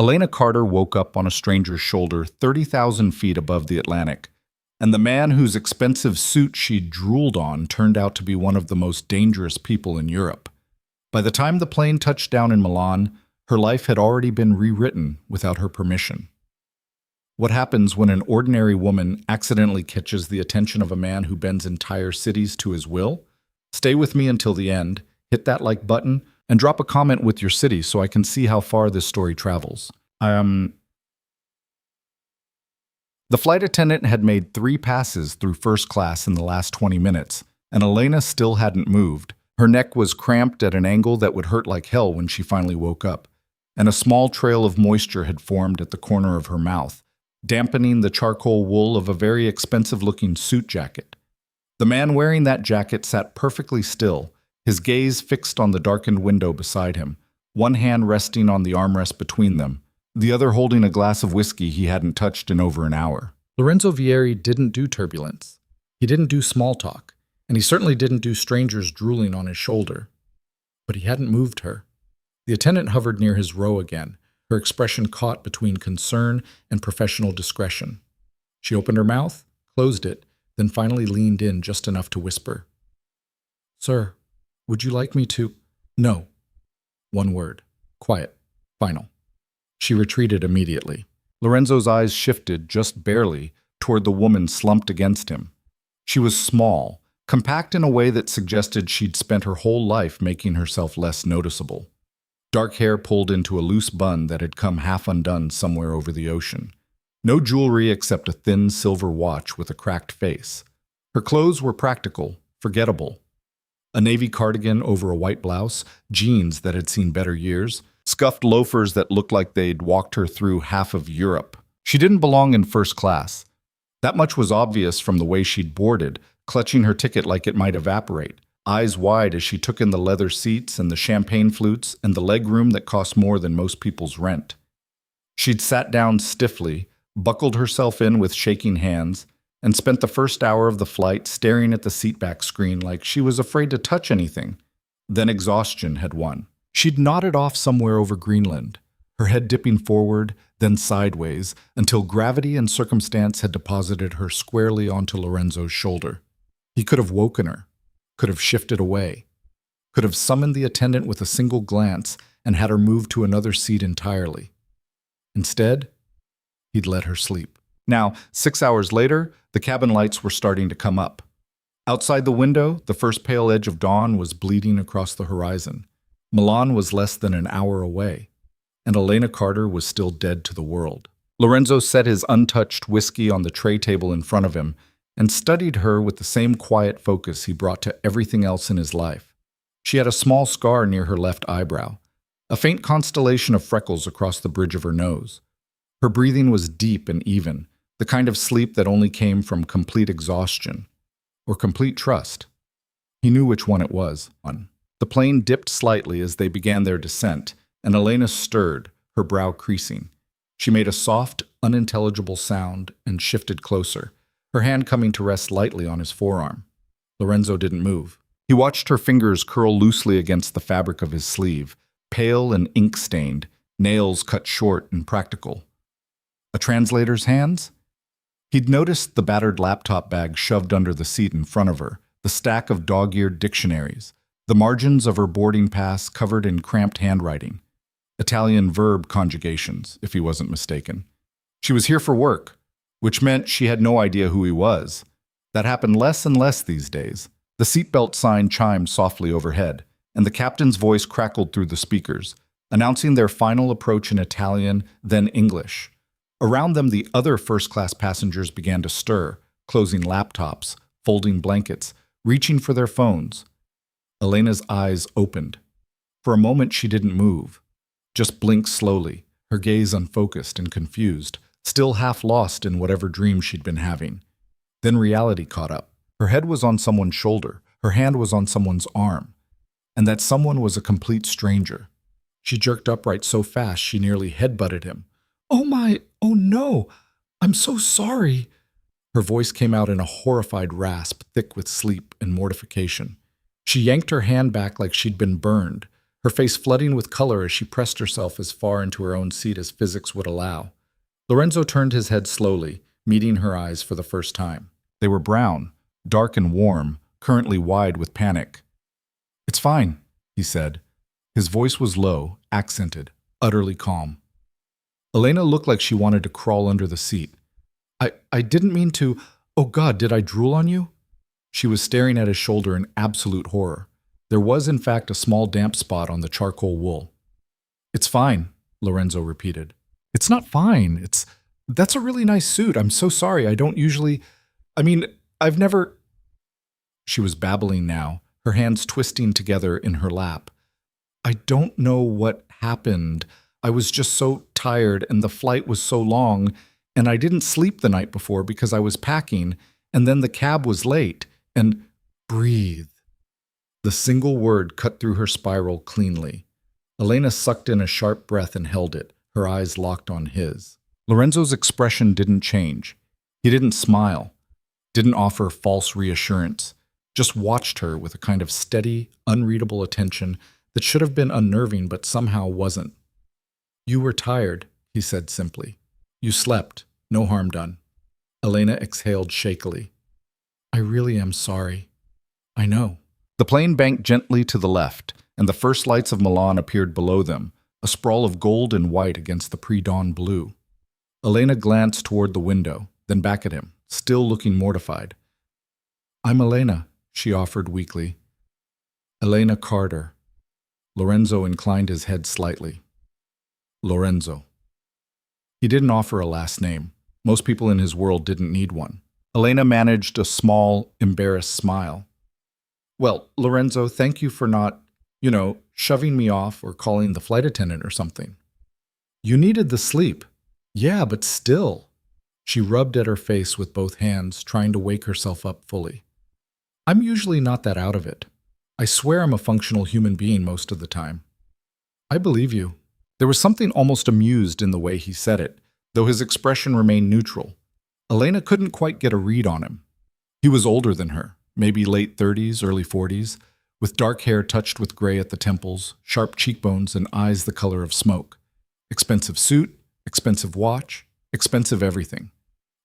Elena Carter woke up on a stranger's shoulder 30,000 feet above the Atlantic, and the man whose expensive suit she'd drooled on turned out to be one of the most dangerous people in Europe. By the time the plane touched down in Milan, her life had already been rewritten without her permission. What happens when an ordinary woman accidentally catches the attention of a man who bends entire cities to his will? Stay with me until the end, hit that like button, and drop a comment with your city so I can see how far this story travels. The flight attendant had made 3 passes through first class in the last 20 minutes, and Elena still hadn't moved. Her neck was cramped at an angle that would hurt like hell when she finally woke up, and a small trail of moisture had formed at the corner of her mouth, dampening the charcoal wool of a very expensive-looking suit jacket. The man wearing that jacket sat perfectly still, his gaze fixed on the darkened window beside him, one hand resting on the armrest between them, the other holding a glass of whiskey he hadn't touched in over an hour. Lorenzo Vieri didn't do turbulence. He didn't do small talk, and he certainly didn't do strangers drooling on his shoulder. But he hadn't moved her. The attendant hovered near his row again, her expression caught between concern and professional discretion. She opened her mouth, closed it, then finally leaned in just enough to whisper, "Sir, would you like me to—" "No." One word. Quiet. Final. She retreated immediately. Lorenzo's eyes shifted, just barely, toward the woman slumped against him. She was small, compact in a way that suggested she'd spent her whole life making herself less noticeable. Dark hair pulled into a loose bun that had come half undone somewhere over the ocean. No jewelry except a thin silver watch with a cracked face. Her clothes were practical, forgettable. A navy cardigan over a white blouse, jeans that had seen better years, scuffed loafers that looked like they'd walked her through half of Europe. She didn't belong in first class. That much was obvious from the way she'd boarded, clutching her ticket like it might evaporate, eyes wide as she took in the leather seats and the champagne flutes and the legroom that cost more than most people's rent. She'd sat down stiffly, buckled herself in with shaking hands, and spent the first hour of the flight staring at the seatback screen like she was afraid to touch anything. Then exhaustion had won. She'd nodded off somewhere over Greenland, her head dipping forward, then sideways, until gravity and circumstance had deposited her squarely onto Lorenzo's shoulder. He could have woken her, could have shifted away, could have summoned the attendant with a single glance and had her move to another seat entirely. Instead, he'd let her sleep. Now, 6 hours later, the cabin lights were starting to come up. Outside the window, the first pale edge of dawn was bleeding across the horizon. Milan was less than an hour away, and Elena Carter was still dead to the world. Lorenzo set his untouched whiskey on the tray table in front of him and studied her with the same quiet focus he brought to everything else in his life. She had a small scar near her left eyebrow, a faint constellation of freckles across the bridge of her nose. Her breathing was deep and even, the kind of sleep that only came from complete exhaustion, or complete trust. He knew which one it was. The plane dipped slightly as they began their descent, and Elena stirred, her brow creasing. She made a soft, unintelligible sound and shifted closer, her hand coming to rest lightly on his forearm. Lorenzo didn't move. He watched her fingers curl loosely against the fabric of his sleeve, pale and ink-stained, nails cut short and practical. A translator's hands? He'd noticed the battered laptop bag shoved under the seat in front of her, the stack of dog-eared dictionaries, the margins of her boarding pass covered in cramped handwriting. Italian verb conjugations, if he wasn't mistaken. She was here for work, which meant she had no idea who he was. That happened less and less these days. The seatbelt sign chimed softly overhead, and the captain's voice crackled through the speakers, announcing their final approach in Italian, then English. Around them, the other first-class passengers began to stir, closing laptops, folding blankets, reaching for their phones. Elena's eyes opened. For a moment, she didn't move, just blinked slowly, her gaze unfocused and confused, still half lost in whatever dream she'd been having. Then reality caught up. Her head was on someone's shoulder, her hand was on someone's arm, and that someone was a complete stranger. She jerked upright so fast she nearly headbutted him. Oh no, I'm so sorry." Her voice came out in a horrified rasp, thick with sleep and mortification. She yanked her hand back like she'd been burned, her face flooding with color as she pressed herself as far into her own seat as physics would allow. Lorenzo turned his head slowly, meeting her eyes for the first time. They were brown, dark and warm, currently wide with panic. "It's fine," he said. His voice was low, accented, utterly calm. Elena looked like she wanted to crawl under the seat. I didn't mean to. Oh God, did I drool on you?" She was staring at his shoulder in absolute horror. There was, in fact, a small damp spot on the charcoal wool. "It's fine," Lorenzo repeated. "It's not fine. That's a really nice suit. I'm so sorry. I don't usually. I've never." She was babbling now, her hands twisting together in her lap. "I don't know what happened. I was just so tired, and the flight was so long, and I didn't sleep the night before because I was packing, and then the cab was late, and breathe." The single word cut through her spiral cleanly. Elena sucked in a sharp breath and held it, her eyes locked on his. Lorenzo's expression didn't change. He didn't smile, didn't offer false reassurance, just watched her with a kind of steady, unreadable attention that should have been unnerving but somehow wasn't. "You were tired," he said simply. "You slept. No harm done." Elena exhaled shakily. "I really am sorry." "I know." The plane banked gently to the left, and the first lights of Milan appeared below them, a sprawl of gold and white against the pre-dawn blue. Elena glanced toward the window, then back at him, still looking mortified. "I'm Elena," she offered weakly. "Elena Carter." Lorenzo inclined his head slightly. "Lorenzo." He didn't offer a last name. Most people in his world didn't need one. Elena managed a small, embarrassed smile. "Well, Lorenzo, thank you for not, shoving me off or calling the flight attendant or something." "You needed the sleep." "Yeah, but still." She rubbed at her face with both hands, trying to wake herself up fully. "I'm usually not that out of it. I swear I'm a functional human being most of the time." "I believe you." There was something almost amused in the way he said it, though his expression remained neutral. Elena couldn't quite get a read on him. He was older than her, maybe late 30s, early 40s, with dark hair touched with gray at the temples, sharp cheekbones, and eyes the color of smoke. Expensive suit, expensive watch, expensive everything.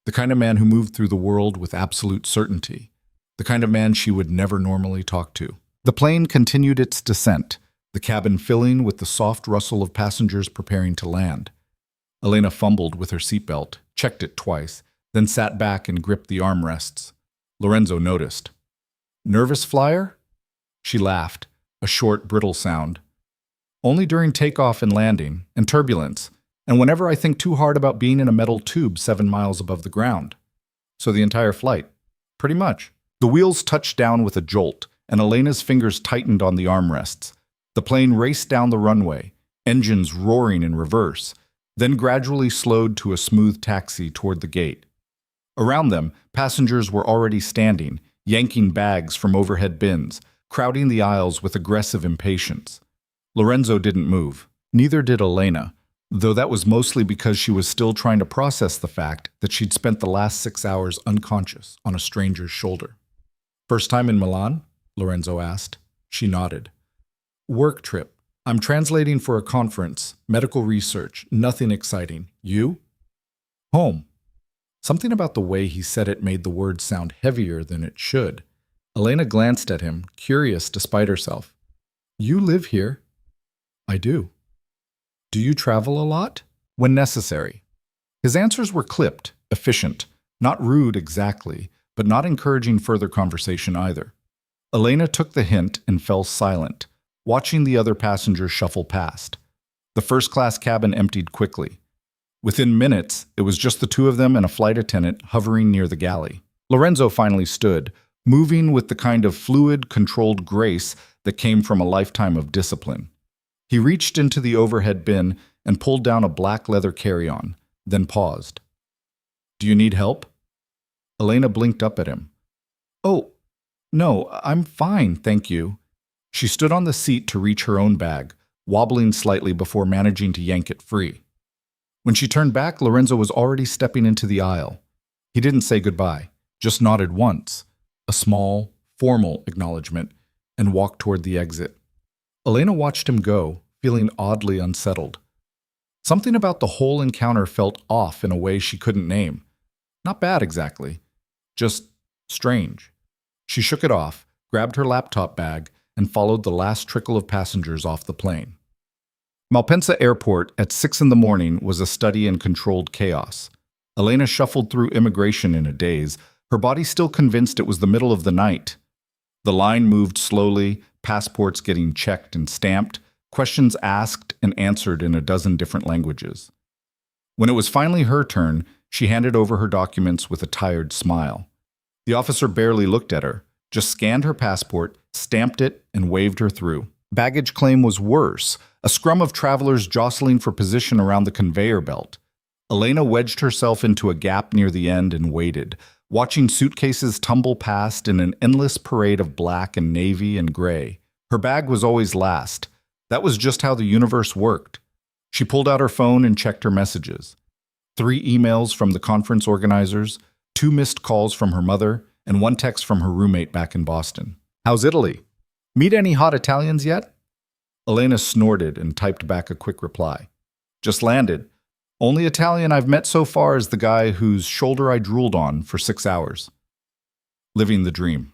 The kind of man who moved through the world with absolute certainty. The kind of man she would never normally talk to. The plane continued its descent, the cabin filling with the soft rustle of passengers preparing to land. Elena fumbled with her seatbelt, checked it twice, then sat back and gripped the armrests. Lorenzo noticed. "Nervous flyer?" She laughed, a short, brittle sound. "Only during takeoff and landing, and turbulence, and whenever I think too hard about being in a metal tube 7 miles above the ground. So the entire flight. Pretty much." The wheels touched down with a jolt, and Elena's fingers tightened on the armrests. The plane raced down the runway, engines roaring in reverse, then gradually slowed to a smooth taxi toward the gate. Around them, passengers were already standing, yanking bags from overhead bins, crowding the aisles with aggressive impatience. Lorenzo didn't move. Neither did Elena, though that was mostly because she was still trying to process the fact that she'd spent the last 6 hours unconscious on a stranger's shoulder. "First time in Milan?" Lorenzo asked. She nodded. "Work trip. I'm translating for a conference, medical research, nothing exciting. You?" "Home." Something about the way he said it made the word sound heavier than it should. Elena glanced at him, curious despite herself. "You live here?" "I do." "Do you travel a lot?" "When necessary." His answers were clipped, efficient, not rude exactly, but not encouraging further conversation either. Elena took the hint and fell silent, watching the other passengers shuffle past. The first-class cabin emptied quickly. Within minutes, it was just the two of them and a flight attendant hovering near the galley. Lorenzo finally stood, moving with the kind of fluid, controlled grace that came from a lifetime of discipline. He reached into the overhead bin and pulled down a black leather carry-on, then paused. "Do you need help?" Elena blinked up at him. "Oh, no, I'm fine, thank you." She stood on the seat to reach her own bag, wobbling slightly before managing to yank it free. When she turned back, Lorenzo was already stepping into the aisle. He didn't say goodbye, just nodded once, a small, formal acknowledgement, and walked toward the exit. Elena watched him go, feeling oddly unsettled. Something about the whole encounter felt off in a way she couldn't name. Not bad exactly, just strange. She shook it off, grabbed her laptop bag, and followed the last trickle of passengers off the plane. Malpensa Airport at 6 in the morning was a study in controlled chaos. Elena shuffled through immigration in a daze, her body still convinced it was the middle of the night. The line moved slowly, passports getting checked and stamped, questions asked and answered in a dozen different languages. When it was finally her turn, she handed over her documents with a tired smile. The officer barely looked at her, just scanned her passport, stamped it, and waved her through. Baggage claim was worse, a scrum of travelers jostling for position around the conveyor belt. Elena wedged herself into a gap near the end and waited, watching suitcases tumble past in an endless parade of black and navy and gray. Her bag was always last. That was just how the universe worked. She pulled out her phone and checked her messages. 3 emails from the conference organizers, 2 missed calls from her mother, and 1 text from her roommate back in Boston. "How's Italy? Meet any hot Italians yet?" Elena snorted and typed back a quick reply. "Just landed. Only Italian I've met so far is the guy whose shoulder I drooled on for 6 hours." Living the dream.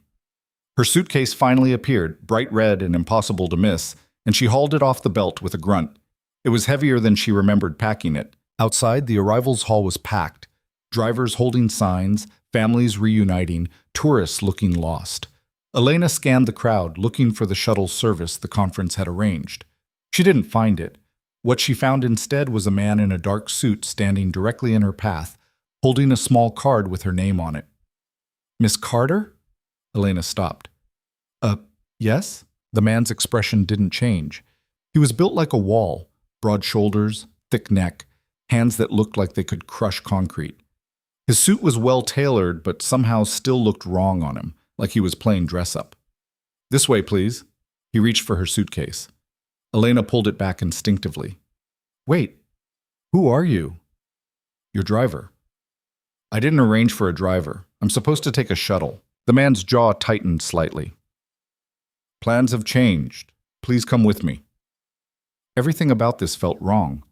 Her suitcase finally appeared, bright red and impossible to miss, and she hauled it off the belt with a grunt. It was heavier than she remembered packing it. Outside, the arrivals hall was packed. Drivers holding signs, families reuniting, tourists looking lost. Elena scanned the crowd, looking for the shuttle service the conference had arranged. She didn't find it. What she found instead was a man in a dark suit standing directly in her path, holding a small card with her name on it. "Miss Carter?" Elena stopped. Yes?" The man's expression didn't change. He was built like a wall, broad shoulders, thick neck, hands that looked like they could crush concrete. His suit was well-tailored, but somehow still looked wrong on him, like he was playing dress-up. "This way, please." He reached for her suitcase. Elena pulled it back instinctively. "Wait, who are you?" "Your driver." "I didn't arrange for a driver. I'm supposed to take a shuttle." The man's jaw tightened slightly. "Plans have changed. Please come with me." Everything about this felt wrong.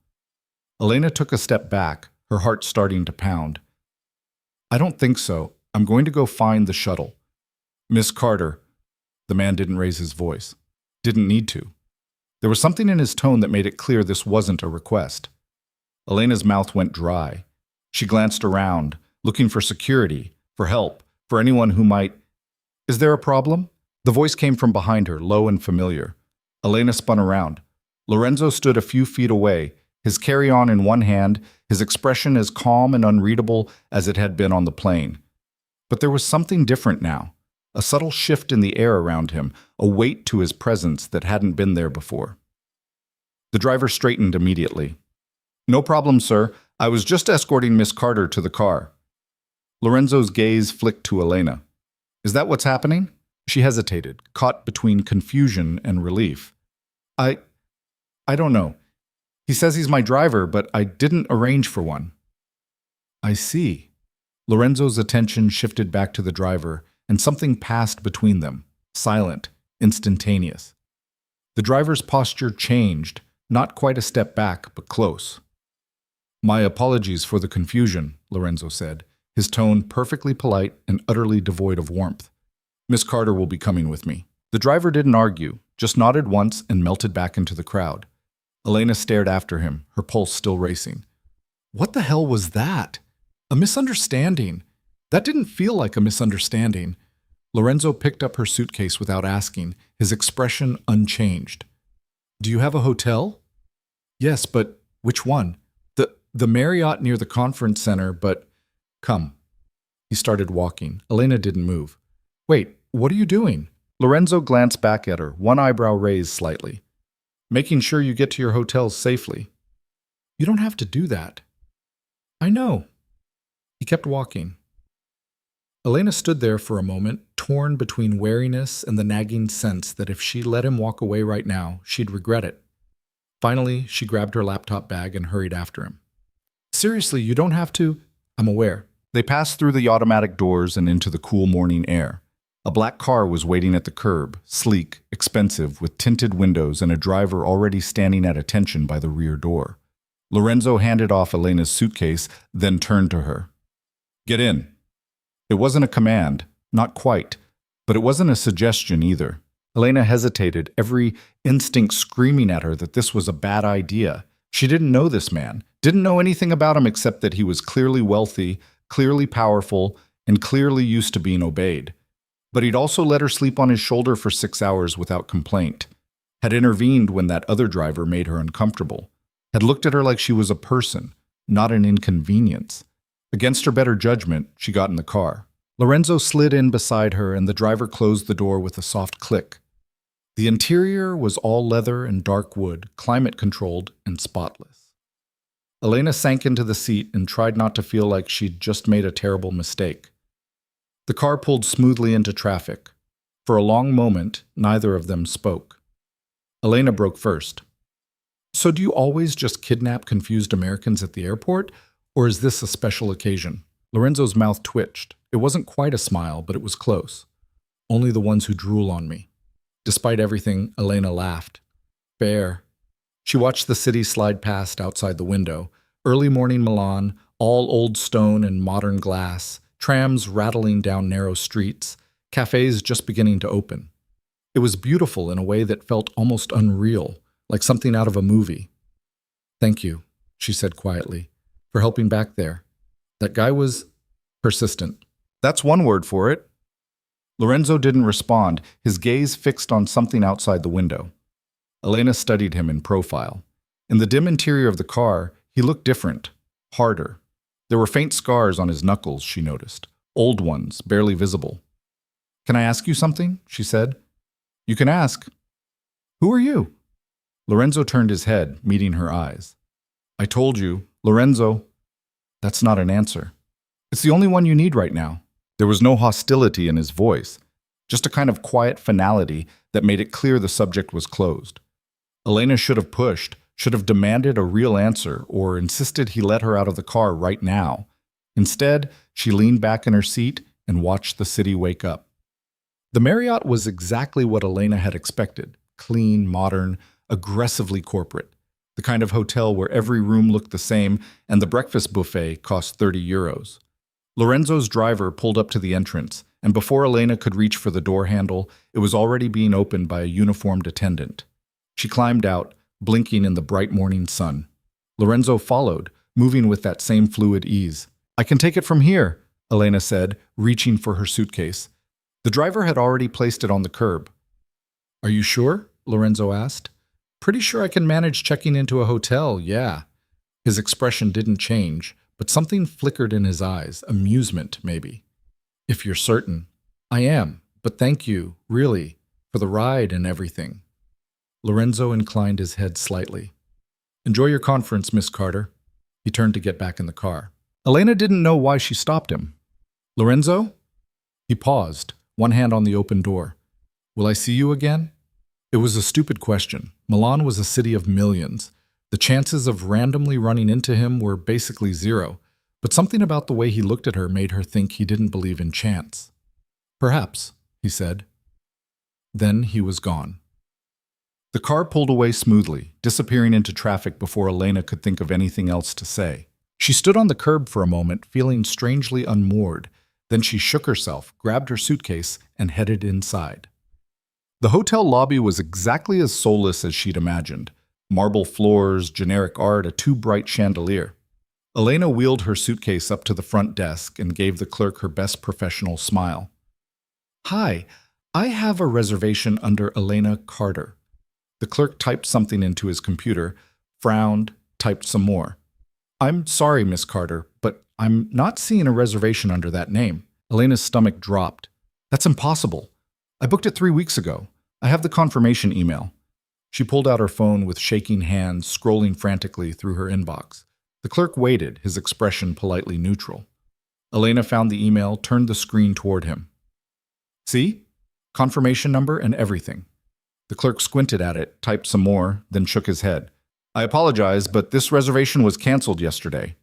Elena took a step back, her heart starting to pound. "I don't think so. I'm going to go find the shuttle." "Miss Carter." The man didn't raise his voice. Didn't need to. There was something in his tone that made it clear this wasn't a request. Elena's mouth went dry. She glanced around, looking for security, for help, for anyone who might... "Is there a problem?" The voice came from behind her, low and familiar. Elena spun around. Lorenzo stood a few feet away, his carry-on in one hand, his expression as calm and unreadable as it had been on the plane. But there was something different now, a subtle shift in the air around him, a weight to his presence that hadn't been there before. The driver straightened immediately. "No problem, sir. I was just escorting Miss Carter to the car." Lorenzo's gaze flicked to Elena. "Is that what's happening?" She hesitated, caught between confusion and relief. I don't know. He says he's my driver, but I didn't arrange for one." "I see." Lorenzo's attention shifted back to the driver, and something passed between them, silent, instantaneous. The driver's posture changed, not quite a step back, but close. "My apologies for the confusion," Lorenzo said, his tone perfectly polite and utterly devoid of warmth. "Miss Carter will be coming with me." The driver didn't argue, just nodded once and melted back into the crowd. Elena stared after him, her pulse still racing. What the hell was that? A misunderstanding. That didn't feel like a misunderstanding. Lorenzo picked up her suitcase without asking, his expression unchanged. "Do you have a hotel?" "Yes, but which one?" The Marriott near the conference center, but..." "Come." He started walking. Elena didn't move. "Wait, what are you doing?" Lorenzo glanced back at her, one eyebrow raised slightly. "Making sure you get to your hotels safely." "You don't have to do that." "I know." He kept walking. Elena stood there for a moment, torn between wariness and the nagging sense that if she let him walk away right now, she'd regret it. Finally, she grabbed her laptop bag and hurried after him. "Seriously, you don't have to..." "I'm aware." They passed through the automatic doors and into the cool morning air. A black car was waiting at the curb, sleek, expensive, with tinted windows and a driver already standing at attention by the rear door. Lorenzo handed off Elena's suitcase, then turned to her. "Get in." It wasn't a command, not quite, but it wasn't a suggestion either. Elena hesitated, every instinct screaming at her that this was a bad idea. She didn't know this man, didn't know anything about him except that he was clearly wealthy, clearly powerful, and clearly used to being obeyed. But he'd also let her sleep on his shoulder for 6 hours without complaint, had intervened when that other driver made her uncomfortable, had looked at her like she was a person, not an inconvenience. Against her better judgment, she got in the car. Lorenzo slid in beside her and the driver closed the door with a soft click. The interior was all leather and dark wood, climate-controlled and spotless. Elena sank into the seat and tried not to feel like she'd just made a terrible mistake. The car pulled smoothly into traffic. For a long moment, neither of them spoke. Elena broke first. "So do you always just kidnap confused Americans at the airport, or is this a special occasion?" Lorenzo's mouth twitched. It wasn't quite a smile, but it was close. "Only the ones who drool on me." Despite everything, Elena laughed. "Fair." She watched the city slide past outside the window. Early morning Milan, all old stone and modern glass, trams rattling down narrow streets, cafes just beginning to open. It was beautiful in a way that felt almost unreal, like something out of a movie. "Thank you," she said quietly, "for helping back there. That guy was persistent." "That's one word for it." Lorenzo didn't respond, his gaze fixed on something outside the window. Elena studied him in profile. In the dim interior of the car, he looked different, harder. There were faint scars on his knuckles, she noticed, old ones, barely visible. "Can I ask you something?" she said. "You can ask." "Who are you?" Lorenzo turned his head, meeting her eyes. "I told you, Lorenzo." "That's not an answer." "It's the only one you need right now." There was no hostility in his voice, just a kind of quiet finality that made it clear the subject was closed. Elena should have pushed, should have demanded a real answer, or insisted he let her out of the car right now. Instead, she leaned back in her seat and watched the city wake up. The Marriott was exactly what Elena had expected: clean, modern, aggressively corporate. The kind of hotel where every room looked the same and the breakfast buffet cost €30. Lorenzo's driver pulled up to the entrance, and before Elena could reach for the door handle, it was already being opened by a uniformed attendant. She climbed out, blinking in the bright morning sun. Lorenzo followed, moving with that same fluid ease. "I can take it from here," Elena said, reaching for her suitcase. The driver had already placed it on the curb. "Are you sure?" Lorenzo asked. "Pretty sure I can manage checking into a hotel, yeah." His expression didn't change, but something flickered in his eyes, amusement, maybe. "If you're certain." "I am, but thank you, really, for the ride and everything." Lorenzo inclined his head slightly. "Enjoy your conference, Miss Carter." He turned to get back in the car. Elena didn't know why she stopped him. "Lorenzo?" He paused, one hand on the open door. "Will I see you again?" It was a stupid question. Milan was a city of millions. The chances of randomly running into him were basically zero, but something about the way he looked at her made her think he didn't believe in chance. "Perhaps," he said. Then he was gone. The car pulled away smoothly, disappearing into traffic before Elena could think of anything else to say. She stood on the curb for a moment, feeling strangely unmoored. Then she shook herself, grabbed her suitcase, and headed inside. The hotel lobby was exactly as soulless as she'd imagined. Marble floors, generic art, a too bright chandelier. Elena wheeled her suitcase up to the front desk and gave the clerk her best professional smile. "Hi, I have a reservation under Elena Carter." The clerk typed something into his computer, frowned, typed some more. "I'm sorry, Miss Carter, but I'm not seeing a reservation under that name." Elena's stomach dropped. "That's impossible. I booked it 3 weeks ago. I have the confirmation email." She pulled out her phone with shaking hands, scrolling frantically through her inbox. The clerk waited, his expression politely neutral. Elena found the email, turned the screen toward him. "See? Confirmation number and everything." The clerk squinted at it, typed some more, then shook his head. "I apologize, but this reservation was canceled yesterday."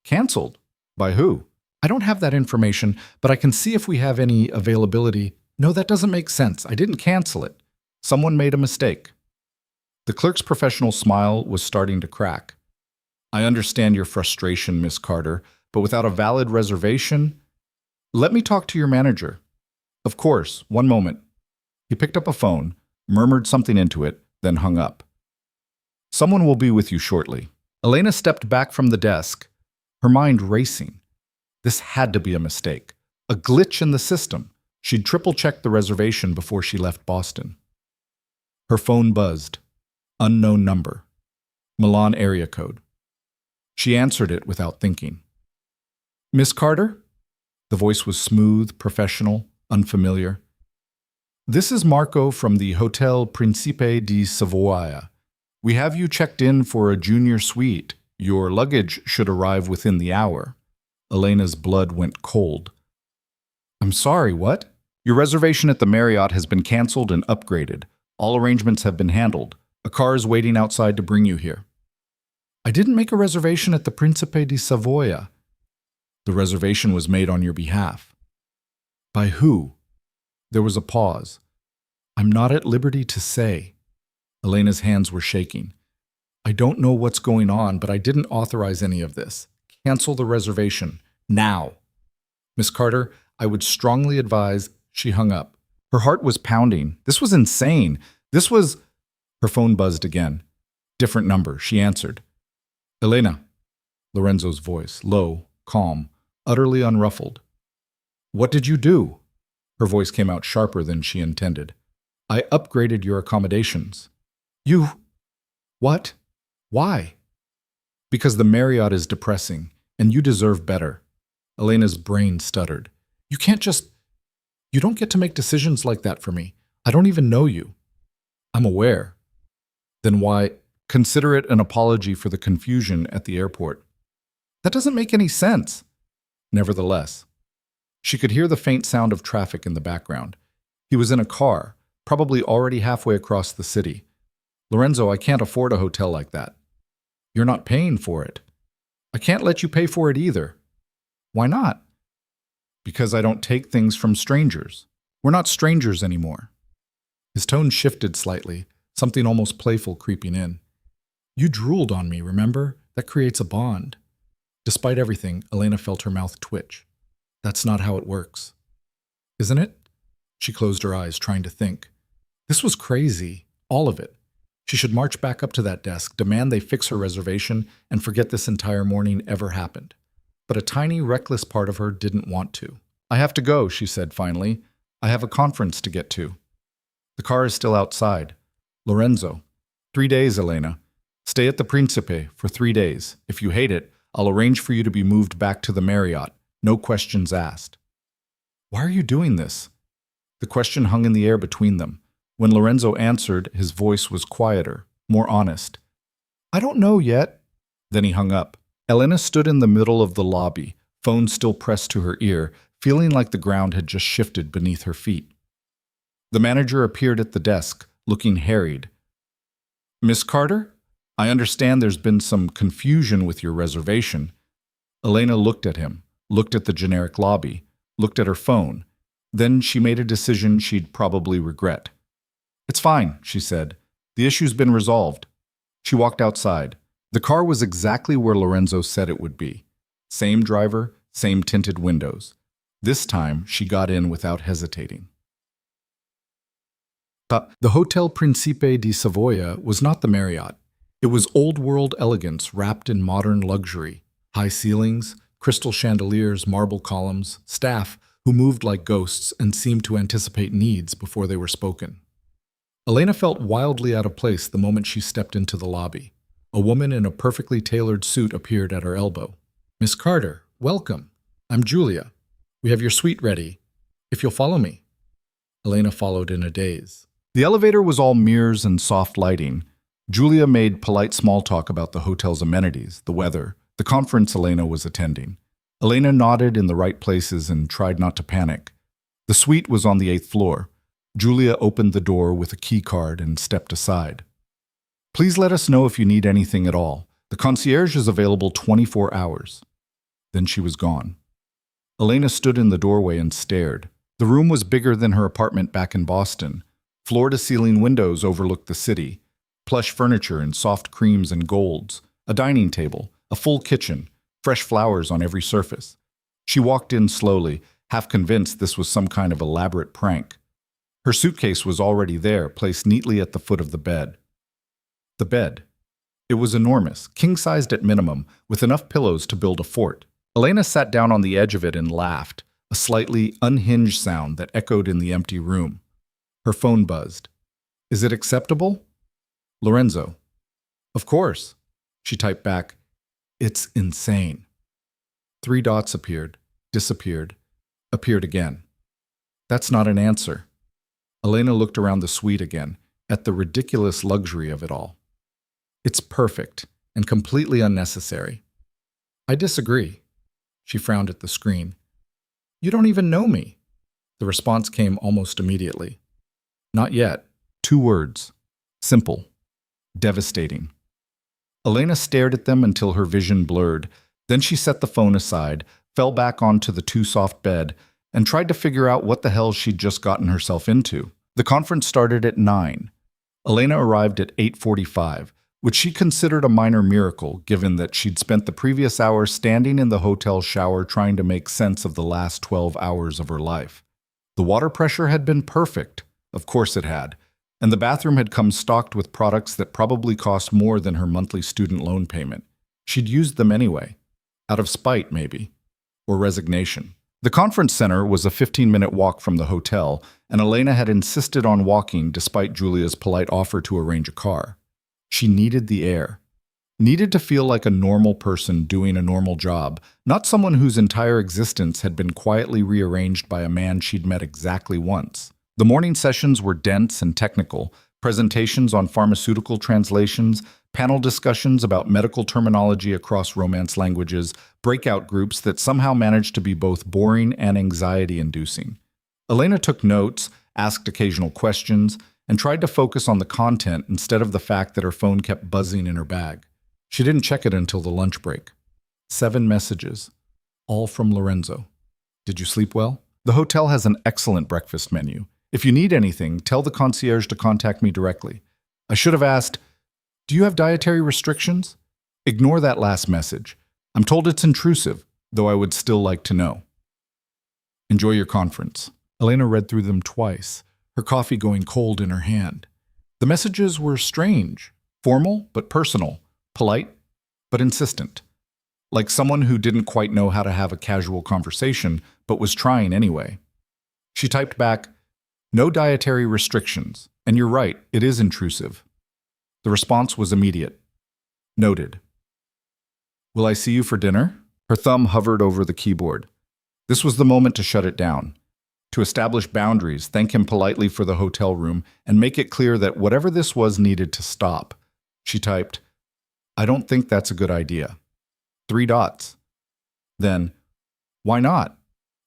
"Canceled? By who?" "I don't have that information, but I can see if we have any availability." No, that doesn't make sense. I didn't cancel it. Someone made a mistake. The clerk's professional smile was starting to crack. I understand your frustration, Miss Carter, but without a valid reservation, let me talk to your manager. Of course, one moment. He picked up a phone, murmured something into it, then hung up. Someone will be with you shortly. Elena stepped back from the desk, her mind racing. This had to be a mistake, a glitch in the system. She'd triple-checked the reservation before she left Boston. Her phone buzzed. Unknown number. Milan area code. She answered it without thinking. Miss Carter? The voice was smooth, professional, unfamiliar. This is Marco from the Hotel Principe di Savoia. We have you checked in for a junior suite. Your luggage should arrive within the hour. Elena's blood went cold. I'm sorry, what? Your reservation at the Marriott has been canceled and upgraded. All arrangements have been handled. A car is waiting outside to bring you here. I didn't make a reservation at the Principe di Savoia. The reservation was made on your behalf. By who? There was a pause. I'm not at liberty to say. Elena's hands were shaking. I don't know what's going on, but I didn't authorize any of this. Cancel the reservation. Now. Miss Carter, I would strongly advise. She hung up. Her heart was pounding. This was insane. This was... Her phone buzzed again. Different number. She answered. Elena. Lorenzo's voice, low, calm, utterly unruffled. What did you do? Her voice came out sharper than she intended. I upgraded your accommodations. You... What? Why? Because the Marriott is depressing, and you deserve better. Elena's brain stuttered. You can't just... You don't get to make decisions like that for me. I don't even know you. I'm aware. Then why... Consider it an apology for the confusion at the airport. That doesn't make any sense. Nevertheless, she could hear the faint sound of traffic in the background. He was in a car, probably already halfway across the city. Lorenzo, I can't afford a hotel like that. You're not paying for it. I can't let you pay for it either. Why not? Because I don't take things from strangers. We're not strangers anymore. His tone shifted slightly, something almost playful creeping in. You drooled on me, remember? That creates a bond. Despite everything, Elena felt her mouth twitch. That's not how it works. Isn't it? She closed her eyes, trying to think. This was crazy, all of it. She should march back up to that desk, demand they fix her reservation, and forget this entire morning ever happened. But a tiny, reckless part of her didn't want to. I have to go, she said finally. I have a conference to get to. The car is still outside. Lorenzo. 3 days, Elena. Stay at the Principe for 3 days. If you hate it, I'll arrange for you to be moved back to the Marriott. No questions asked. Why are you doing this? The question hung in the air between them. When Lorenzo answered, his voice was quieter, more honest. I don't know yet. Then he hung up. Elena stood in the middle of the lobby, phone still pressed to her ear, feeling like the ground had just shifted beneath her feet. The manager appeared at the desk, looking harried. Miss Carter? I understand there's been some confusion with your reservation. Elena looked at him, looked at the generic lobby, looked at her phone. Then she made a decision she'd probably regret. It's fine, she said. The issue's been resolved. She walked outside. The car was exactly where Lorenzo said it would be. Same driver, same tinted windows. This time, she got in without hesitating. The Hotel Principe di Savoia was not the Marriott. It was old-world elegance wrapped in modern luxury. High ceilings, crystal chandeliers, marble columns, staff who moved like ghosts and seemed to anticipate needs before they were spoken. Elena felt wildly out of place the moment she stepped into the lobby. A woman in a perfectly tailored suit appeared at her elbow. Miss Carter, welcome. I'm Julia. We have your suite ready. If you'll follow me. Elena followed in a daze. The elevator was all mirrors and soft lighting. Julia made polite small talk about the hotel's amenities, the weather, the conference Elena was attending. Elena nodded in the right places and tried not to panic. The suite was on the 8th floor. Julia opened the door with a key card and stepped aside. Please let us know if you need anything at all. The concierge is available 24 hours. Then she was gone. Elena stood in the doorway and stared. The room was bigger than her apartment back in Boston. Floor-to-ceiling windows overlooked the city, plush furniture in soft creams and golds, a dining table, a full kitchen, fresh flowers on every surface. She walked in slowly, half convinced this was some kind of elaborate prank. Her suitcase was already there, placed neatly at the foot of the bed. The bed. It was enormous, king-sized at minimum, with enough pillows to build a fort. Elena sat down on the edge of it and laughed, a slightly unhinged sound that echoed in the empty room. Her phone buzzed. "Is it acceptable?" "Lorenzo." "Of course." She typed back, "It's insane." 3 dots appeared, disappeared, appeared again. That's not an answer. Elena looked around the suite again, at the ridiculous luxury of it all. "It's perfect and completely unnecessary." "I disagree." She frowned at the screen. "You don't even know me." The response came almost immediately. "Not yet." 2 words. Simple. Devastating. Elena stared at them until her vision blurred. Then she set the phone aside, fell back onto the too-soft bed, and tried to figure out what the hell she'd just gotten herself into. The conference started at 9. Elena arrived at 8:45, which she considered a minor miracle, given that she'd spent the previous hour standing in the hotel shower trying to make sense of the last 12 hours of her life. The water pressure had been perfect. Of course it had. And the bathroom had come stocked with products that probably cost more than her monthly student loan payment. She'd used them anyway. Out of spite, maybe. Or resignation. The conference center was a 15-minute walk from the hotel, and Elena had insisted on walking despite Julia's polite offer to arrange a car. She needed the air. Needed to feel like a normal person doing a normal job, not someone whose entire existence had been quietly rearranged by a man she'd met exactly once. The morning sessions were dense and technical, presentations on pharmaceutical translations, panel discussions about medical terminology across Romance languages, breakout groups that somehow managed to be both boring and anxiety-inducing. Elena took notes, asked occasional questions, and tried to focus on the content instead of the fact that her phone kept buzzing in her bag. She didn't check it until the lunch break. 7 messages, all from Lorenzo. "Did you sleep well? The hotel has an excellent breakfast menu. If you need anything, tell the concierge to contact me directly. I should have asked, do you have dietary restrictions? Ignore that last message. I'm told it's intrusive, though I would still like to know. Enjoy your conference." Elena read through them twice, her coffee going cold in her hand. The messages were strange, formal but personal, polite but insistent. Like someone who didn't quite know how to have a casual conversation, but was trying anyway. She typed back, "No dietary restrictions, and you're right, it is intrusive." The response was immediate. "Noted." "Will I see you for dinner?" Her thumb hovered over the keyboard. This was the moment to shut it down. To establish boundaries, thank him politely for the hotel room, and make it clear that whatever this was needed to stop. She typed, "I don't think that's a good idea." 3 dots. Then, "Why not?"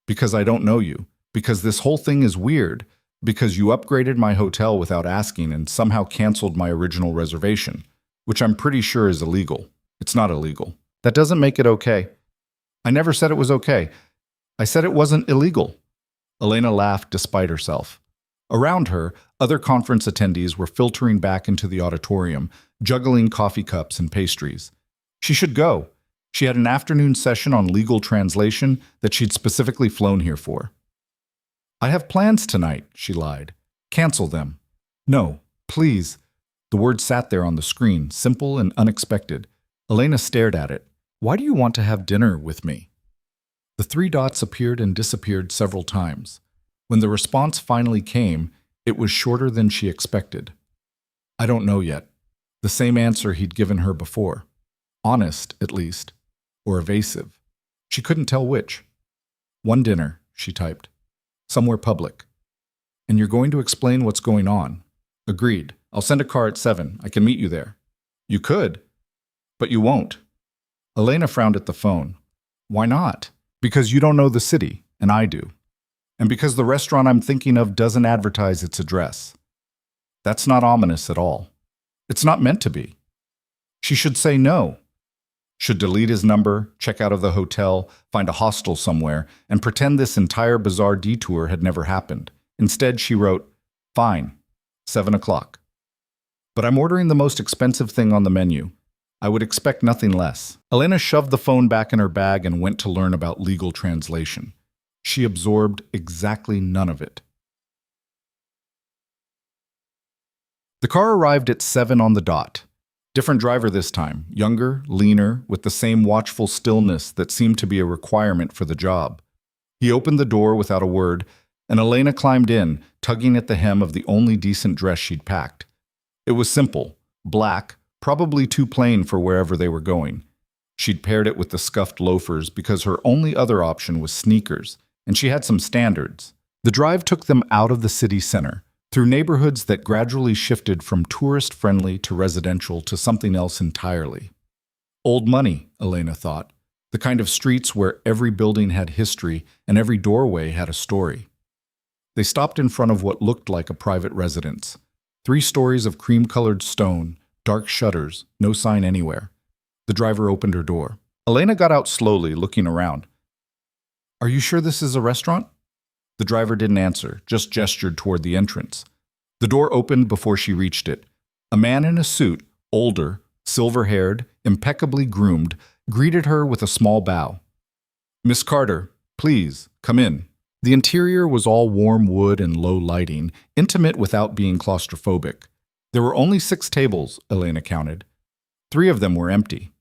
"Because I don't know you. Because this whole thing is weird. Because you upgraded my hotel without asking and somehow canceled my original reservation, which I'm pretty sure is illegal." "It's not illegal." "That doesn't make it okay." "I never said it was okay. I said it wasn't illegal." Elena laughed despite herself. Around her, other conference attendees were filtering back into the auditorium, juggling coffee cups and pastries. She should go. She had an afternoon session on legal translation that she'd specifically flown here for. "I have plans tonight," she lied. "Cancel them." "No, please." The word sat there on the screen, simple and unexpected. Elena stared at it. "Why do you want to have dinner with me?" The 3 dots appeared and disappeared several times. When the response finally came, it was shorter than she expected. "I don't know yet." The same answer he'd given her before. Honest, at least. Or evasive. She couldn't tell which. "One dinner," she typed. "Somewhere public. And you're going to explain what's going on." "Agreed. I'll send a car at 7. I can meet you there." "You could. But you won't." Elena frowned at the phone. "Why not?" "Because you don't know the city, and I do. And because the restaurant I'm thinking of doesn't advertise its address." That's not ominous at all. It's not meant to be. She should say no. Should delete his number, check out of the hotel, find a hostel somewhere, and pretend this entire bizarre detour had never happened. Instead, she wrote, "Fine, 7 o'clock. But I'm ordering the most expensive thing on the menu. I would expect nothing less." Elena shoved the phone back in her bag and went to learn about legal translation. She absorbed exactly none of it. The car arrived at 7 on the dot. Different driver this time, younger, leaner, with the same watchful stillness that seemed to be a requirement for the job. He opened the door without a word, and Elena climbed in, tugging at the hem of the only decent dress she'd packed. It was simple, black, probably too plain for wherever they were going. She'd paired it with the scuffed loafers because her only other option was sneakers, and she had some standards. The drive took them out of the city center, through neighborhoods that gradually shifted from tourist-friendly to residential to something else entirely. Old money, Elena thought, the kind of streets where every building had history and every doorway had a story. They stopped in front of what looked like a private residence. 3 stories of cream-colored stone, dark shutters, no sign anywhere. The driver opened her door. Elena got out slowly, looking around. "Are you sure this is a restaurant?" The driver didn't answer, just gestured toward the entrance. The door opened before she reached it. A man in a suit, older, silver-haired, impeccably groomed, greeted her with a small bow. "Miss Carter, please, come in." The interior was all warm wood and low lighting, intimate without being claustrophobic. There were only 6 tables, Elena counted. 3 of them were empty.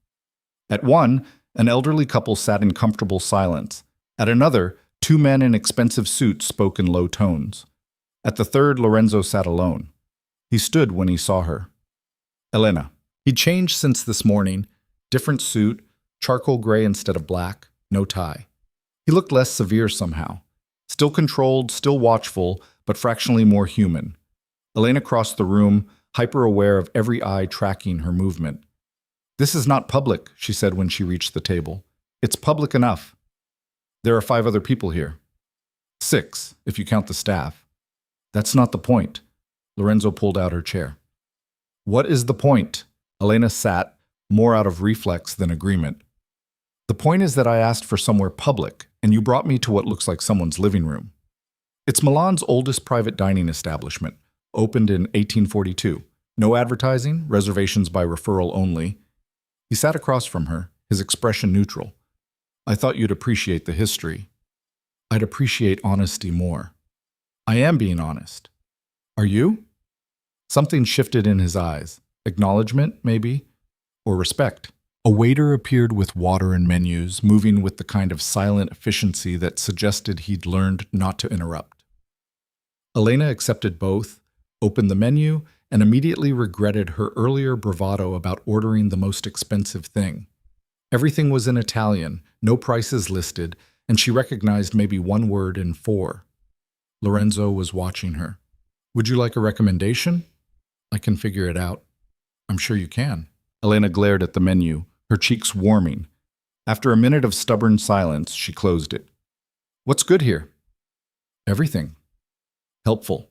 At one, an elderly couple sat in comfortable silence. At another, 2 men in expensive suits spoke in low tones. At the third, Lorenzo sat alone. He stood when he saw her. Elena. He'd changed since this morning. Different suit, charcoal gray instead of black, no tie. He looked less severe somehow. Still controlled, still watchful, but fractionally more human. Elena crossed the room, hyper-aware of every eye tracking her movement. "This is not public," she said when she reached the table. "It's public enough. There are 5 other people here. 6, if you count the staff." "That's not the point." Lorenzo pulled out her chair. "What is the point?" Elena sat, more out of reflex than agreement. "The point is that I asked for somewhere public, and you brought me to what looks like someone's living room. It's Milan's oldest private dining establishment, opened in 1842. No advertising, reservations by referral only." He sat across from her, his expression neutral. "I thought you'd appreciate the history." "I'd appreciate honesty more." "I am being honest." "Are you?" Something shifted in his eyes. Acknowledgement, maybe? Or respect. A waiter appeared with water and menus, moving with the kind of silent efficiency that suggested he'd learned not to interrupt. Elena accepted both, opened the menu, and immediately regretted her earlier bravado about ordering the most expensive thing. Everything was in Italian, no prices listed, and she recognized maybe 1 word in 4. Lorenzo was watching her. "Would you like a recommendation?" "I can figure it out." "I'm sure you can." Elena glared at the menu, her cheeks warming. After a minute of stubborn silence, she closed it. "What's good here?" "Everything." "Helpful."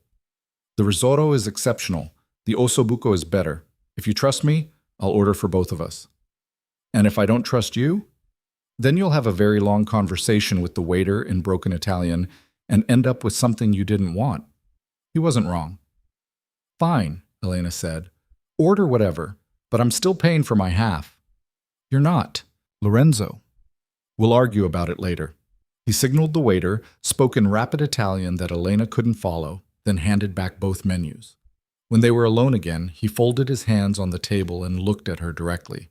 "The risotto is exceptional. The ossobuco is better. If you trust me, I'll order for both of us." "And if I don't trust you?" "Then you'll have a very long conversation with the waiter in broken Italian and end up with something you didn't want." He wasn't wrong. "Fine," Elena said. "Order whatever, but I'm still paying for my half." "You're not." "Lorenzo." "We'll argue about it later." He signaled the waiter, spoke in rapid Italian that Elena couldn't follow, then handed back both menus. When they were alone again, he folded his hands on the table and looked at her directly.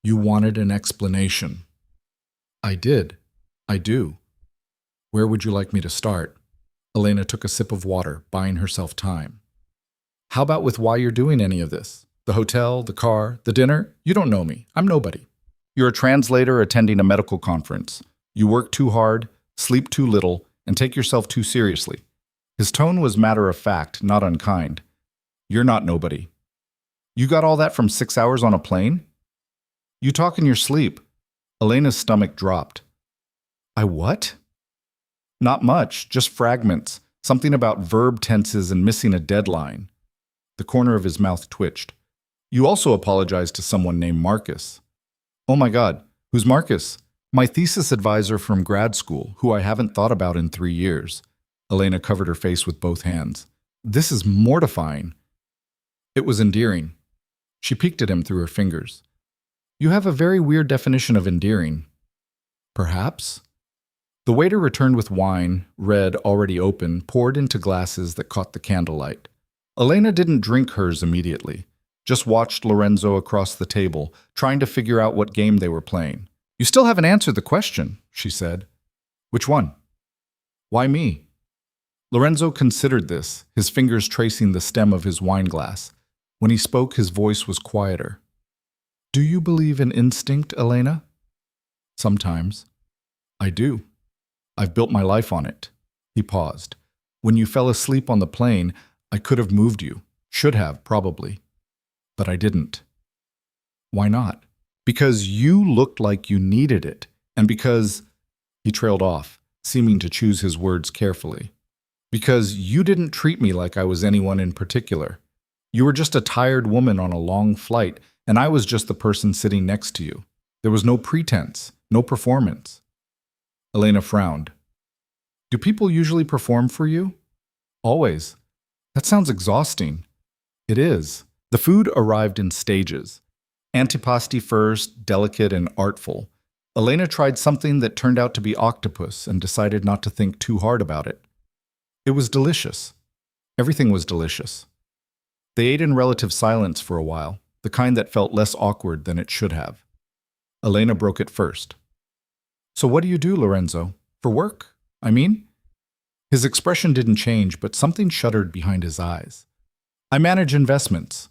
"You wanted an explanation." "I did. I do." "Where would you like me to start?" Elena took a sip of water, buying herself time. "How about with why you're doing any of this? The hotel, the car, the dinner? You don't know me. I'm nobody. You're a translator attending a medical conference. You work too hard, sleep too little, and take yourself too seriously." His tone was matter-of-fact, not unkind. "You're not nobody. You got all that from 6 hours on a plane? You talk in your sleep." Elena's stomach dropped. "I what?" "Not much, just fragments. Something about verb tenses and missing a deadline." The corner of his mouth twitched. "You also apologized to someone named Marcus." Oh my God, who's Marcus? My thesis advisor from grad school, who I haven't thought about in 3 years. Elena covered her face with both hands. This is mortifying. It was endearing. She peeked at him through her fingers. You have a very weird definition of endearing. Perhaps? The waiter returned with wine, red, already open, poured into glasses that caught the candlelight. Elena didn't drink hers immediately, just watched Lorenzo across the table, trying to figure out what game they were playing. You still haven't answered the question, she said. Which one? Why me? Lorenzo considered this, his fingers tracing the stem of his wine glass. When he spoke, his voice was quieter. Do you believe in instinct, Elena? Sometimes. I do. I've built my life on it. He paused. When you fell asleep on the plane, I could have moved you. Should have, probably. But I didn't. Why not? Because you looked like you needed it, and because... He trailed off, seeming to choose his words carefully. Because you didn't treat me like I was anyone in particular. You were just a tired woman on a long flight, and I was just the person sitting next to you. There was no pretense, no performance. Elena frowned. Do people usually perform for you? Always. That sounds exhausting. It is. The food arrived in stages. Antipasti first, delicate and artful. Elena tried something that turned out to be octopus and decided not to think too hard about it. It was delicious. Everything was delicious. They ate in relative silence for a while, the kind that felt less awkward than it should have. Elena broke it first. So what do you do, Lorenzo? For work, I mean? His expression didn't change, but something shuddered behind his eyes. I manage investments.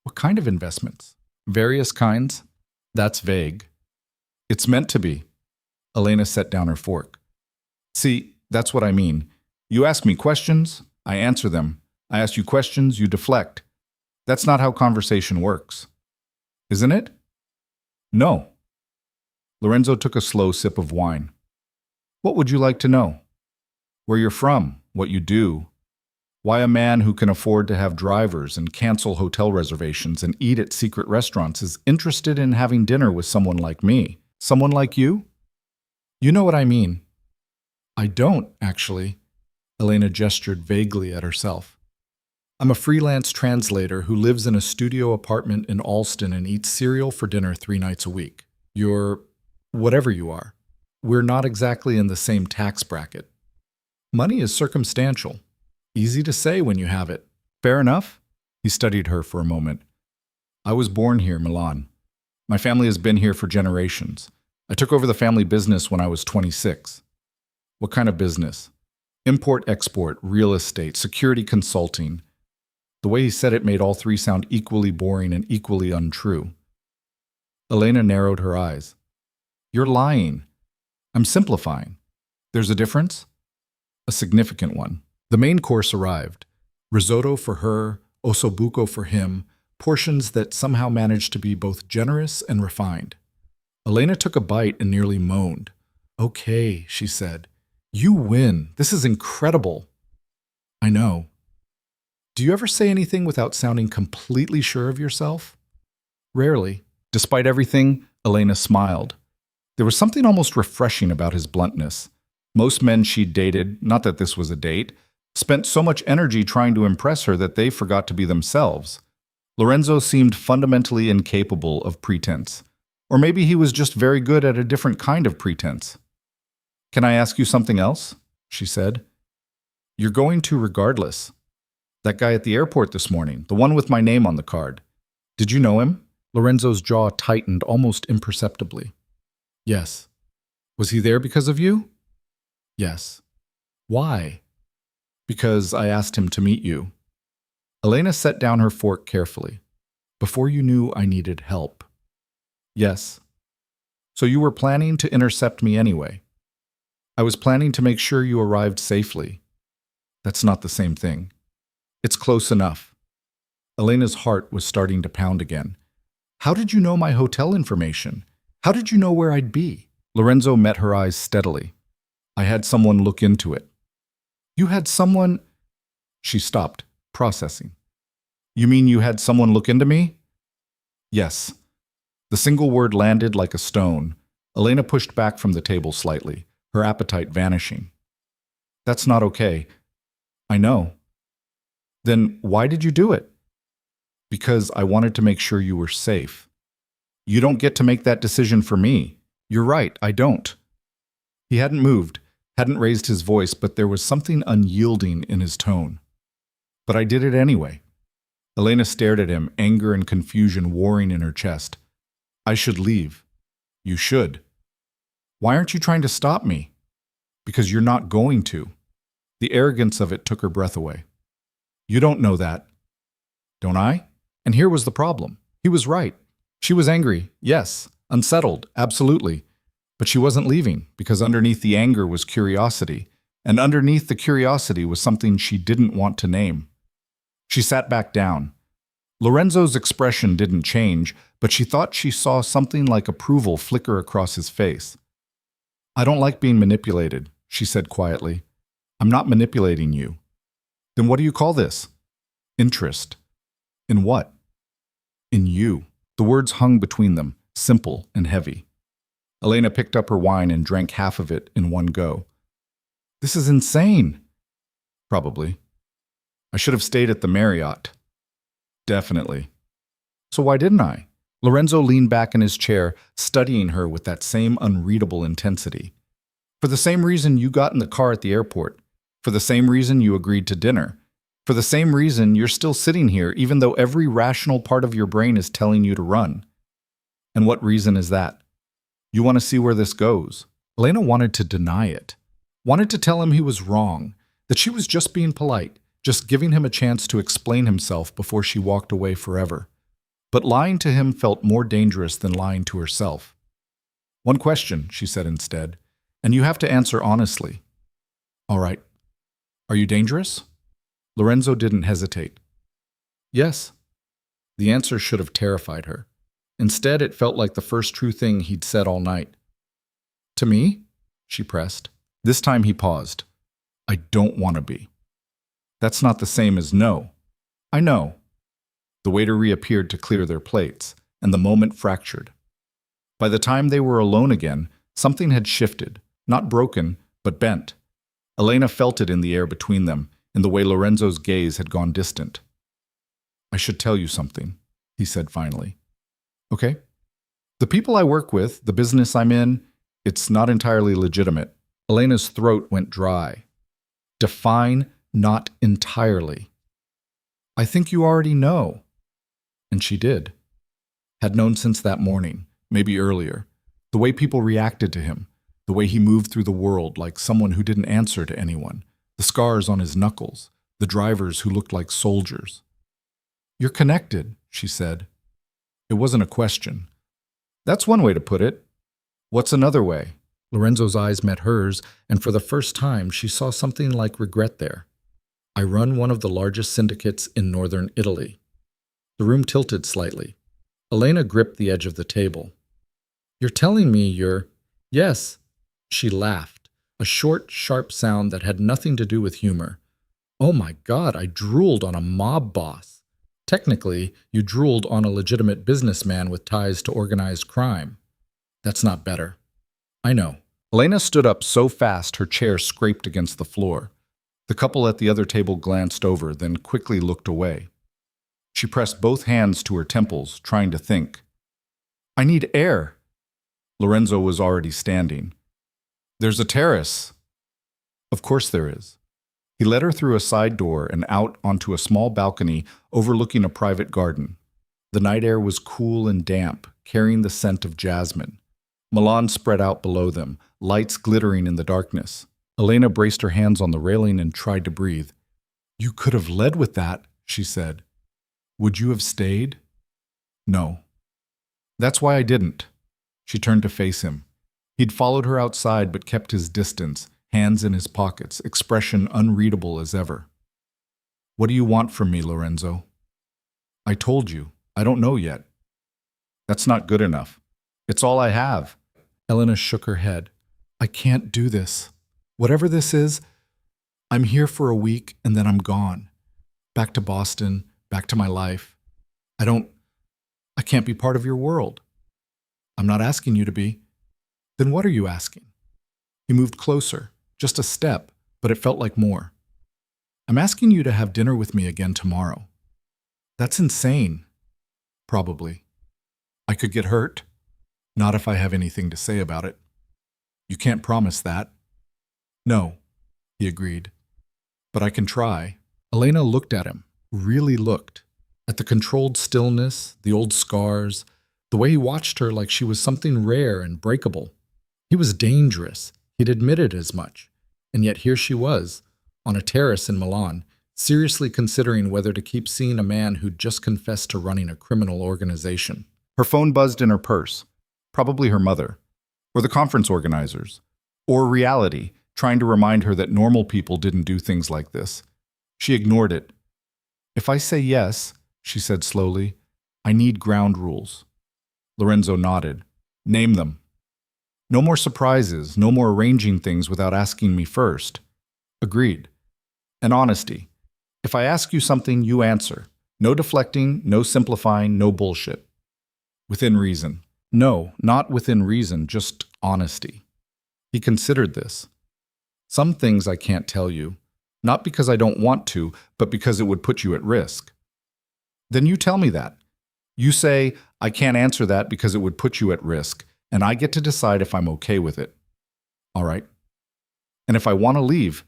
What kind of investments? Various kinds? That's vague. It's meant to be. Elena set down her fork. See, that's what I mean. You ask me questions, I answer them. I ask you questions, you deflect. That's not how conversation works. Isn't it? No. Lorenzo took a slow sip of wine. What would you like to know? Where you're from, what you do, why a man who can afford to have drivers and cancel hotel reservations and eat at secret restaurants is interested in having dinner with someone like me. Someone like you? You know what I mean. I don't, actually. Elena gestured vaguely at herself. I'm a freelance translator who lives in a studio apartment in Alston and eats cereal for dinner 3 nights a week. You're whatever you are. We're not exactly in the same tax bracket. Money is circumstantial. Easy to say when you have it. Fair enough? He studied her for a moment. I was born here, Milan. My family has been here for generations. I took over the family business when I was 26. What kind of business? Import-export, real estate, security consulting. The way he said it made all three sound equally boring and equally untrue. Elena narrowed her eyes. You're lying. I'm simplifying. There's a difference? A significant one. The main course arrived. Risotto for her, ossobuco for him, portions that somehow managed to be both generous and refined. Elena took a bite and nearly moaned. Okay, she said. You win. This is incredible. I know. Do you ever say anything without sounding completely sure of yourself? Rarely. Despite everything, Elena smiled. There was something almost refreshing about his bluntness. Most men she'd dated, not that this was a date, spent so much energy trying to impress her that they forgot to be themselves. Lorenzo seemed fundamentally incapable of pretense. Or maybe he was just very good at a different kind of pretense. Can I ask you something else? She said. You're going to regardless. That guy at the airport this morning, the one with my name on the card. Did you know him? Lorenzo's jaw tightened almost imperceptibly. Yes. Was he there because of you? Yes. Why? Because I asked him to meet you. Elena set down her fork carefully. Before you knew I needed help. Yes. So you were planning to intercept me anyway. I was planning to make sure you arrived safely. That's not the same thing. It's close enough. Elena's heart was starting to pound again. How did you know my hotel information? How did you know where I'd be? Lorenzo met her eyes steadily. I had someone look into it. You had someone... She stopped, processing. You mean you had someone look into me? Yes. The single word landed like a stone. Elena pushed back from the table slightly, her appetite vanishing. That's not okay. I know. Then why did you do it? Because I wanted to make sure you were safe. You don't get to make that decision for me. You're right, I don't. He hadn't moved, hadn't raised his voice, but there was something unyielding in his tone. But I did it anyway. Elena stared at him, anger and confusion warring in her chest. I should leave. You should. Why aren't you trying to stop me? Because you're not going to. The arrogance of it took her breath away. You don't know that. Don't I? And here was the problem. He was right. She was angry, yes. Unsettled, absolutely. But she wasn't leaving, because underneath the anger was curiosity, and underneath the curiosity was something she didn't want to name. She sat back down. Lorenzo's expression didn't change, but she thought she saw something like approval flicker across his face. I don't like being manipulated, she said quietly. I'm not manipulating you. Then what do you call this? Interest. In what? In you. The words hung between them, simple and heavy. Elena picked up her wine and drank half of it in one go. This is insane. Probably. I should have stayed at the Marriott. Definitely. So why didn't I? Lorenzo leaned back in his chair, studying her with that same unreadable intensity. For the same reason you got in the car at the airport. For the same reason you agreed to dinner. For the same reason you're still sitting here, even though every rational part of your brain is telling you to run. And what reason is that? You want to see where this goes. Elena wanted to deny it. Wanted to tell him he was wrong, that she was just being polite, just giving him a chance to explain himself before she walked away forever. But lying to him felt more dangerous than lying to herself. One question, she said instead, and you have to answer honestly. All right. Are you dangerous? Lorenzo didn't hesitate. Yes. The answer should have terrified her. Instead, it felt like the first true thing he'd said all night. To me? She pressed. This time he paused. I don't want to be. That's not the same as no. I know. The waiter reappeared to clear their plates, and the moment fractured. By the time they were alone again, something had shifted, not broken, but bent. Elena felt it in the air between them, in the way Lorenzo's gaze had gone distant. I should tell you something, he said finally. Okay? The people I work with, the business I'm in, it's not entirely legitimate. Elena's throat went dry. Define not entirely. I think you already know. And she did. Had known since that morning, maybe earlier. The way people reacted to him, the way he moved through the world like someone who didn't answer to anyone, the scars on his knuckles, the drivers who looked like soldiers. You're connected, she said. It wasn't a question. That's one way to put it. What's another way? Lorenzo's eyes met hers, and for the first time she saw something like regret there. I run one of the largest syndicates in northern Italy. The room tilted slightly. Elena gripped the edge of the table. You're telling me you're… Yes. She laughed, a short, sharp sound that had nothing to do with humor. Oh my God, I drooled on a mob boss. Technically, you drooled on a legitimate businessman with ties to organized crime. That's not better. I know. Elena stood up so fast her chair scraped against the floor. The couple at the other table glanced over, then quickly looked away. She pressed both hands to her temples, trying to think. I need air. Lorenzo was already standing. There's a terrace. Of course there is. He led her through a side door and out onto a small balcony overlooking a private garden. The night air was cool and damp, carrying the scent of jasmine. Milan spread out below them, lights glittering in the darkness. Elena braced her hands on the railing and tried to breathe. You could have led with that, she said. Would you have stayed? No. That's why I didn't. She turned to face him. He'd followed her outside but kept his distance, hands in his pockets, expression unreadable as ever. What do you want from me, Lorenzo? I told you. I don't know yet. That's not good enough. It's all I have. Elena shook her head. I can't do this. Whatever this is, I'm here for a week and then I'm gone. Back to Boston, back to my life. I can't be part of your world. I'm not asking you to be. Then what are you asking? He moved closer, just a step, but it felt like more. I'm asking you to have dinner with me again tomorrow. That's insane. Probably. I could get hurt. Not if I have anything to say about it. You can't promise that. No, he agreed. But I can try. Elena looked at him, really looked. At the controlled stillness, the old scars, the way he watched her like she was something rare and breakable. He was dangerous. He'd admitted as much. And yet here she was, on a terrace in Milan, seriously considering whether to keep seeing a man who'd just confessed to running a criminal organization. Her phone buzzed in her purse. Probably her mother. Or the conference organizers. Or reality, trying to remind her that normal people didn't do things like this. She ignored it. If I say yes, she said slowly, I need ground rules. Lorenzo nodded. Name them. No more surprises, no more arranging things without asking me first. Agreed. And honesty. If I ask you something, you answer. No deflecting, no simplifying, no bullshit. Within reason. No, not within reason, just honesty. He considered this. Some things I can't tell you, not because I don't want to, but because it would put you at risk. Then you tell me that. You say, I can't answer that because it would put you at risk, and I get to decide if I'm okay with it. All right. And if I want to leave,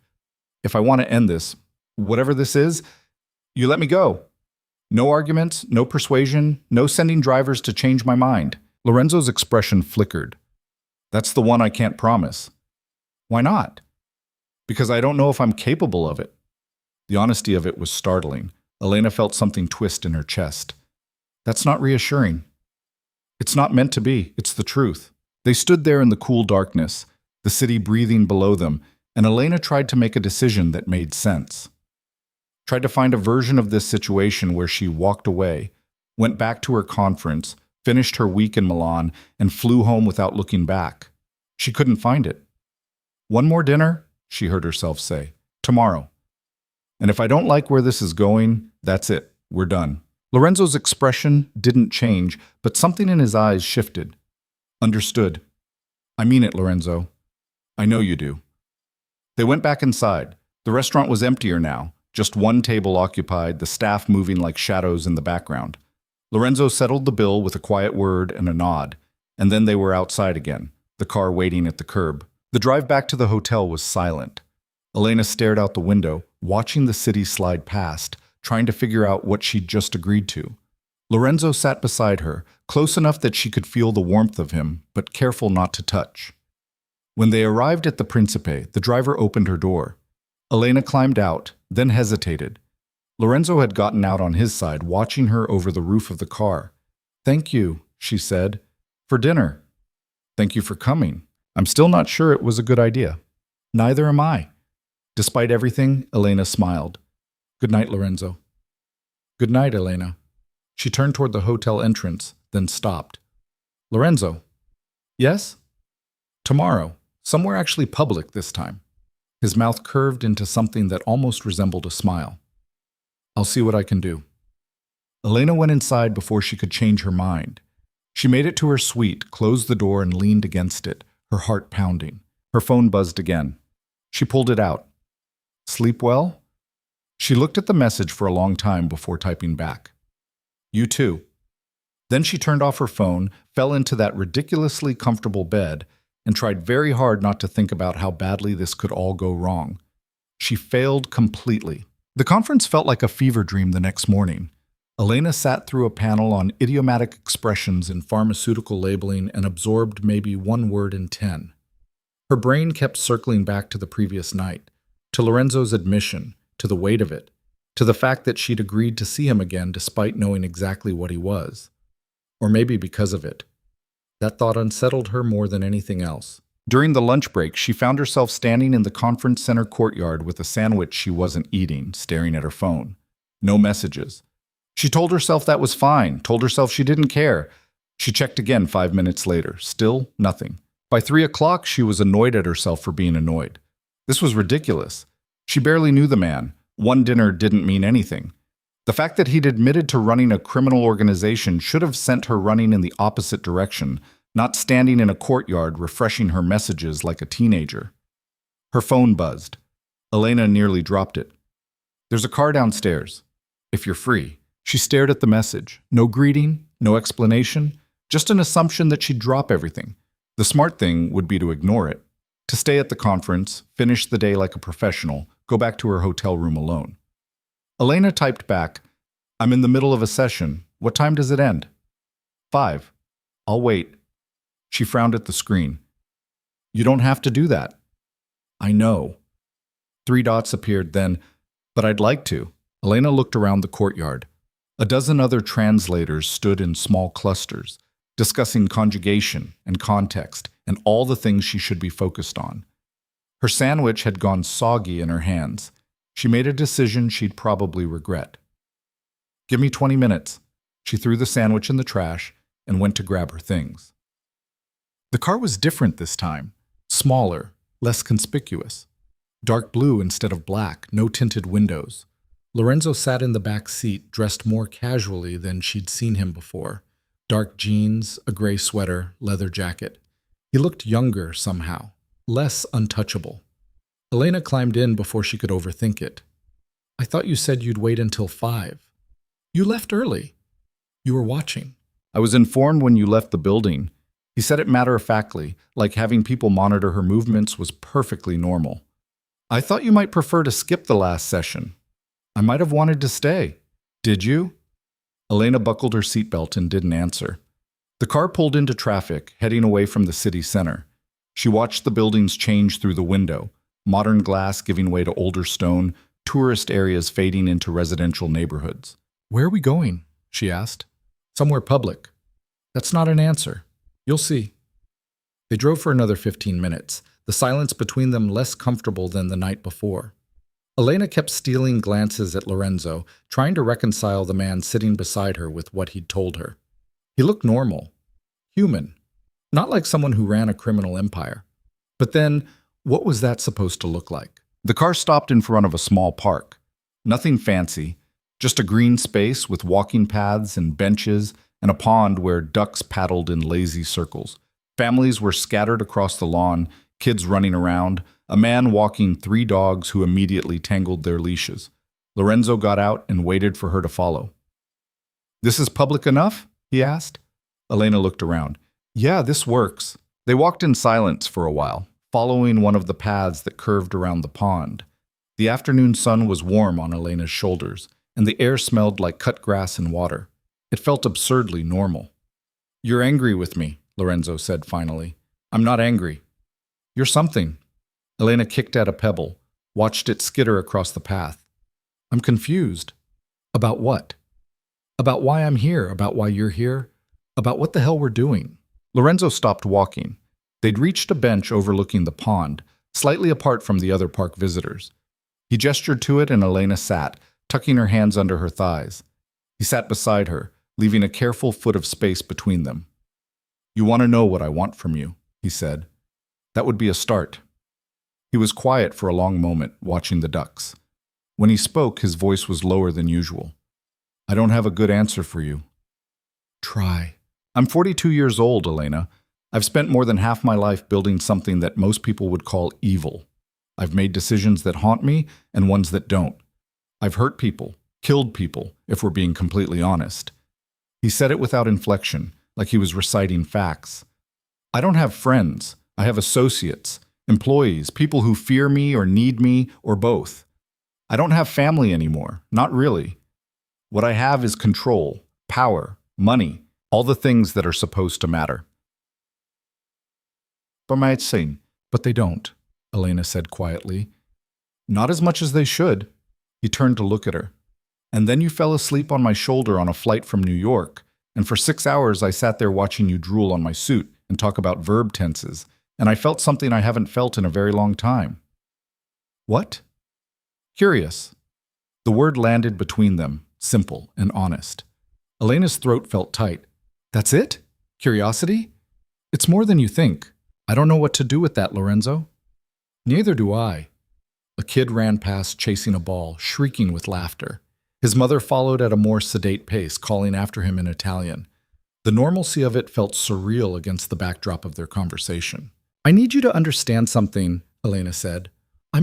if I want to end this, whatever this is, you let me go. No arguments, no persuasion, no sending drivers to change my mind. Lorenzo's expression flickered. That's the one I can't promise. Why not? Because I don't know if I'm capable of it. The honesty of it was startling. Elena felt something twist in her chest. That's not reassuring. It's not meant to be. It's the truth. They stood there in the cool darkness, the city breathing below them, and Elena tried to make a decision that made sense. Tried to find a version of this situation where she walked away, went back to her conference, finished her week in Milan, and flew home without looking back. She couldn't find it. One more dinner, she heard herself say. Tomorrow. And if I don't like where this is going, that's it. We're done. Lorenzo's expression didn't change, but something in his eyes shifted. Understood. I mean it, Lorenzo. I know you do. They went back inside. The restaurant was emptier now, just one table occupied, the staff moving like shadows in the background. Lorenzo settled the bill with a quiet word and a nod, and then they were outside again, the car waiting at the curb. The drive back to the hotel was silent. Elena stared out the window, watching the city slide past, trying to figure out what she'd just agreed to. Lorenzo sat beside her, close enough that she could feel the warmth of him, but careful not to touch. When they arrived at the Principe, the driver opened her door. Elena climbed out, then hesitated. Lorenzo had gotten out on his side, watching her over the roof of the car. Thank you, she said, for dinner. Thank you for coming. I'm still not sure it was a good idea. Neither am I. Despite everything, Elena smiled. Good night, Lorenzo. Good night, Elena. She turned toward the hotel entrance, then stopped. Lorenzo. Yes? Tomorrow. Somewhere actually public this time. His mouth curved into something that almost resembled a smile. I'll see what I can do. Elena went inside before she could change her mind. She made it to her suite, closed the door, and leaned against it, her heart pounding. Her phone buzzed again. She pulled it out. Sleep well? She looked at the message for a long time before typing back. You too. Then she turned off her phone, fell into that ridiculously comfortable bed, and tried very hard not to think about how badly this could all go wrong. She failed completely. The conference felt like a fever dream the next morning. Elena sat through a panel on idiomatic expressions in pharmaceutical labeling and absorbed maybe one word in 10. Her brain kept circling back to the previous night, to Lorenzo's admission, to the weight of it, to the fact that she'd agreed to see him again despite knowing exactly what he was. Or maybe because of it. That thought unsettled her more than anything else. During the lunch break, she found herself standing in the conference center courtyard with a sandwich she wasn't eating, staring at her phone. No messages. She told herself that was fine, told herself she didn't care. She checked again 5 minutes later. Still nothing. By 3 o'clock, she was annoyed at herself for being annoyed. This was ridiculous. She barely knew the man. One dinner didn't mean anything. The fact that he'd admitted to running a criminal organization should have sent her running in the opposite direction, not standing in a courtyard refreshing her messages like a teenager. Her phone buzzed. Elena nearly dropped it. There's a car downstairs. If you're free. She stared at the message. No greeting, no explanation, just an assumption that she'd drop everything. The smart thing would be to ignore it, to stay at the conference, finish the day like a professional, go back to her hotel room alone. Elena typed back, I'm in the middle of a session. What time does it end? 5. I'll wait. She frowned at the screen. You don't have to do that. I know. 3 dots appeared then, but I'd like to. Elena looked around the courtyard. A dozen other translators stood in small clusters, discussing conjugation and context and all the things she should be focused on. Her sandwich had gone soggy in her hands. She made a decision she'd probably regret. Give me 20 minutes. She threw the sandwich in the trash and went to grab her things. The car was different this time, smaller, less conspicuous. Dark blue instead of black, no tinted windows. Lorenzo sat in the back seat, dressed more casually than she'd seen him before. Dark jeans, a gray sweater, leather jacket. He looked younger somehow, less untouchable. Elena climbed in before she could overthink it. I thought you said you'd wait until 5. You left early. You were watching. I was informed when you left the building. He said it matter-of-factly, like having people monitor her movements was perfectly normal. I thought you might prefer to skip the last session. I might have wanted to stay. Did you? Elena buckled her seatbelt and didn't answer. The car pulled into traffic, heading away from the city center. She watched the buildings change through the window, modern glass giving way to older stone, tourist areas fading into residential neighborhoods. Where are we going? She asked. Somewhere public. That's not an answer. You'll see. They drove for another 15 minutes, the silence between them less comfortable than the night before. Elena kept stealing glances at Lorenzo, trying to reconcile the man sitting beside her with what he'd told her. He looked normal, human, not like someone who ran a criminal empire. But then, what was that supposed to look like? The car stopped in front of a small park. Nothing fancy, just a green space with walking paths and benches and a pond where ducks paddled in lazy circles. Families were scattered across the lawn, kids running around, a man walking 3 dogs who immediately tangled their leashes. Lorenzo got out and waited for her to follow. This is public enough? He asked. Elena looked around. Yeah, this works. They walked in silence for a while, following one of the paths that curved around the pond. The afternoon sun was warm on Elena's shoulders, and the air smelled like cut grass and water. It felt absurdly normal. You're angry with me, Lorenzo said finally. I'm not angry. You're something. Elena kicked at a pebble, watched it skitter across the path. I'm confused. About what? About why I'm here, about why you're here, about what the hell we're doing. Lorenzo stopped walking. They'd reached a bench overlooking the pond, slightly apart from the other park visitors. He gestured to it and Elena sat, tucking her hands under her thighs. He sat beside her, leaving a careful foot of space between them. You want to know what I want from you, he said. That would be a start. He was quiet for a long moment, watching the ducks. When he spoke, his voice was lower than usual. I don't have a good answer for you. Try. I'm 42 years old, Elena. I've spent more than half my life building something that most people would call evil. I've made decisions that haunt me and ones that don't. I've hurt people, killed people, if we're being completely honest. He said it without inflection, like he was reciting facts. I don't have friends. I have associates, employees, people who fear me or need me or both. I don't have family anymore, not really. What I have is control, power, money, all the things that are supposed to matter. But they don't, Elena said quietly. Not as much as they should. He turned to look at her. And then you fell asleep on my shoulder on a flight from New York, and for 6 hours I sat there watching you drool on my suit and talk about verb tenses, and I felt something I haven't felt in a very long time. What? Curious. The word landed between them, simple and honest. Elena's throat felt tight. That's it? Curiosity? It's more than you think. I don't know what to do with that, Lorenzo. Neither do I. A kid ran past chasing a ball, shrieking with laughter. His mother followed at a more sedate pace, calling after him in Italian. The normalcy of it felt surreal against the backdrop of their conversation. I need you to understand something, Elena said. I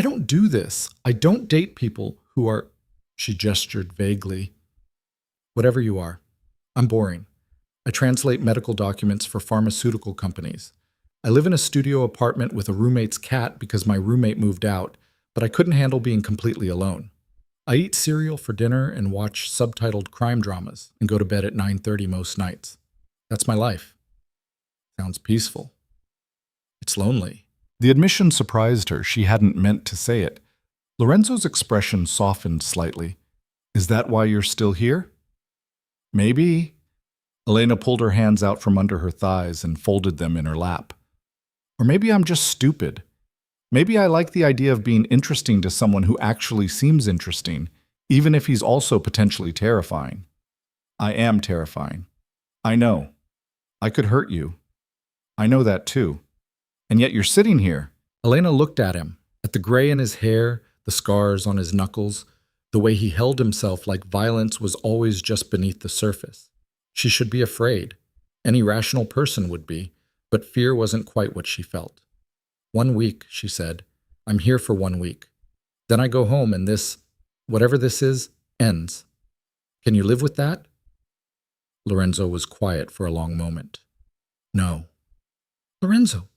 don't do this. I don't date people who are, she gestured vaguely. Whatever you are. I'm boring. I translate medical documents for pharmaceutical companies. I live in a studio apartment with a roommate's cat because my roommate moved out, but I couldn't handle being completely alone. I eat cereal for dinner and watch subtitled crime dramas and go to bed at 9:30 most nights. That's my life. Sounds peaceful. It's lonely. The admission surprised her. She hadn't meant to say it. Lorenzo's expression softened slightly. Is that why you're still here? Maybe. Elena pulled her hands out from under her thighs and folded them in her lap. Or maybe I'm just stupid. Maybe I like the idea of being interesting to someone who actually seems interesting, even if he's also potentially terrifying. I am terrifying. I know. I could hurt you. I know that too. And yet you're sitting here. Elena looked at him, at the gray in his hair, the scars on his knuckles, the way he held himself like violence was always just beneath the surface. She should be afraid. Any rational person would be, but fear wasn't quite what she felt. 1 week, she said. I'm here for 1 week. Then I go home and this, whatever this is, ends. Can you live with that? Lorenzo was quiet for a long moment. No. Lorenzo.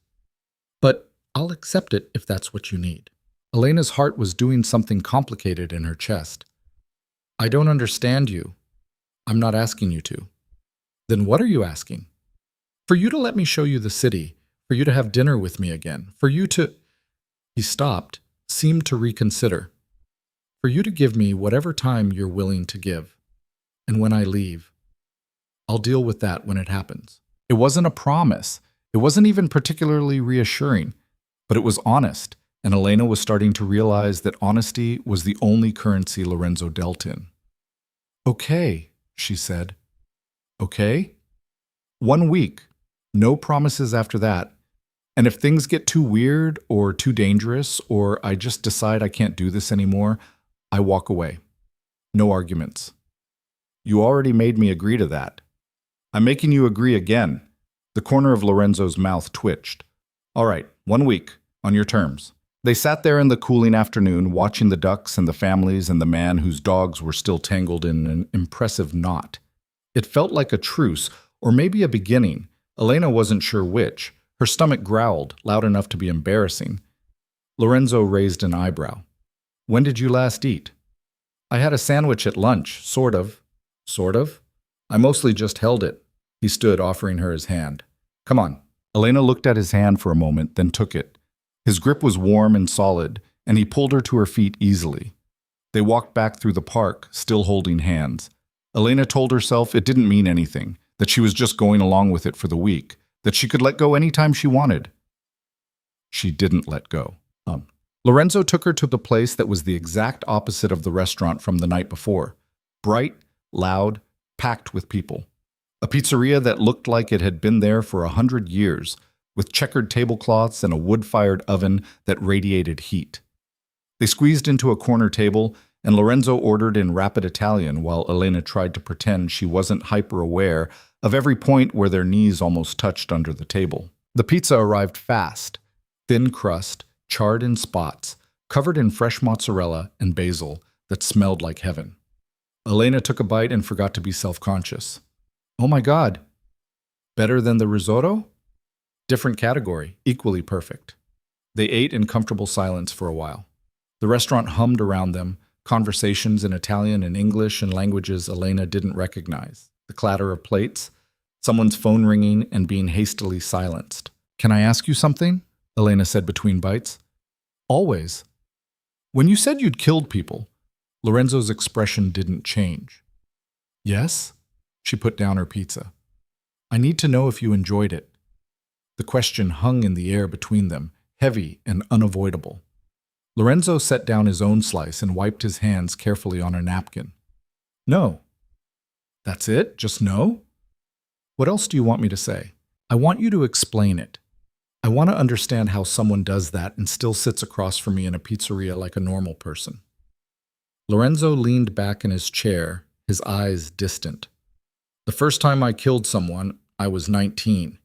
But I'll accept it if that's what you need. Elena's heart was doing something complicated in her chest. I don't understand you. I'm not asking you to. Then what are you asking? For you to let me show you the city, for you to have dinner with me again, for you to... He stopped, seemed to reconsider. For you to give me whatever time you're willing to give. And when I leave, I'll deal with that when it happens. It wasn't a promise. It wasn't even particularly reassuring, but it was honest, and Elena was starting to realize that honesty was the only currency Lorenzo dealt in. Okay, she said. Okay? 1 week. No promises after that. And if things get too weird or too dangerous, or I just decide I can't do this anymore, I walk away. No arguments. You already made me agree to that. I'm making you agree again. The corner of Lorenzo's mouth twitched. All right, 1 week, on your terms. They sat there in the cooling afternoon, watching the ducks and the families and the man whose dogs were still tangled in an impressive knot. It felt like a truce, or maybe a beginning. Elena wasn't sure which. Her stomach growled, loud enough to be embarrassing. Lorenzo raised an eyebrow. When did you last eat? I had a sandwich at lunch, sort of. Sort of? I mostly just held it. He stood, offering her his hand. Come on. Elena looked at his hand for a moment, then took it. His grip was warm and solid, and he pulled her to her feet easily. They walked back through the park, still holding hands. Elena told herself it didn't mean anything, that she was just going along with it for the week, that she could let go anytime she wanted. She didn't let go. Lorenzo took her to the place that was the exact opposite of the restaurant from the night before. Bright, loud, packed with people. A pizzeria that looked like it had been there for 100 years, with checkered tablecloths and a wood-fired oven that radiated heat. They squeezed into a corner table, and Lorenzo ordered in rapid Italian while Elena tried to pretend she wasn't hyper-aware of every point where their knees almost touched under the table. The pizza arrived fast, thin crust, charred in spots, covered in fresh mozzarella and basil that smelled like heaven. Elena took a bite and forgot to be self-conscious. Oh my God! Better than the risotto? Different category, equally perfect. They ate in comfortable silence for a while. The restaurant hummed around them, conversations in Italian and English and languages Elena didn't recognize. The clatter of plates, someone's phone ringing and being hastily silenced. Can I ask you something? Elena said between bites. Always. When you said you'd killed people, Lorenzo's expression didn't change. Yes? She put down her pizza. I need to know if you enjoyed it. The question hung in the air between them, heavy and unavoidable. Lorenzo set down his own slice and wiped his hands carefully on a napkin. No. That's it? Just no? What else do you want me to say? I want you to explain it. I want to understand how someone does that and still sits across from me in a pizzeria like a normal person. Lorenzo leaned back in his chair, his eyes distant. The first time I killed someone, I was 19.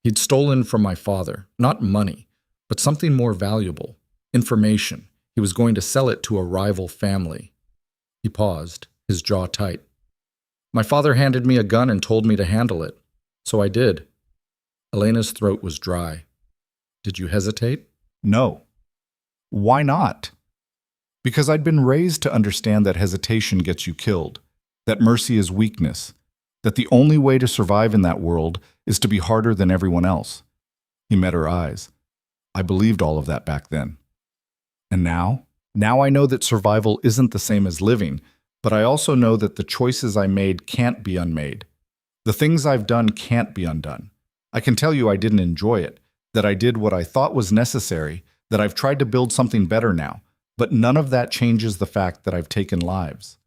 He'd stolen from my father, not money, but something more valuable, information. He was going to sell it to a rival family. He paused, his jaw tight. My father handed me a gun and told me to handle it. So I did. Elena's throat was dry. Did you hesitate? No. Why not? Because I'd been raised to understand that hesitation gets you killed, that mercy is weakness, that the only way to survive in that world is to be harder than everyone else. He met her eyes. I believed all of that back then. And now? Now I know that survival isn't the same as living, but I also know that the choices I made can't be unmade. The things I've done can't be undone. I can tell you I didn't enjoy it, that I did what I thought was necessary, that I've tried to build something better now, but none of that changes the fact that I've taken lives.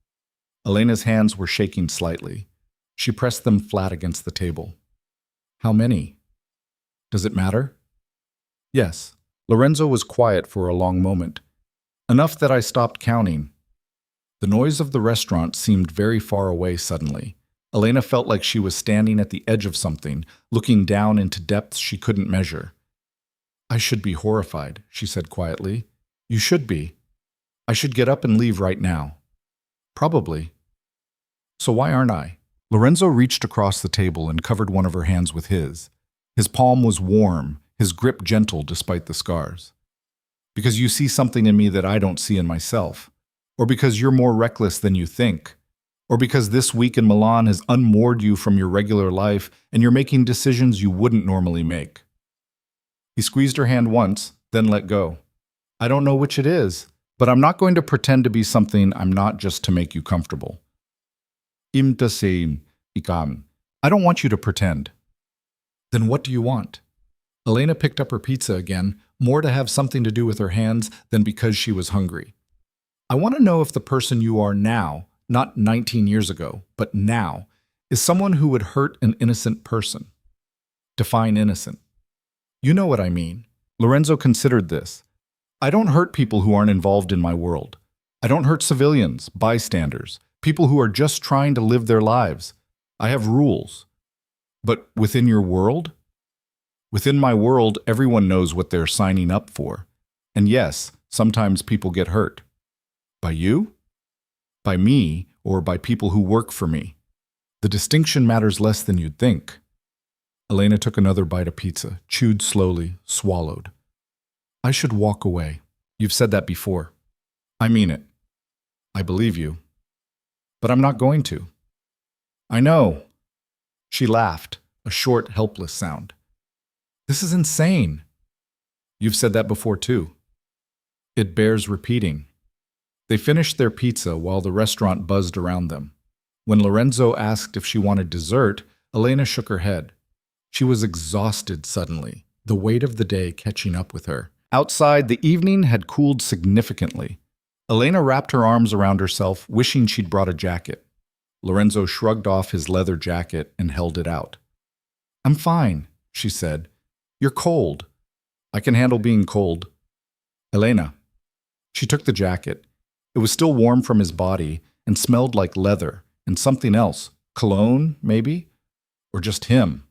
Elena's hands were shaking slightly. She pressed them flat against the table. How many? Does it matter? Yes. Lorenzo was quiet for a long moment. Enough that I stopped counting. The noise of the restaurant seemed very far away suddenly. Elena felt like she was standing at the edge of something, looking down into depths she couldn't measure. I should be horrified, she said quietly. You should be. I should get up and leave right now. Probably. So why aren't I? Lorenzo reached across the table and covered one of her hands with his. His palm was warm, his grip gentle despite the scars. Because you see something in me that I don't see in myself. Or because you're more reckless than you think. Or because this week in Milan has unmoored you from your regular life and you're making decisions you wouldn't normally make. He squeezed her hand once, then let go. I don't know which it is, but I'm not going to pretend to be something I'm not just to make you comfortable. Imta sein, ikam. I don't want you to pretend. Then what do you want? Elena picked up her pizza again, more to have something to do with her hands than because she was hungry. I want to know if the person you are now, not 19 years ago, but now, is someone who would hurt an innocent person. Define innocent. You know what I mean. Lorenzo considered this. I don't hurt people who aren't involved in my world. I don't hurt civilians, bystanders, people who are just trying to live their lives. I have rules. But within your world? Within my world, everyone knows what they're signing up for. And yes, sometimes people get hurt. By you? By me, or by people who work for me. The distinction matters less than you'd think. Elena took another bite of pizza, chewed slowly, swallowed. I should walk away. You've said that before. I mean it. I believe you. But I'm not going to. I know. She laughed, a short, helpless sound. This is insane. You've said that before too. It bears repeating. They finished their pizza while the restaurant buzzed around them. When Lorenzo asked if she wanted dessert, Elena shook her head. She was exhausted suddenly, the weight of the day catching up with her. Outside, the evening had cooled significantly. Elena wrapped her arms around herself, wishing she'd brought a jacket. Lorenzo shrugged off his leather jacket and held it out. I'm fine, she said. You're cold. I can handle being cold. Elena. She took the jacket. It was still warm from his body and smelled like leather and something else. Cologne, maybe? Or just him.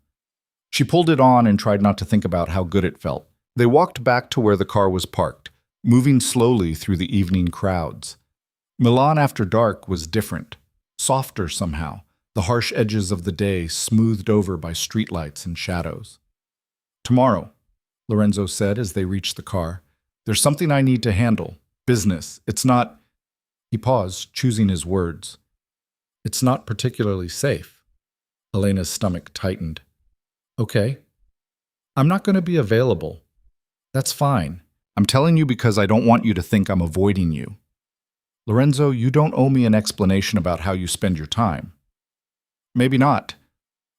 She pulled it on and tried not to think about how good it felt. They walked back to where the car was parked, moving slowly through the evening crowds. Milan after dark was different, softer somehow, the harsh edges of the day smoothed over by streetlights and shadows. Tomorrow, Lorenzo said as they reached the car, there's something I need to handle. Business. It's not... He paused, choosing his words. It's not particularly safe. Elena's stomach tightened. Okay. I'm not going to be available. That's fine. I'm telling you because I don't want you to think I'm avoiding you. Lorenzo, you don't owe me an explanation about how you spend your time. Maybe not,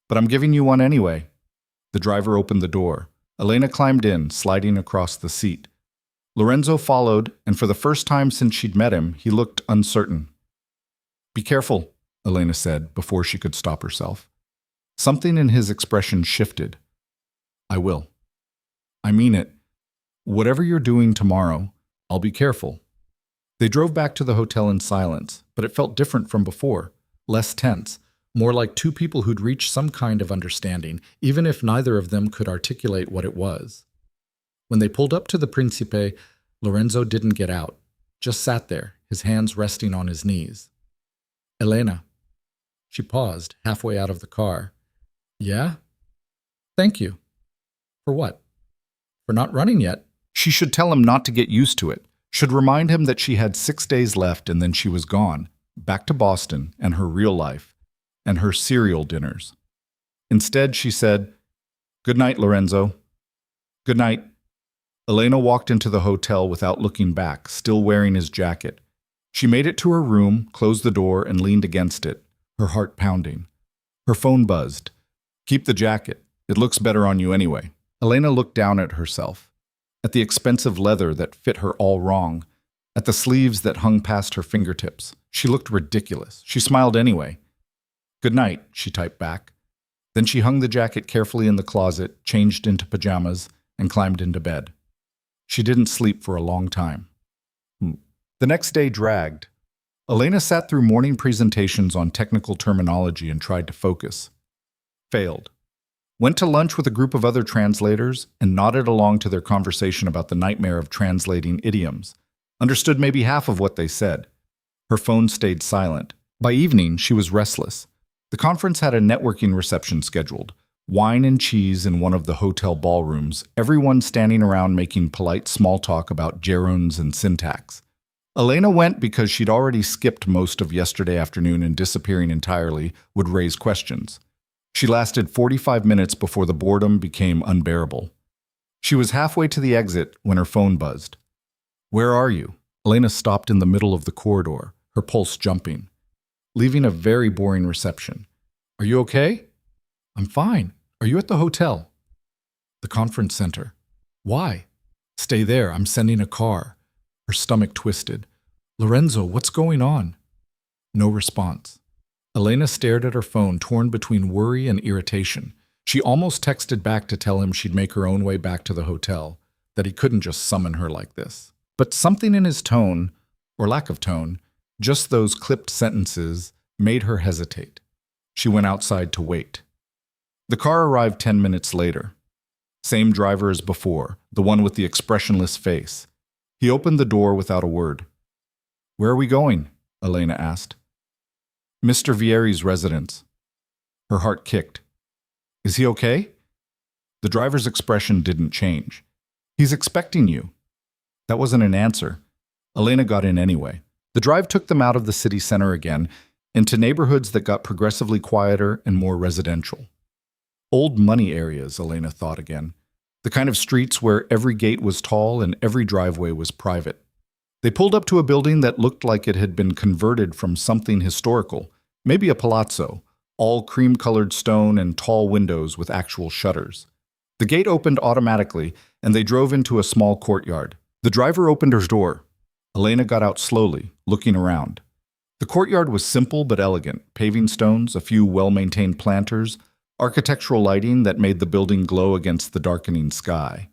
but I'm giving you one anyway. The driver opened the door. Elena climbed in, sliding across the seat. Lorenzo followed, and for the first time since she'd met him, he looked uncertain. Be careful, Elena said, before she could stop herself. Something in his expression shifted. I will. I mean it. Whatever you're doing tomorrow, I'll be careful. They drove back to the hotel in silence, but it felt different from before, less tense, More like two people who'd reached some kind of understanding, even if neither of them could articulate what it was. When they pulled up to the Principe, Lorenzo didn't get out, just sat there, his hands resting on his knees. Elena. She paused, halfway out of the car. Yeah? Thank you. For what? For not running yet. She should tell him not to get used to it, should remind him that she had 6 days left and then she was gone, back to Boston and her real life, and her cereal dinners. Instead, she said, "Good night, Lorenzo." "Good night." Elena walked into the hotel without looking back, still wearing his jacket. She made it to her room, closed the door, and leaned against it, her heart pounding. Her phone buzzed. "Keep the jacket. It looks better on you anyway." Elena looked down at herself, at the expensive leather that fit her all wrong, at the sleeves that hung past her fingertips. She looked ridiculous. She smiled anyway. "Good night," she typed back. Then she hung the jacket carefully in the closet, changed into pajamas, and climbed into bed. She didn't sleep for a long time. The next day dragged. Elena sat through morning presentations on technical terminology and tried to focus. Failed. Went to lunch with a group of other translators and nodded along to their conversation about the nightmare of translating idioms. Understood maybe half of what they said. Her phone stayed silent. By evening, she was restless. The conference had a networking reception scheduled. Wine and cheese in one of the hotel ballrooms, everyone standing around making polite small talk about gerunds and syntax. Elena went because she'd already skipped most of yesterday afternoon and disappearing entirely would raise questions. She lasted 45 minutes before the boredom became unbearable. She was halfway to the exit when her phone buzzed. "Where are you?" Elena stopped in the middle of the corridor, her pulse jumping. Leaving a very boring reception. "Are you okay?" "I'm fine. Are you at the hotel?" "The conference center." "Why?" "Stay there. I'm sending a car." Her stomach twisted. "Lorenzo, what's going on?" No response. Elena stared at her phone, torn between worry and irritation. She almost texted back to tell him she'd make her own way back to the hotel, that he couldn't just summon her like this. But something in his tone, or lack of tone, just those clipped sentences, made her hesitate. She went outside to wait. The car arrived 10 minutes later. Same driver as before, the one with the expressionless face. He opened the door without a word. "Where are we going?" Elena asked. "Mr. Vieri's residence." Her heart kicked. "Is he okay?" The driver's expression didn't change. "He's expecting you." That wasn't an answer. Elena got in anyway. The drive took them out of the city center again, into neighborhoods that got progressively quieter and more residential. Old money areas, Elena thought again. The kind of streets where every gate was tall and every driveway was private. They pulled up to a building that looked like it had been converted from something historical, maybe a palazzo, all cream-colored stone and tall windows with actual shutters. The gate opened automatically, and they drove into a small courtyard. The driver opened her door. Elena got out slowly, looking around. The courtyard was simple but elegant, paving stones, a few well-maintained planters, architectural lighting that made the building glow against the darkening sky.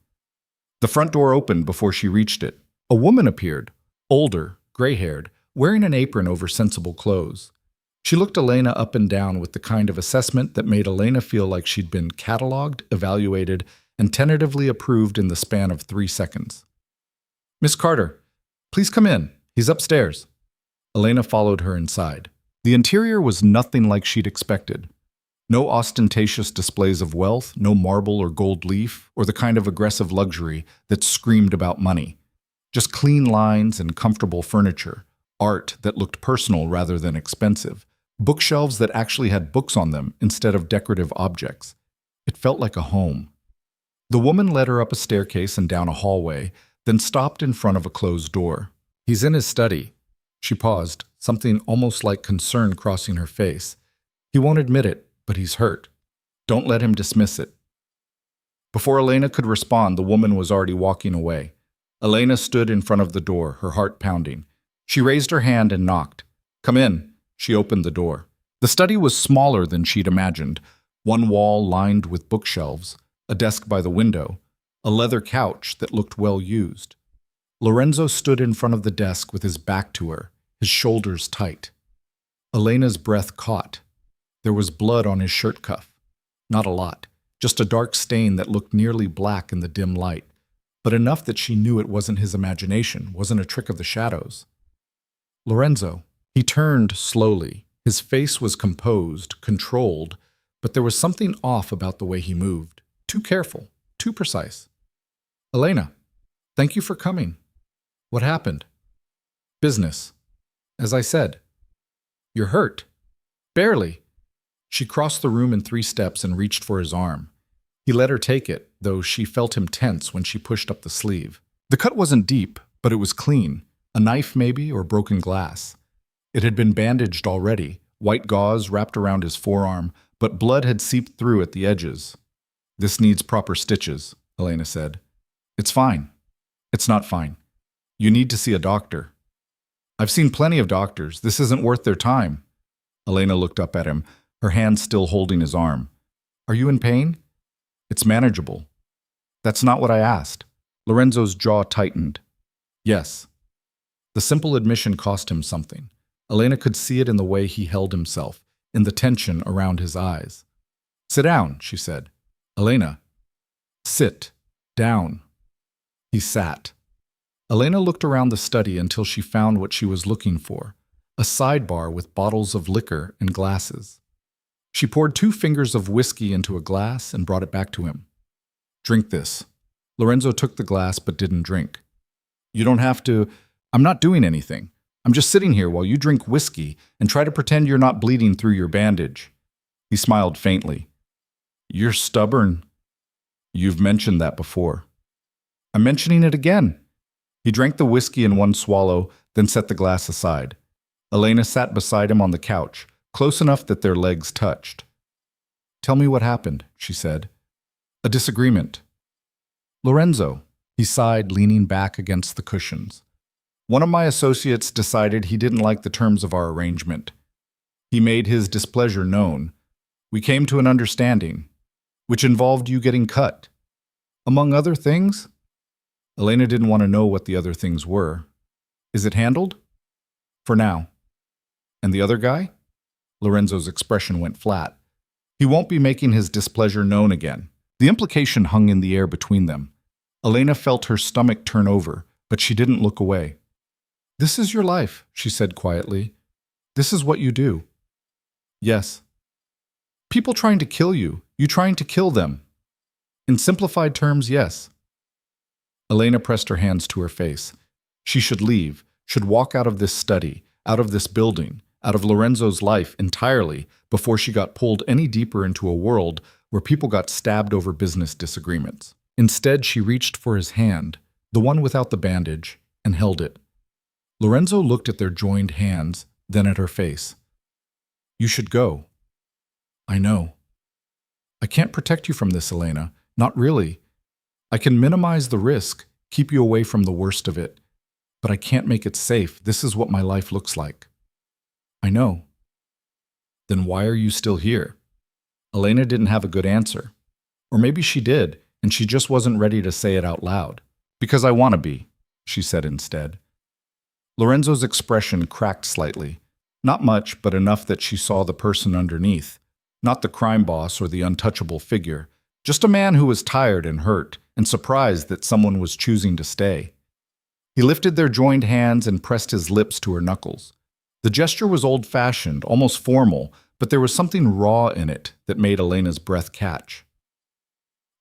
The front door opened before she reached it. A woman appeared, older, gray-haired, wearing an apron over sensible clothes. She looked Elena up and down with the kind of assessment that made Elena feel like she'd been cataloged, evaluated, and tentatively approved in the span of 3 seconds. "Miss Carter, please come in. He's upstairs." Elena followed her inside. The interior was nothing like she'd expected. No ostentatious displays of wealth, no marble or gold leaf, or the kind of aggressive luxury that screamed about money. Just clean lines and comfortable furniture, art that looked personal rather than expensive, bookshelves that actually had books on them instead of decorative objects. It felt like a home. The woman led her up a staircase and down a hallway, then stopped in front of a closed door. "He's in his study." She paused, something almost like concern crossing her face. "He won't admit it, but he's hurt. Don't let him dismiss it." Before Elena could respond, the woman was already walking away. Elena stood in front of the door, her heart pounding. She raised her hand and knocked. "Come in." She opened the door. The study was smaller than she'd imagined. One wall lined with bookshelves, a desk by the window, a leather couch that looked well used. Lorenzo stood in front of the desk with his back to her, his shoulders tight. Elena's breath caught. There was blood on his shirt cuff. Not a lot, just a dark stain that looked nearly black in the dim light, but enough that she knew it wasn't his imagination, wasn't a trick of the shadows. Lorenzo. He turned slowly. His face was composed, controlled, but there was something off about the way he moved. Too careful, too precise. Elena, thank you for coming. What happened? Business. As I said. You're hurt. Barely. She crossed the room in 3 steps and reached for his arm. He let her take it, though she felt him tense when she pushed up the sleeve. The cut wasn't deep, but it was clean. A knife maybe, or broken glass. It had been bandaged already, white gauze wrapped around his forearm, but blood had seeped through at the edges. This needs proper stitches, Elena said. It's fine. It's not fine. You need to see a doctor. I've seen plenty of doctors. This isn't worth their time. Elena looked up at him, her hand still holding his arm. Are you in pain? It's manageable. That's not what I asked. Lorenzo's jaw tightened. Yes. The simple admission cost him something. Elena could see it in the way he held himself, in the tension around his eyes. Sit down, she said. Elena. Sit. Down. He sat. Elena looked around the study until she found what she was looking for, a sidebar with bottles of liquor and glasses. She poured 2 fingers of whiskey into a glass and brought it back to him. Drink this. Lorenzo took the glass but didn't drink. You don't have to. I'm not doing anything. I'm just sitting here while you drink whiskey and try to pretend you're not bleeding through your bandage. He smiled faintly. You're stubborn. You've mentioned that before. I'm mentioning it again. He drank the whiskey in 1 swallow, then set the glass aside. Elena sat beside him on the couch, close enough that their legs touched. Tell me what happened, she said. A disagreement. Lorenzo, he sighed, leaning back against the cushions. One of my associates decided he didn't like the terms of our arrangement. He made his displeasure known. We came to an understanding, which involved you getting cut. Among other things? Elena didn't want to know what the other things were. Is it handled? For now. And the other guy? Lorenzo's expression went flat. He won't be making his displeasure known again. The implication hung in the air between them. Elena felt her stomach turn over, but she didn't look away. This is your life, she said quietly. This is what you do. Yes. People trying to kill you, you trying to kill them. In simplified terms, yes. Elena pressed her hands to her face. She should leave, should walk out of this study, out of this building, out of Lorenzo's life entirely before she got pulled any deeper into a world where people got stabbed over business disagreements. Instead, she reached for his hand, the one without the bandage, and held it. Lorenzo looked at their joined hands, then at her face. You should go. I know. I can't protect you from this, Elena. Not really. I can minimize the risk, keep you away from the worst of it. But I can't make it safe. This is what my life looks like. I know. Then why are you still here? Elena didn't have a good answer. Or maybe she did, and she just wasn't ready to say it out loud. Because I want to be, she said instead. Lorenzo's expression cracked slightly. Not much, but enough that she saw the person underneath. Not the crime boss or the untouchable figure. Just a man who was tired and hurt, and surprised that someone was choosing to stay. He lifted their joined hands and pressed his lips to her knuckles. The gesture was old-fashioned, almost formal, but there was something raw in it that made Elena's breath catch.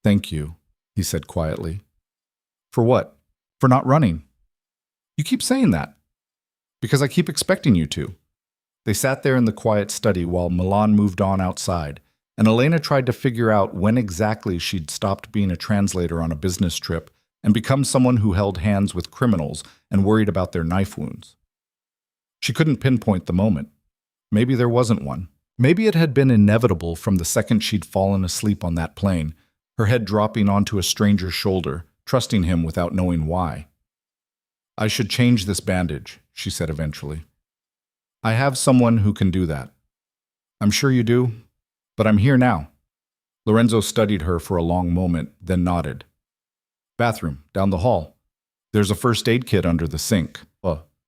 Thank you, he said quietly. For what? For not running. You keep saying that. Because I keep expecting you to. They sat there in the quiet study while Milan moved on outside, and Elena tried to figure out when exactly she'd stopped being a translator on a business trip and become someone who held hands with criminals and worried about their knife wounds. She couldn't pinpoint the moment. Maybe there wasn't one. Maybe it had been inevitable from the second she'd fallen asleep on that plane, her head dropping onto a stranger's shoulder, trusting him without knowing why. I should change this bandage, she said eventually. I have someone who can do that. I'm sure you do, but I'm here now. Lorenzo studied her for a long moment, then nodded. Bathroom, down the hall. There's a first aid kit under the sink.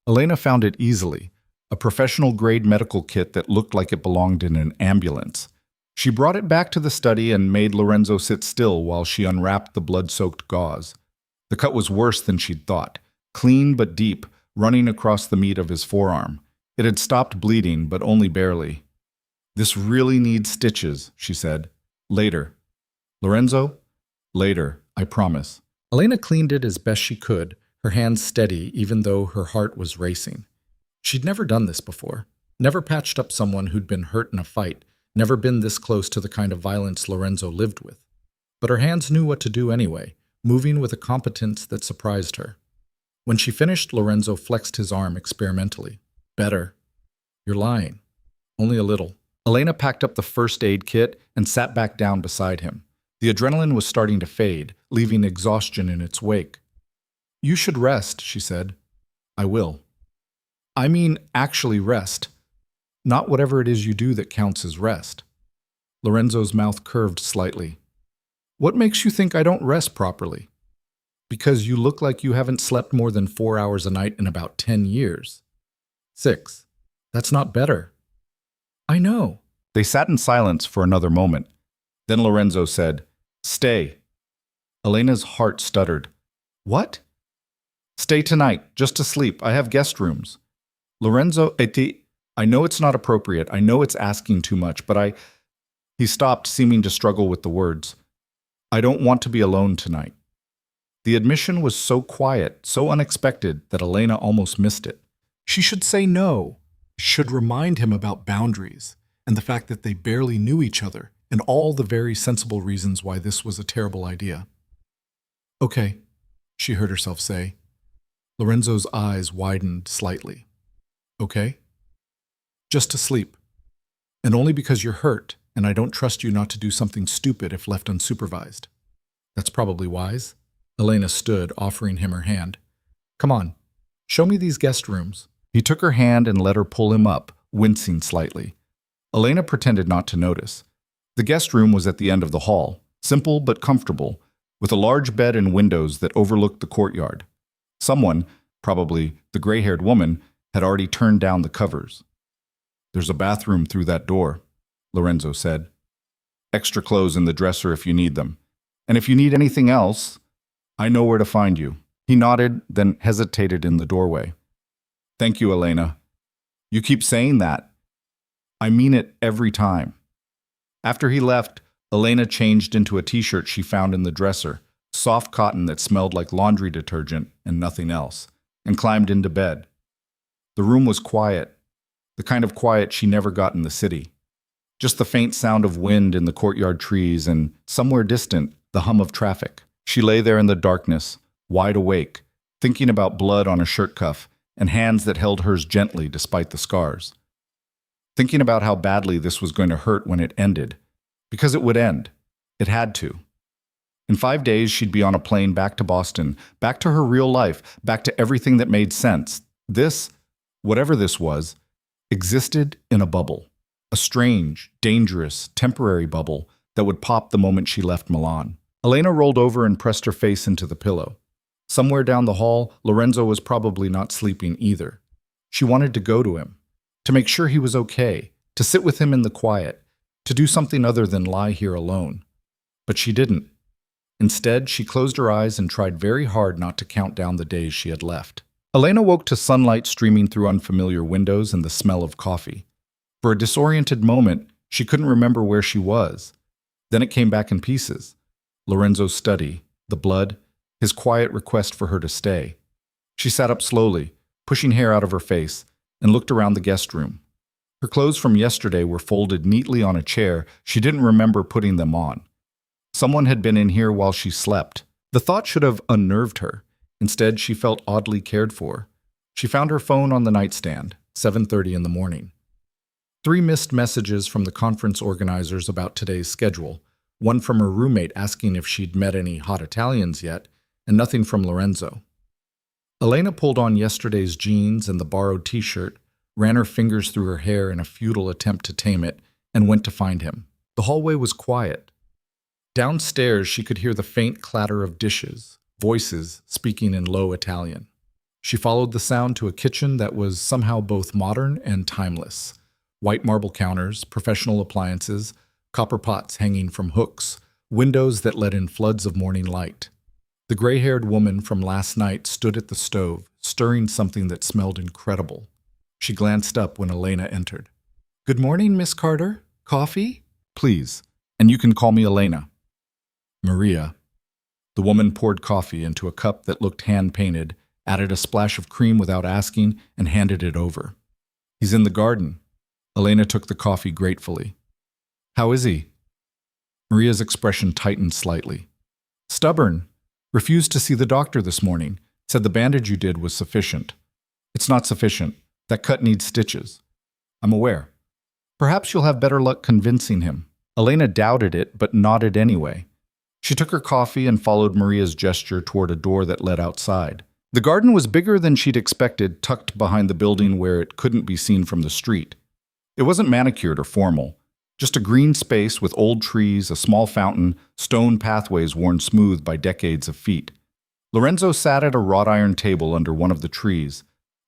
Elena found it easily. a professional-grade medical kit that looked like it belonged in an ambulance. She brought it back to the study and made Lorenzo sit still while she unwrapped the blood-soaked gauze. The cut was worse than she'd thought, clean but deep, running across the meat of his forearm. It had stopped bleeding, but only barely. "This really needs stitches," she said. "Later." "Lorenzo?" "Later, I promise." Elena cleaned it as best she could, her hands steady even though her heart was racing. She'd never done this before, never patched up someone who'd been hurt in a fight, never been this close to the kind of violence Lorenzo lived with. But her hands knew what to do anyway, moving with a competence that surprised her. When she finished, Lorenzo flexed his arm experimentally. "Better." "You're lying." "Only a little." Elena packed up the first aid kit and sat back down beside him. The adrenaline was starting to fade, leaving exhaustion in its wake. "You should rest," she said. "I will." "I mean actually rest. Not whatever it is you do that counts as rest." Lorenzo's mouth curved slightly. "What makes you think I don't rest properly?" "Because you look like you haven't slept more than 4 hours a night in about 10 years. 6. That's not better." "I know." They sat in silence for another moment. Then Lorenzo said, "Stay." Elena's heart stuttered. "What?" "Stay tonight, just to sleep. I have guest rooms." "Lorenzo, I know it's not appropriate. I know it's asking too much, but He stopped, seeming to struggle with the words. "I don't want to be alone tonight." The admission was so quiet, so unexpected, that Elena almost missed it. She should say no, should remind him about boundaries, and the fact that they barely knew each other, and all the very sensible reasons why this was a terrible idea. "Okay," she heard herself say. Lorenzo's eyes widened slightly. "Okay?" "Just to sleep. And only because you're hurt, and I don't trust you not to do something stupid if left unsupervised." "That's probably wise." Elena stood, offering him her hand. "Come on, show me these guest rooms." He took her hand and let her pull him up, wincing slightly. Elena pretended not to notice. The guest room was at the end of the hall, simple but comfortable, with a large bed and windows that overlooked the courtyard. Someone, probably the gray-haired woman, had already turned down the covers. "There's a bathroom through that door," Lorenzo said. "Extra clothes in the dresser if you need them. And if you need anything else, I know where to find you." He nodded, then hesitated in the doorway. "Thank you, Elena. You keep saying that. I mean it every time." After he left, Elena changed into a t-shirt she found in the dresser, soft cotton that smelled like laundry detergent and nothing else, and climbed into bed. The room was quiet, the kind of quiet she never got in the city. Just the faint sound of wind in the courtyard trees and, somewhere distant, the hum of traffic. She lay there in the darkness, wide awake, thinking about blood on a shirt cuff and hands that held hers gently despite the scars. Thinking about how badly this was going to hurt when it ended. Because it would end. It had to. In 5 days, she'd be on a plane back to Boston, back to her real life, back to everything that made sense. This, whatever this was, existed in a bubble. A strange, dangerous, temporary bubble that would pop the moment she left Milan. Elena rolled over and pressed her face into the pillow. Somewhere down the hall, Lorenzo was probably not sleeping either. She wanted to go to him, to make sure he was okay, to sit with him in the quiet, to do something other than lie here alone. But she didn't. Instead, she closed her eyes and tried very hard not to count down the days she had left. Elena woke to sunlight streaming through unfamiliar windows and the smell of coffee. For a disoriented moment, she couldn't remember where she was. Then it came back in pieces. Lorenzo's study, the blood, his quiet request for her to stay. She sat up slowly, pushing hair out of her face, and looked around the guest room. Her clothes from yesterday were folded neatly on a chair. She didn't remember putting them on. Someone had been in here while she slept. The thought should have unnerved her. Instead, she felt oddly cared for. She found her phone on the nightstand, 7:30 in the morning. 3 missed messages from the conference organizers about today's schedule, one from her roommate asking if she'd met any hot Italians yet, and nothing from Lorenzo. Elena pulled on yesterday's jeans and the borrowed t-shirt, ran her fingers through her hair in a futile attempt to tame it, and went to find him. The hallway was quiet. Downstairs, she could hear the faint clatter of dishes, voices speaking in low Italian. She followed the sound to a kitchen that was somehow both modern and timeless. White marble counters, professional appliances, copper pots hanging from hooks, windows that let in floods of morning light. The gray-haired woman from last night stood at the stove, stirring something that smelled incredible. She glanced up when Elena entered. "Good morning, Miss Carter. Coffee?" "Please. And you can call me Elena." "Maria." The woman poured coffee into a cup that looked hand-painted, added a splash of cream without asking, and handed it over. "He's in the garden." Elena took the coffee gratefully. "How is he?" Maria's expression tightened slightly. "Stubborn. Refused to see the doctor this morning. Said the bandage you did was sufficient." "It's not sufficient. That cut needs stitches." "I'm aware." "Perhaps you'll have better luck convincing him." Elena doubted it, but nodded anyway. She took her coffee and followed Maria's gesture toward a door that led outside. The garden was bigger than she'd expected, tucked behind the building where it couldn't be seen from the street. It wasn't manicured or formal, just a green space with old trees, a small fountain, stone pathways worn smooth by decades of feet. Lorenzo sat at a wrought iron table under one of the trees,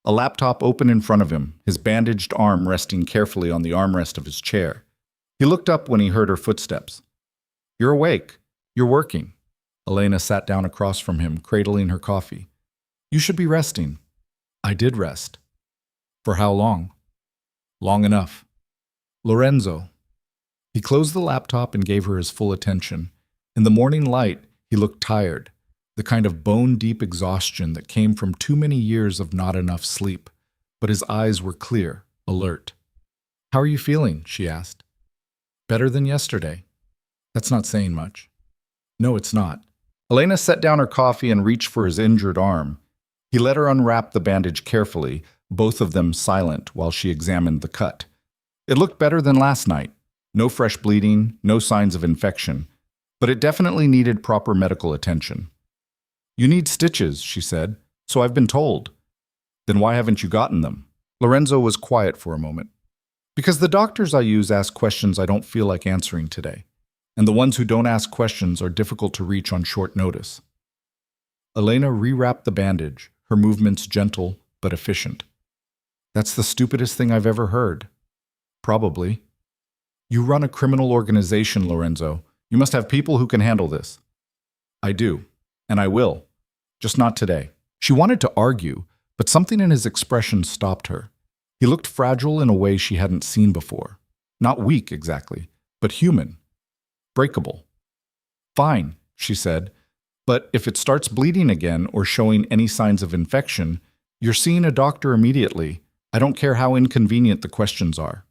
a laptop open in front of him, his bandaged arm resting carefully on the armrest of his chair. He looked up when he heard her footsteps. "You're awake. You're working." Elena sat down across from him, cradling her coffee. "You should be resting." "I did rest." "For how long?" "Long enough." "Lorenzo." He closed the laptop and gave her his full attention. In the morning light, he looked tired, the kind of bone-deep exhaustion that came from too many years of not enough sleep. But his eyes were clear, alert. "How are you feeling?" she asked. "Better than yesterday." "That's not saying much." "No, it's not." Elena set down her coffee and reached for his injured arm. He let her unwrap the bandage carefully, both of them silent while she examined the cut. It looked better than last night. No fresh bleeding, no signs of infection, but it definitely needed proper medical attention. "You need stitches," she said, "so I've been told." "Then why haven't you gotten them?" Lorenzo was quiet for a moment. "Because the doctors I use ask questions I don't feel like answering today, and the ones who don't ask questions are difficult to reach on short notice." Elena rewrapped the bandage, her movements gentle but efficient. "That's the stupidest thing I've ever heard." "Probably." "You run a criminal organization, Lorenzo. You must have people who can handle this." "I do, and I will. Just not today." She wanted to argue, but something in his expression stopped her. He looked fragile in a way she hadn't seen before. Not weak, exactly, but human. Breakable. "Fine," she said, "but if it starts bleeding again or showing any signs of infection, you're seeing a doctor immediately. I don't care how inconvenient the questions are."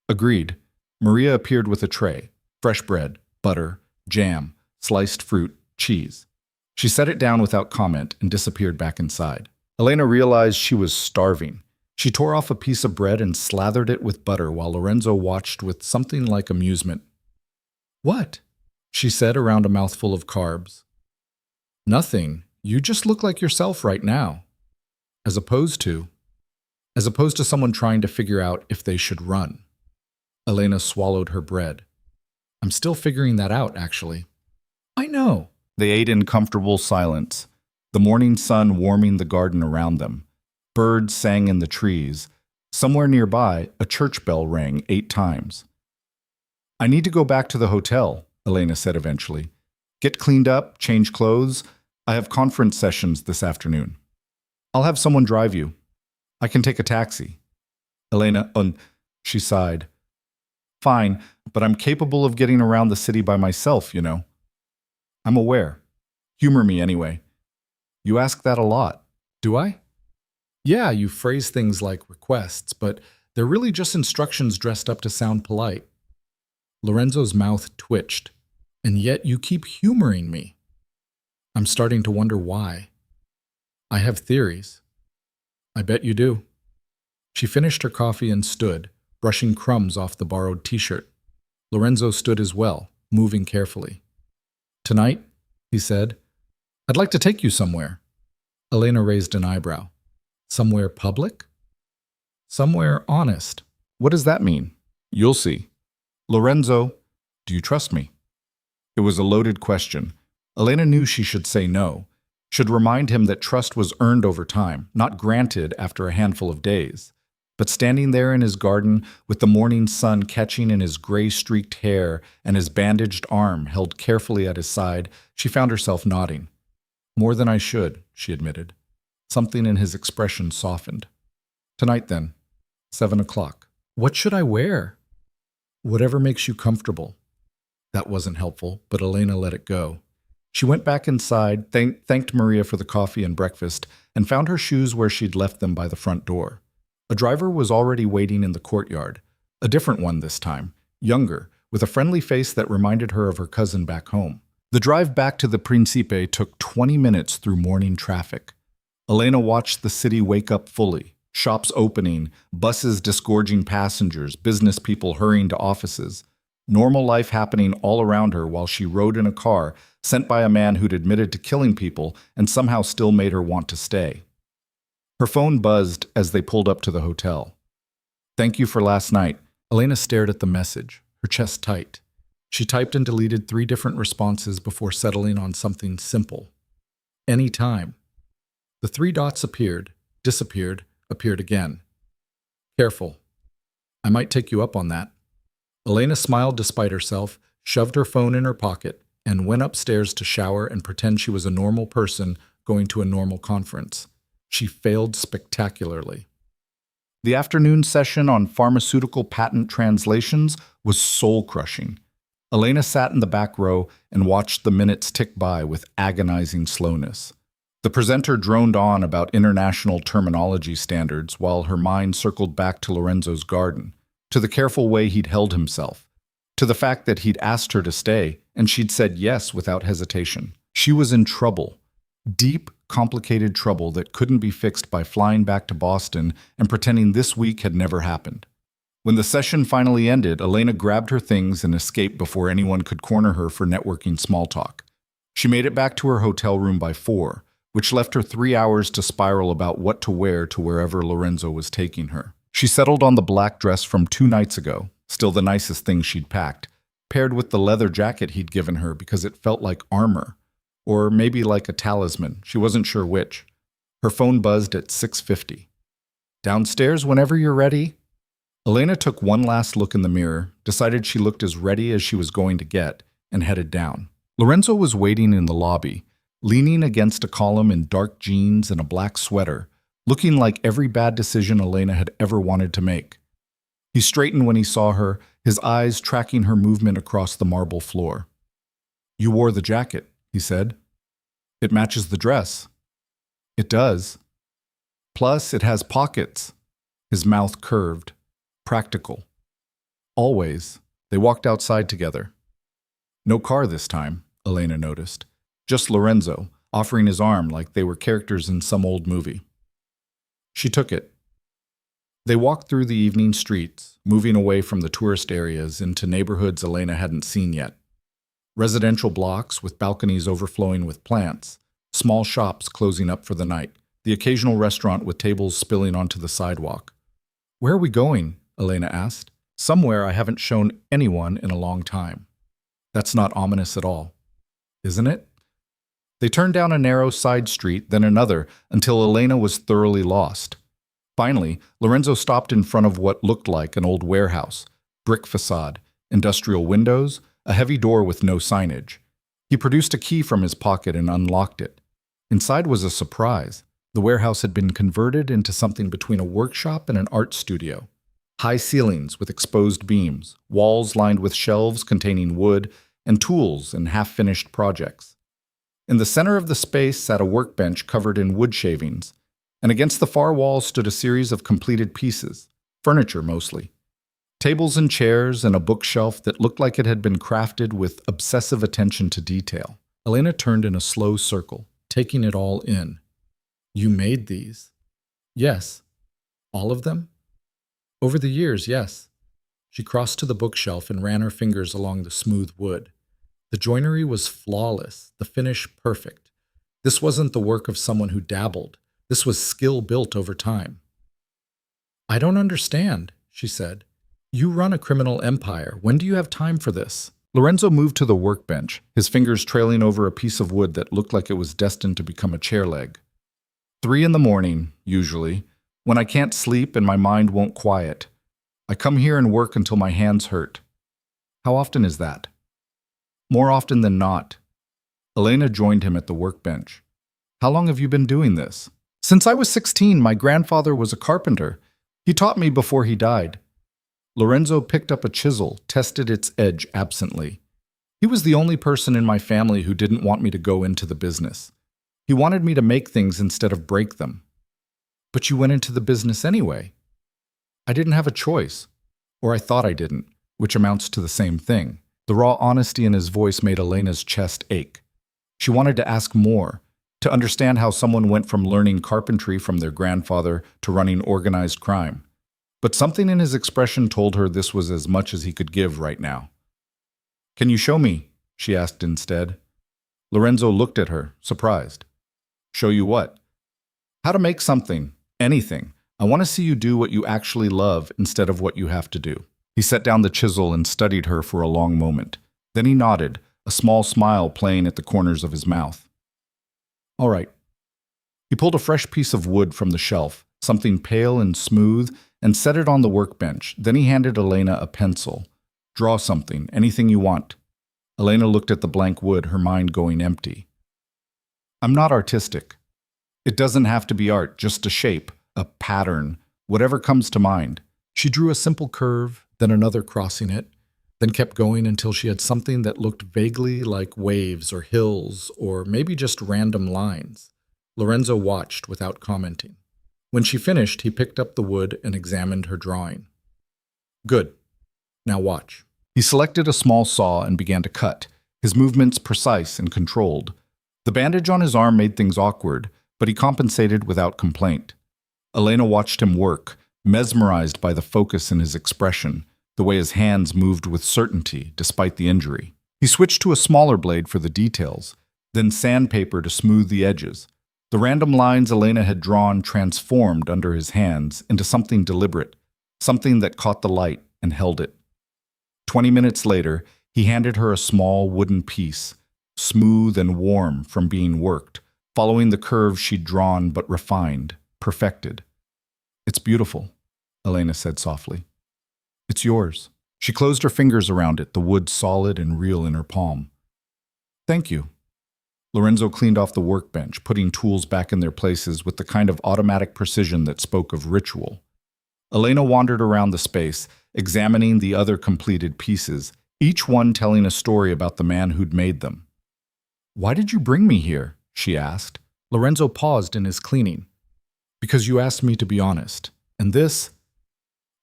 Agreed. Maria appeared with a tray, fresh bread, butter, jam, sliced fruit, cheese. She set it down without comment and disappeared back inside. Elena realized she was starving. She tore off a piece of bread and slathered it with butter while Lorenzo watched with something like amusement. "What?" she said around a mouthful of carbs. "Nothing. You just look like yourself right now. As opposed to someone trying to figure out if they should run." Elena swallowed her bread. "I'm still figuring that out, actually." "I know." They ate in comfortable silence, the morning sun warming the garden around them. Birds sang in the trees. Somewhere nearby, a church bell rang 8 times. "I need to go back to the hotel," Elena said eventually. "Get cleaned up, change clothes. I have conference sessions this afternoon." "I'll have someone drive you." "I can take a taxi." Elena, she sighed. "Fine, but I'm capable of getting around the city by myself, you know." "I'm aware. Humor me anyway." "You ask that a lot." "Do I?" "Yeah, you phrase things like requests, but they're really just instructions dressed up to sound polite." Lorenzo's mouth twitched. "And yet you keep humoring me." "I'm starting to wonder why." "I have theories." "I bet you do." She finished her coffee and stood, brushing crumbs off the borrowed t-shirt. Lorenzo stood as well, moving carefully. "Tonight," he said, "I'd like to take you somewhere." Elena raised an eyebrow. "Somewhere public?" "Somewhere honest." "What does that mean?" "You'll see." "Lorenzo, do you trust me?" It was a loaded question. Elena knew she should say no. should remind him that trust was earned over time, not granted after a handful of days. But standing there in his garden, with the morning sun catching in his gray-streaked hair and his bandaged arm held carefully at his side, she found herself nodding. "More than I should," she admitted. Something in his expression softened. "Tonight, then. 7 o'clock. What should I wear?" "Whatever makes you comfortable." That wasn't helpful, but Elena let it go. She went back inside, thanked Maria for the coffee and breakfast, and found her shoes where she'd left them by the front door. A driver was already waiting in the courtyard. A different one this time, younger, with a friendly face that reminded her of her cousin back home. The drive back to the Principe took 20 minutes through morning traffic. Elena watched the city wake up fully. Shops opening, buses disgorging passengers, business people hurrying to offices. Normal life happening all around her while she rode in a car sent by a man who'd admitted to killing people and somehow still made her want to stay. Her phone buzzed as they pulled up to the hotel. "Thank you for last night." Elena stared at the message, her chest tight. She typed and deleted 3 different responses before settling on something simple. "Anytime." The 3 dots appeared, disappeared, appeared again. "Careful. I might take you up on that." Elena smiled despite herself, shoved her phone in her pocket, and went upstairs to shower and pretend she was a normal person going to a normal conference. She failed spectacularly. The afternoon session on pharmaceutical patent translations was soul-crushing. Elena sat in the back row and watched the minutes tick by with agonizing slowness. The presenter droned on about international terminology standards while her mind circled back to Lorenzo's garden, to the careful way he'd held himself, to the fact that he'd asked her to stay, and she'd said yes without hesitation. She was in trouble. Deep, complicated trouble that couldn't be fixed by flying back to Boston and pretending this week had never happened. When the session finally ended, Elena grabbed her things and escaped before anyone could corner her for networking small talk. She made it back to her hotel room by 4, which left her 3 hours to spiral about what to wear to wherever Lorenzo was taking her. She settled on the black dress from 2 nights ago, still the nicest thing she'd packed, paired with the leather jacket he'd given her because it felt like armor. Or maybe like a talisman, she wasn't sure which. Her phone buzzed at 6:50. "Downstairs whenever you're ready." Elena took one last look in the mirror, decided she looked as ready as she was going to get, and headed down. Lorenzo was waiting in the lobby, leaning against a column in dark jeans and a black sweater, looking like every bad decision Elena had ever wanted to make. He straightened when he saw her, his eyes tracking her movement across the marble floor. "You wore the jacket," he said. "It matches the dress." "It does. Plus, it has pockets." His mouth curved. "Practical." "Always." They walked outside together. No car this time, Elena noticed. Just Lorenzo, offering his arm like they were characters in some old movie. She took it. They walked through the evening streets, moving away from the tourist areas into neighborhoods Elena hadn't seen yet. Residential blocks with balconies overflowing with plants, small shops closing up for the night, the occasional restaurant with tables spilling onto the sidewalk. "Where are we going?" Elena asked. "Somewhere I haven't shown anyone in a long time." "That's not ominous at all." "Isn't it?" They turned down a narrow side street, then another, until Elena was thoroughly lost. Finally, Lorenzo stopped in front of what looked like an old warehouse, brick facade, industrial windows, a heavy door with no signage. He produced a key from his pocket and unlocked it. Inside was a surprise. The warehouse had been converted into something between a workshop and an art studio. High ceilings with exposed beams, walls lined with shelves containing wood, and tools and half-finished projects. In the center of the space sat a workbench covered in wood shavings, and against the far wall stood a series of completed pieces, furniture mostly. Tables and chairs and a bookshelf that looked like it had been crafted with obsessive attention to detail. Elena turned in a slow circle, taking it all in. "You made these?" "Yes." "All of them?" "Over the years, yes." She crossed to the bookshelf and ran her fingers along the smooth wood. The joinery was flawless, the finish perfect. This wasn't the work of someone who dabbled. This was skill built over time. "I don't understand," she said. "You run a criminal empire. When do you have time for this?" Lorenzo moved to the workbench, his fingers trailing over a piece of wood that looked like it was destined to become a chair leg. 3 in the morning, usually, when I can't sleep and my mind won't quiet. I come here and work until my hands hurt. How often is that? More often than not. Elena joined him at the workbench. How long have you been doing this? Since I was 16, my grandfather was a carpenter. He taught me before he died. Lorenzo picked up a chisel, tested its edge absently. He was the only person in my family who didn't want me to go into the business. He wanted me to make things instead of break them. But you went into the business anyway. I didn't have a choice. Or I thought I didn't, which amounts to the same thing. The raw honesty in his voice made Elena's chest ache. She wanted to ask more, to understand how someone went from learning carpentry from their grandfather to running organized crime. But something in his expression told her this was as much as he could give right now. Can you show me? She asked instead. Lorenzo looked at her, surprised. Show you what? How to make something, anything. I want to see you do what you actually love instead of what you have to do. He set down the chisel and studied her for a long moment. Then he nodded, a small smile playing at the corners of his mouth. All right. He pulled a fresh piece of wood from the shelf, something pale and smooth, and set it on the workbench. Then he handed Elena a pencil. Draw something, anything you want. Elena looked at the blank wood, her mind going empty. I'm not artistic. It doesn't have to be art, just a shape, a pattern, whatever comes to mind. She drew a simple curve, then another crossing it, then kept going until she had something that looked vaguely like waves or hills or maybe just random lines. Lorenzo watched without commenting. When she finished, he picked up the wood and examined her drawing. Good. Now watch. He selected a small saw and began to cut, his movements precise and controlled. The bandage on his arm made things awkward, but he compensated without complaint. Elena watched him work, mesmerized by the focus in his expression, the way his hands moved with certainty despite the injury. He switched to a smaller blade for the details, then sandpaper to smooth the edges. The random lines Elena had drawn transformed under his hands into something deliberate, something that caught the light and held it. 20 minutes later, he handed her a small wooden piece, smooth and warm from being worked, following the curve she'd drawn but refined, perfected. It's beautiful, Elena said softly. It's yours. She closed her fingers around it, the wood solid and real in her palm. Thank you. Lorenzo cleaned off the workbench, putting tools back in their places with the kind of automatic precision that spoke of ritual. Elena wandered around the space, examining the other completed pieces, each one telling a story about the man who'd made them. Why did you bring me here? She asked. Lorenzo paused in his cleaning. Because you asked me to be honest. And this?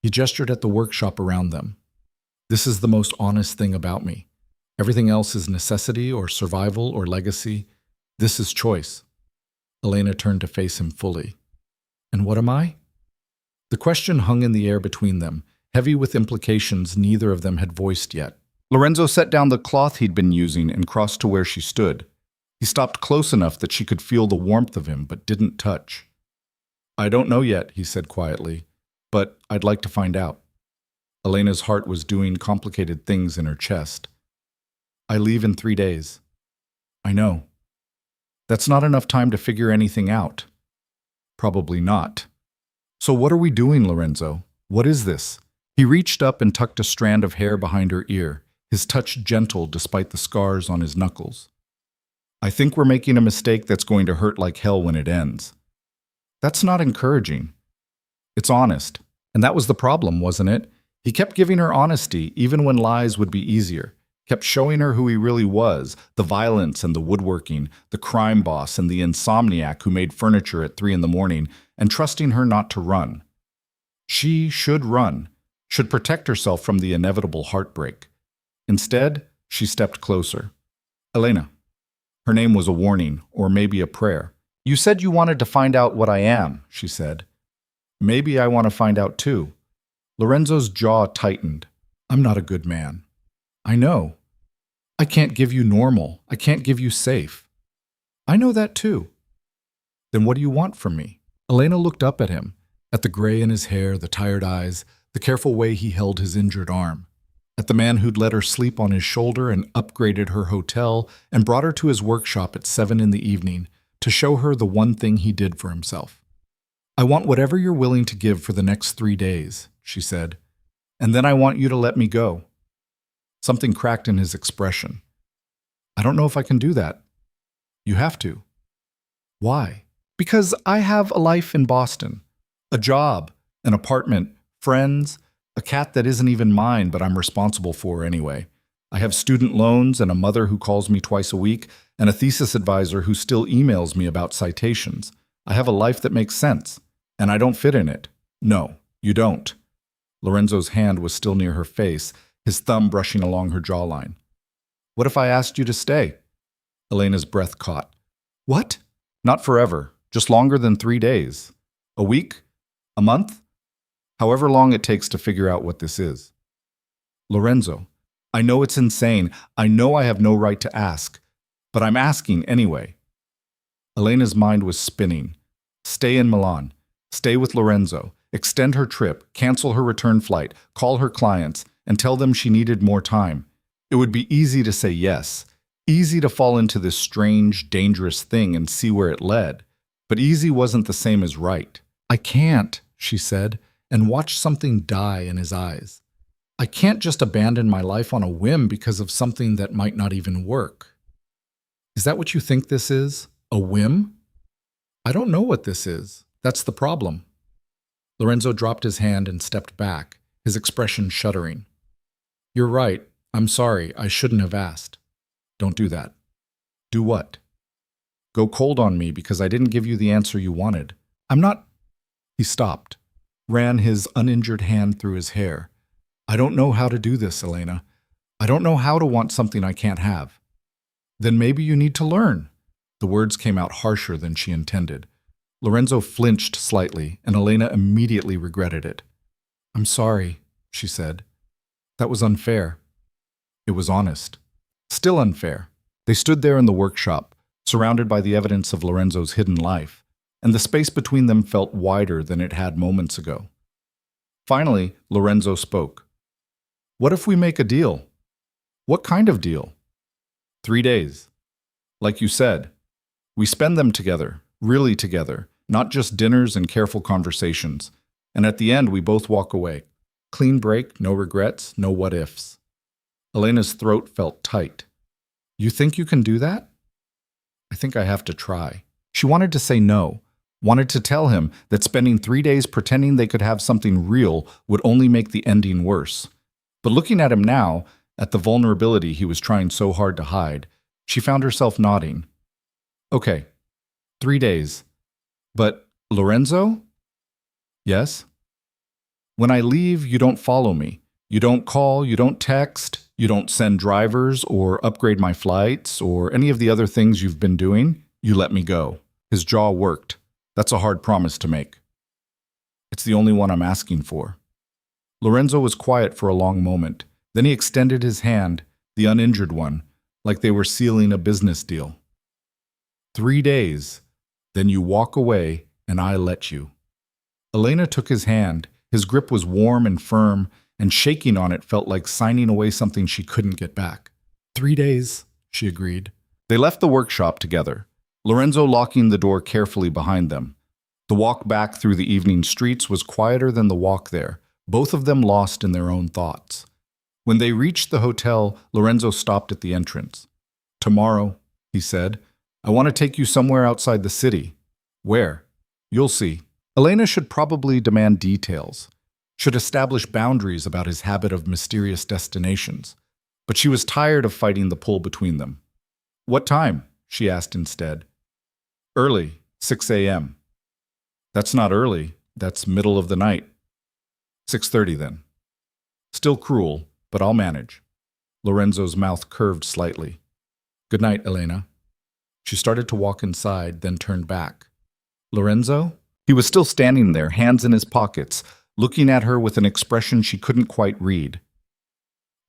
He gestured at the workshop around them. This is the most honest thing about me. Everything else is necessity or survival or legacy. This is choice. Elena turned to face him fully. And what am I? The question hung in the air between them, heavy with implications neither of them had voiced yet. Lorenzo set down the cloth he'd been using and crossed to where she stood. He stopped close enough that she could feel the warmth of him, but didn't touch. I don't know yet, he said quietly, but I'd like to find out. Elena's heart was doing complicated things in her chest. I leave in 3 days. I know. That's not enough time to figure anything out. Probably not. So what are we doing, Lorenzo? What is this? He reached up and tucked a strand of hair behind her ear, his touch gentle despite the scars on his knuckles. I think we're making a mistake that's going to hurt like hell when it ends. That's not encouraging. It's honest. And that was the problem, wasn't it? He kept giving her honesty, even when lies would be easier. Kept showing her who he really was, the violence and the woodworking, the crime boss and the insomniac who made furniture at 3 a.m, and trusting her not to run. She should run, should protect herself from the inevitable heartbreak. Instead, she stepped closer. Elena. Her name was a warning, or maybe a prayer. You said you wanted to find out what I am, she said. Maybe I want to find out too. Lorenzo's jaw tightened. I'm not a good man. I know. I can't give you normal. I can't give you safe. I know that too. Then what do you want from me? Elena looked up at him, at the gray in his hair, the tired eyes, the careful way he held his injured arm. At the man who'd let her sleep on his shoulder and upgraded her hotel and brought her to his workshop at 7 in the evening to show her the one thing he did for himself. "I want whatever you're willing to give for the next 3 days," she said, "and then I want you to let me go." Something cracked in his expression. "I don't know if I can do that." "You have to." "Why?" "Because I have a life in Boston. A job, an apartment, friends, a cat that isn't even mine but I'm responsible for anyway. I have student loans and a mother who calls me twice a week and a thesis advisor who still emails me about citations. I have a life that makes sense, and I don't fit in it." "No, you don't." Lorenzo's hand was still near her face, his thumb brushing along her jawline. "What if I asked you to stay?" Elena's breath caught. "What?" "Not forever, just longer than 3 days. A week? A month? However long it takes to figure out what this is." "Lorenzo, I know it's insane. I know I have no right to ask. But I'm asking anyway." Elena's mind was spinning. Stay in Milan. Stay with Lorenzo. Extend her trip. Cancel her return flight. Call her clients and tell them she needed more time. It would be easy to say yes. Easy to fall into this strange, dangerous thing and see where it led. But easy wasn't the same as right. "I can't," she said, and watched something die in his eyes. "I can't just abandon my life on a whim because of something that might not even work." "Is that what you think this is? A whim?" "I don't know what this is. That's the problem." Lorenzo dropped his hand and stepped back, his expression shuddering. "You're right. I'm sorry. I shouldn't have asked." "Don't do that." "Do what?" "Go cold on me because I didn't give you the answer you wanted. I'm not—" He stopped, ran his uninjured hand through his hair. "I don't know how to do this, Elena. I don't know how to want something I can't have." "Then maybe you need to learn." The words came out harsher than she intended. Lorenzo flinched slightly, and Elena immediately regretted it. "I'm sorry," she said. "That was unfair." It was honest. Still unfair. They stood there in the workshop, surrounded by the evidence of Lorenzo's hidden life, and the space between them felt wider than it had moments ago. Finally, Lorenzo spoke. "What if we make a deal?" "What kind of deal?" 3 days. Like you said, we spend them together, really together, not just dinners and careful conversations. And at the end, we both walk away. Clean break, no regrets, no what-ifs. Elena's throat felt tight. "You think you can do that?" "I think I have to try." She wanted to say no, wanted to tell him that spending 3 days pretending they could have something real would only make the ending worse. But looking at him now, at the vulnerability he was trying so hard to hide, she found herself nodding. "Okay, 3 days. But, Lorenzo?" "Yes?" "When I leave, you don't follow me. You don't call, you don't text, you don't send drivers or upgrade my flights or any of the other things you've been doing. You let me go." His jaw worked. "That's a hard promise to make." "It's the only one I'm asking for." Lorenzo was quiet for a long moment. Then he extended his hand, the uninjured one, like they were sealing a business deal. 3 days. Then you walk away, and I let you." Elena took his hand. His grip was warm and firm, and shaking on it felt like signing away something she couldn't get back. 3 days, she agreed. They left the workshop together, Lorenzo locking the door carefully behind them. The walk back through the evening streets was quieter than the walk there, both of them lost in their own thoughts. When they reached the hotel, Lorenzo stopped at the entrance. "Tomorrow," he said, "I want to take you somewhere outside the city." "Where?" "You'll see." Elena should probably demand details, should establish boundaries about his habit of mysterious destinations. But she was tired of fighting the pull between them. "What time?" she asked instead. "Early, 6 a.m. "That's not early. That's middle of the night." 6:30 then. "Still cruel, but I'll manage." Lorenzo's mouth curved slightly. "Good night, Elena." She started to walk inside, then turned back. "Lorenzo?" He was still standing there, hands in his pockets, looking at her with an expression she couldn't quite read.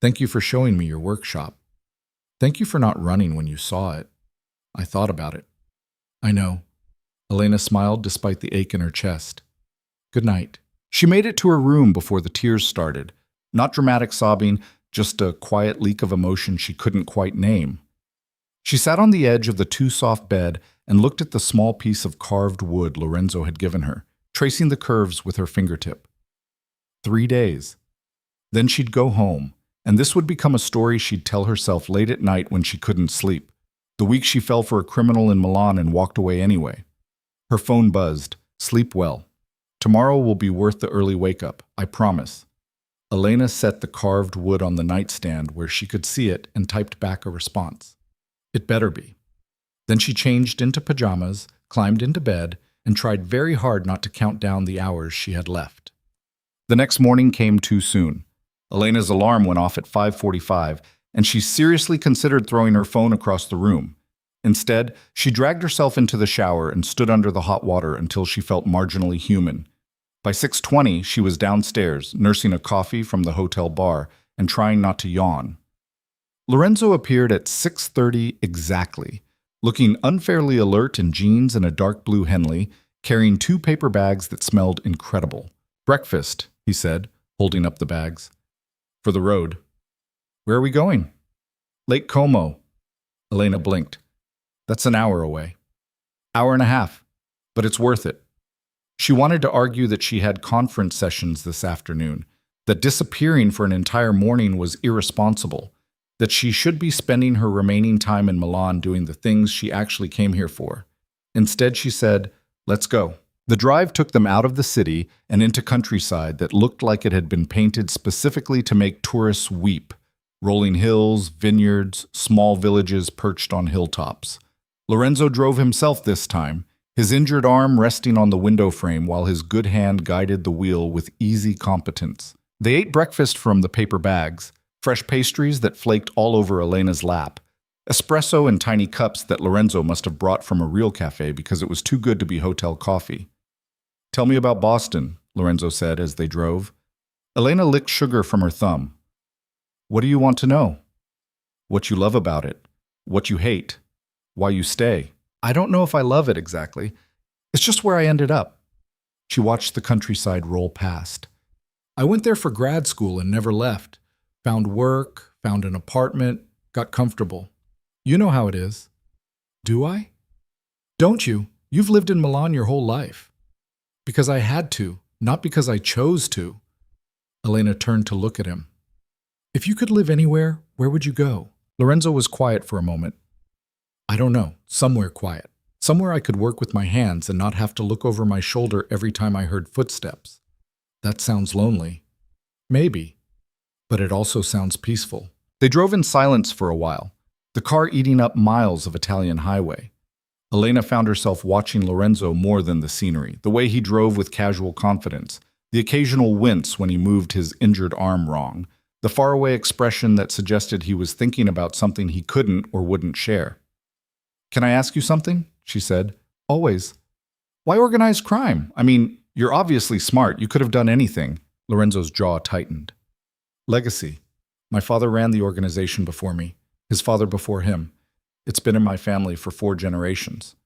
"Thank you for showing me your workshop. Thank you for not running when you saw it. I thought about it." "I know." Elena smiled despite the ache in her chest. "Good night." She made it to her room before the tears started. Not dramatic sobbing, just a quiet leak of emotion she couldn't quite name. She sat on the edge of the too-soft bed and looked at the small piece of carved wood Lorenzo had given her, tracing the curves with her fingertip. 3 days. Then she'd go home, and this would become a story she'd tell herself late at night when she couldn't sleep. The week she fell for a criminal in Milan and walked away anyway. Her phone buzzed. Sleep well. Tomorrow will be worth the early wake-up, I promise. Elena set the carved wood on the nightstand where she could see it and typed back a response. It better be. Then she changed into pajamas, climbed into bed, and tried very hard not to count down the hours she had left. The next morning came too soon. Elena's alarm went off at 5:45, and she seriously considered throwing her phone across the room. Instead, she dragged herself into the shower and stood under the hot water until she felt marginally human. By 6:20, she was downstairs, nursing a coffee from the hotel bar and trying not to yawn. Lorenzo appeared at 6:30 exactly, looking unfairly alert in jeans and a dark blue Henley, carrying 2 paper bags that smelled incredible. "Breakfast," he said, holding up the bags. "For the road." "Where are we going?" "Lake Como." Elena blinked. "That's an hour away." "Hour and a half. But it's worth it." She wanted to argue that she had conference sessions this afternoon, that disappearing for an entire morning was irresponsible, that she should be spending her remaining time in Milan doing the things she actually came here for. Instead, she said, "Let's go." The drive took them out of the city and into countryside that looked like it had been painted specifically to make tourists weep. Rolling hills, vineyards, small villages perched on hilltops. Lorenzo drove himself this time, his injured arm resting on the window frame while his good hand guided the wheel with easy competence. They ate breakfast from the paper bags, fresh pastries that flaked all over Elena's lap, espresso in tiny cups that Lorenzo must have brought from a real cafe because it was too good to be hotel coffee. "Tell me about Boston," Lorenzo said as they drove. Elena licked sugar from her thumb. "What do you want to know?" "What you love about it. What you hate. Why you stay." "I don't know if I love it exactly. It's just where I ended up." She watched the countryside roll past. "I went there for grad school and never left. Found work, found an apartment, got comfortable. You know how it is." "Do I?" "Don't you? You've lived in Milan your whole life." "Because I had to, not because I chose to." Elena turned to look at him. "If you could live anywhere, where would you go?" Lorenzo was quiet for a moment. "I don't know, somewhere quiet. Somewhere I could work with my hands and not have to look over my shoulder every time I heard footsteps." "That sounds lonely." "Maybe. But it also sounds peaceful." They drove in silence for a while, the car eating up miles of Italian highway. Elena found herself watching Lorenzo more than the scenery, the way he drove with casual confidence, the occasional wince when he moved his injured arm wrong, the faraway expression that suggested he was thinking about something he couldn't or wouldn't share. "Can I ask you something?" she said. "Always." "Why organized crime? I mean, you're obviously smart. You could have done anything." Lorenzo's jaw tightened. "Legacy. My father ran the organization before me, his father before him. It's been in my family for 4 generations."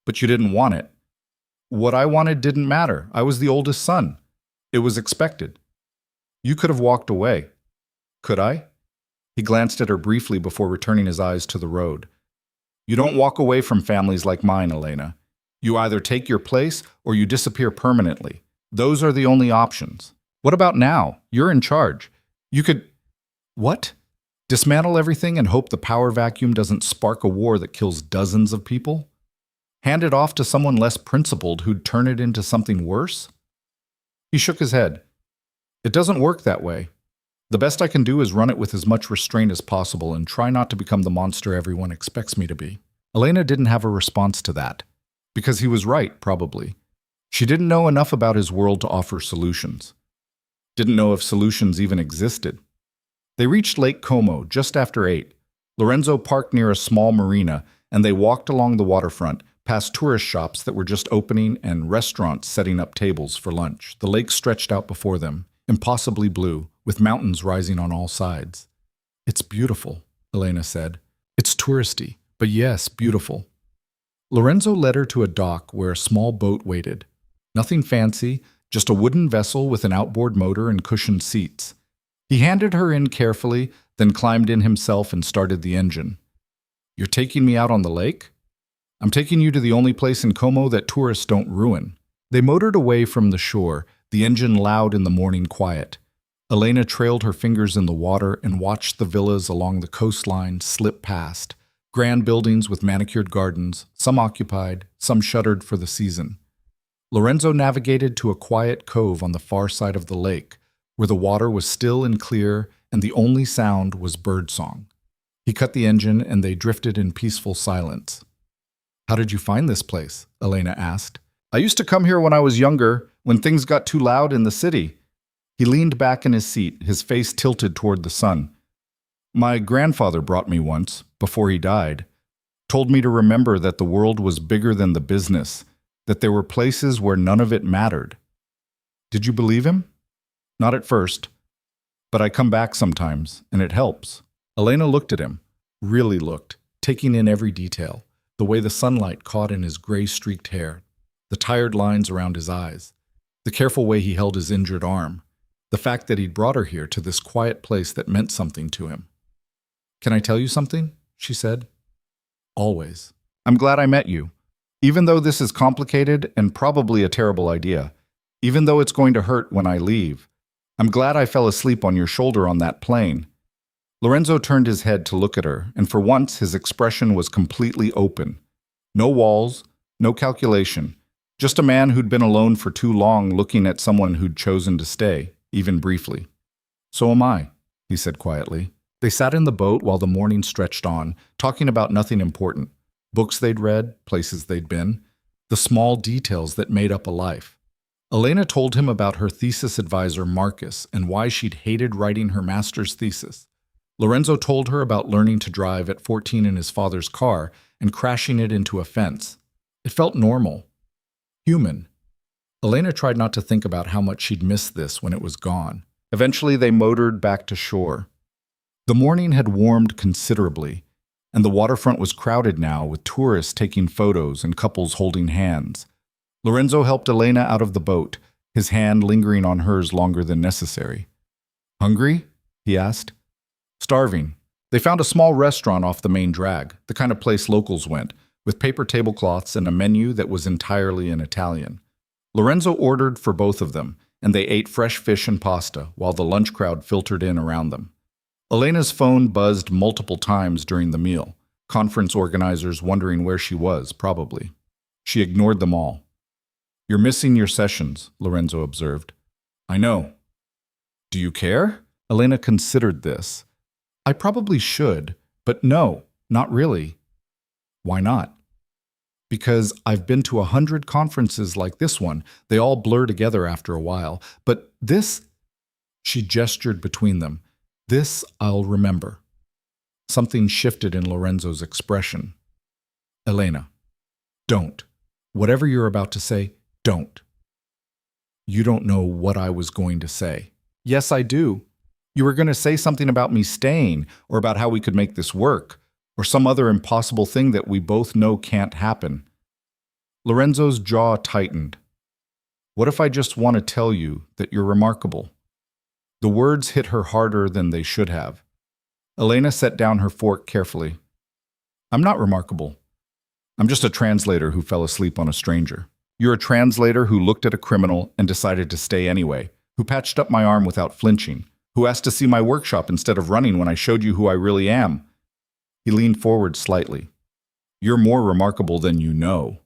"But you didn't want it." "What I wanted didn't matter. I was the oldest son. It was expected." "You could have walked away." "Could I?" He glanced at her briefly before returning his eyes to the road. "You don't walk away from families like mine, Elena. You either take your place or you disappear permanently. Those are the only options. What about now? You're in charge. You could..." "What? Dismantle everything and hope the power vacuum doesn't spark a war that kills dozens of people? Hand it off to someone less principled who'd turn it into something worse?" He shook his head. "It doesn't work that way. The best I can do is run it with as much restraint as possible and try not to become the monster everyone expects me to be." Elena didn't have a response to that. Because he was right, probably. She didn't know enough about his world to offer solutions. Didn't know if solutions even existed. They reached Lake Como just after 8. Lorenzo parked near a small marina, and they walked along the waterfront, past tourist shops that were just opening and restaurants setting up tables for lunch. The lake stretched out before them, impossibly blue, with mountains rising on all sides. "It's beautiful," Elena said. "It's touristy, but yes, beautiful." Lorenzo led her to a dock where a small boat waited. Nothing fancy, just a wooden vessel with an outboard motor and cushioned seats. He handed her in carefully, then climbed in himself and started the engine. "You're taking me out on the lake?" "I'm taking you to the only place in Como that tourists don't ruin." They motored away from the shore, the engine loud in the morning quiet. Elena trailed her fingers in the water and watched the villas along the coastline slip past. Grand buildings with manicured gardens, some occupied, some shuttered for the season. Lorenzo navigated to a quiet cove on the far side of the lake, where the water was still and clear and the only sound was birdsong. He cut the engine and they drifted in peaceful silence. "How did you find this place?" Elena asked. "I used to come here when I was younger, when things got too loud in the city." He leaned back in his seat, his face tilted toward the sun. "My grandfather brought me once, before he died. Told me to remember that the world was bigger than the business, that there were places where none of it mattered." "Did you believe him?" "Not at first. But I come back sometimes, and it helps." Elena looked at him, really looked, taking in every detail, the way the sunlight caught in his gray-streaked hair, the tired lines around his eyes, the careful way he held his injured arm, the fact that he'd brought her here to this quiet place that meant something to him. "Can I tell you something?" she said. "Always. I'm glad I met you. Even though this is complicated and probably a terrible idea, even though it's going to hurt when I leave, I'm glad I fell asleep on your shoulder on that plane." Lorenzo turned his head to look at her, and for once his expression was completely open. No walls, no calculation, just a man who'd been alone for too long looking at someone who'd chosen to stay, even briefly. "So am I," he said quietly. They sat in the boat while the morning stretched on, talking about nothing important. Books they'd read, places they'd been, the small details that made up a life. Elena told him about her thesis advisor, Marcus, and why she'd hated writing her master's thesis. Lorenzo told her about learning to drive at 14 in his father's car and crashing it into a fence. It felt normal, human. Elena tried not to think about how much she'd missed this when it was gone. Eventually, they motored back to shore. The morning had warmed considerably, and the waterfront was crowded now with tourists taking photos and couples holding hands. Lorenzo helped Elena out of the boat, his hand lingering on hers longer than necessary. "Hungry?" he asked. "Starving." They found a small restaurant off the main drag, the kind of place locals went, with paper tablecloths and a menu that was entirely in Italian. Lorenzo ordered for both of them, and they ate fresh fish and pasta while the lunch crowd filtered in around them. Elena's phone buzzed multiple times during the meal, conference organizers wondering where she was, probably. She ignored them all. "You're missing your sessions," Lorenzo observed. "I know." "Do you care?" Elena considered this. "I probably should, but no, not really." "Why not?" "Because I've been to 100 conferences like this one. They all blur together after a while. But this," she gestured between them, "this I'll remember." Something shifted in Lorenzo's expression. "Elena, don't. Whatever you're about to say, don't." "You don't know what I was going to say." "Yes, I do. You were going to say something about me staying, or about how we could make this work, or some other impossible thing that we both know can't happen." Lorenzo's jaw tightened. "What if I just want to tell you that you're remarkable?" The words hit her harder than they should have. Elena set down her fork carefully. "I'm not remarkable. I'm just a translator who fell asleep on a stranger. You're a translator who looked at a criminal and decided to stay anyway, who patched up my arm without flinching, who asked to see my workshop instead of running when I showed you who I really am." He leaned forward slightly. "You're more remarkable than you know."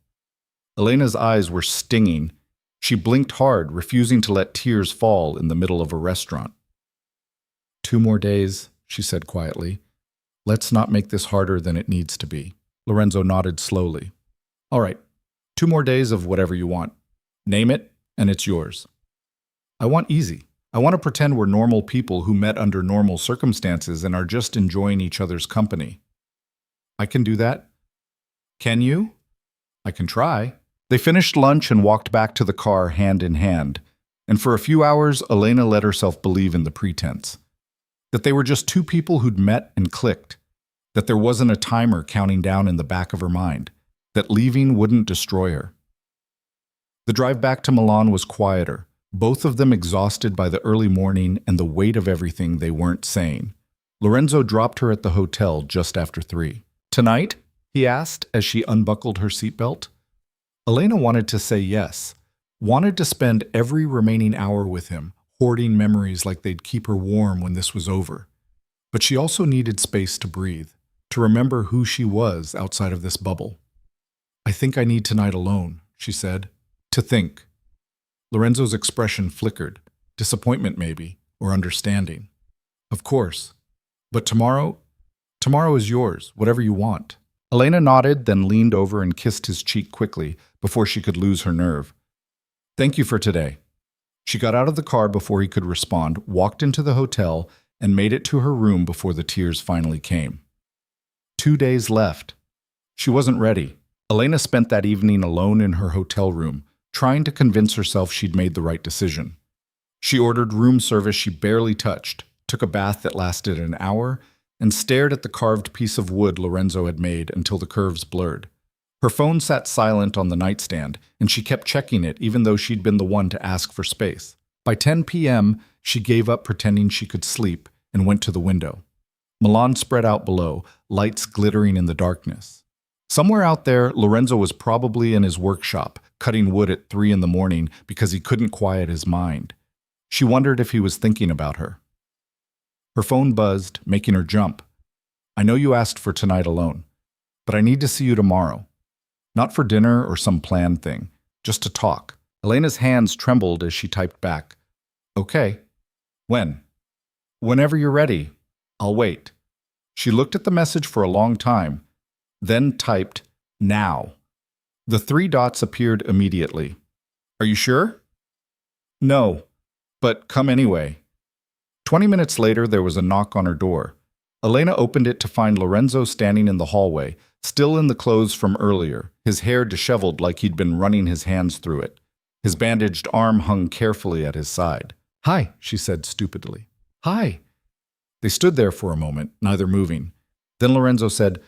Elena's eyes were stinging. She blinked hard, refusing to let tears fall in the middle of a restaurant. "2 more days," she said quietly. "Let's not make this harder than it needs to be." Lorenzo nodded slowly. "All right, 2 more days of whatever you want. Name it, and it's yours." "I want easy. I want to pretend we're normal people who met under normal circumstances and are just enjoying each other's company." "I can do that." "Can you?" "I can try." They finished lunch and walked back to the car hand in hand, and for a few hours Elena let herself believe in the pretense. That they were just 2 people who'd met and clicked, that there wasn't a timer counting down in the back of her mind, that leaving wouldn't destroy her. The drive back to Milan was quieter, both of them exhausted by the early morning and the weight of everything they weren't saying. Lorenzo dropped her at the hotel just after 3. "Tonight?" he asked as she unbuckled her seatbelt. Elena wanted to say yes, wanted to spend every remaining hour with him, hoarding memories like they'd keep her warm when this was over. But she also needed space to breathe, to remember who she was outside of this bubble. "I think I need tonight alone," she said. "To think." Lorenzo's expression flickered, disappointment maybe, or understanding. "Of course. But tomorrow is yours, whatever you want." Elena nodded, then leaned over and kissed his cheek quickly before she could lose her nerve. "Thank you for today." She got out of the car before he could respond, walked into the hotel, and made it to her room before the tears finally came. 2 days left. She wasn't ready. Elena spent that evening alone in her hotel room, trying to convince herself she'd made the right decision. She ordered room service she barely touched, took a bath that lasted an hour, and stared at the carved piece of wood Lorenzo had made until the curves blurred. Her phone sat silent on the nightstand, and she kept checking it even though she'd been the one to ask for space. By 10 p.m., she gave up pretending she could sleep and went to the window. Milan spread out below, lights glittering in the darkness. Somewhere out there, Lorenzo was probably in his workshop, cutting wood at 3 in the morning because he couldn't quiet his mind. She wondered if he was thinking about her. Her phone buzzed, making her jump. "I know you asked for tonight alone, but I need to see you tomorrow. Not for dinner or some planned thing, just to talk." Elena's hands trembled as she typed back. "Okay. When?" "Whenever you're ready. I'll wait." She looked at the message for a long time, then typed, "Now." The 3 dots appeared immediately. "Are you sure?" "No, but come anyway." 20 minutes later, there was a knock on her door. Elena opened it to find Lorenzo standing in the hallway, still in the clothes from earlier, his hair disheveled like he'd been running his hands through it. His bandaged arm hung carefully at his side. "Hi," she said stupidly. "Hi." They stood there for a moment, neither moving. Then Lorenzo said,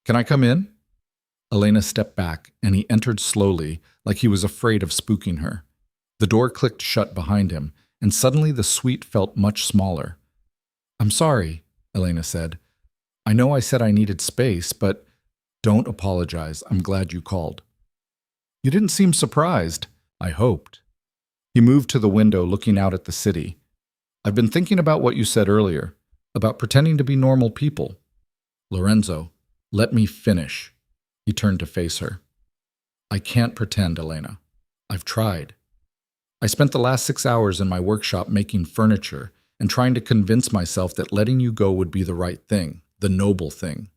"Can I come in?" Elena stepped back, and he entered slowly, like he was afraid of spooking her. The door clicked shut behind him, and suddenly the suite felt much smaller. "I'm sorry," Elena said. "I know I said I needed space, but don't apologize. I'm glad you called." "You didn't seem surprised." "I hoped." He moved to the window, looking out at the city. "I've been thinking about what you said earlier, about pretending to be normal people." "Lorenzo, let me finish." He turned to face her. "I can't pretend, Elena. I've tried. I spent the last 6 hours in my workshop making furniture and trying to convince myself that letting you go would be the right thing, the noble thing.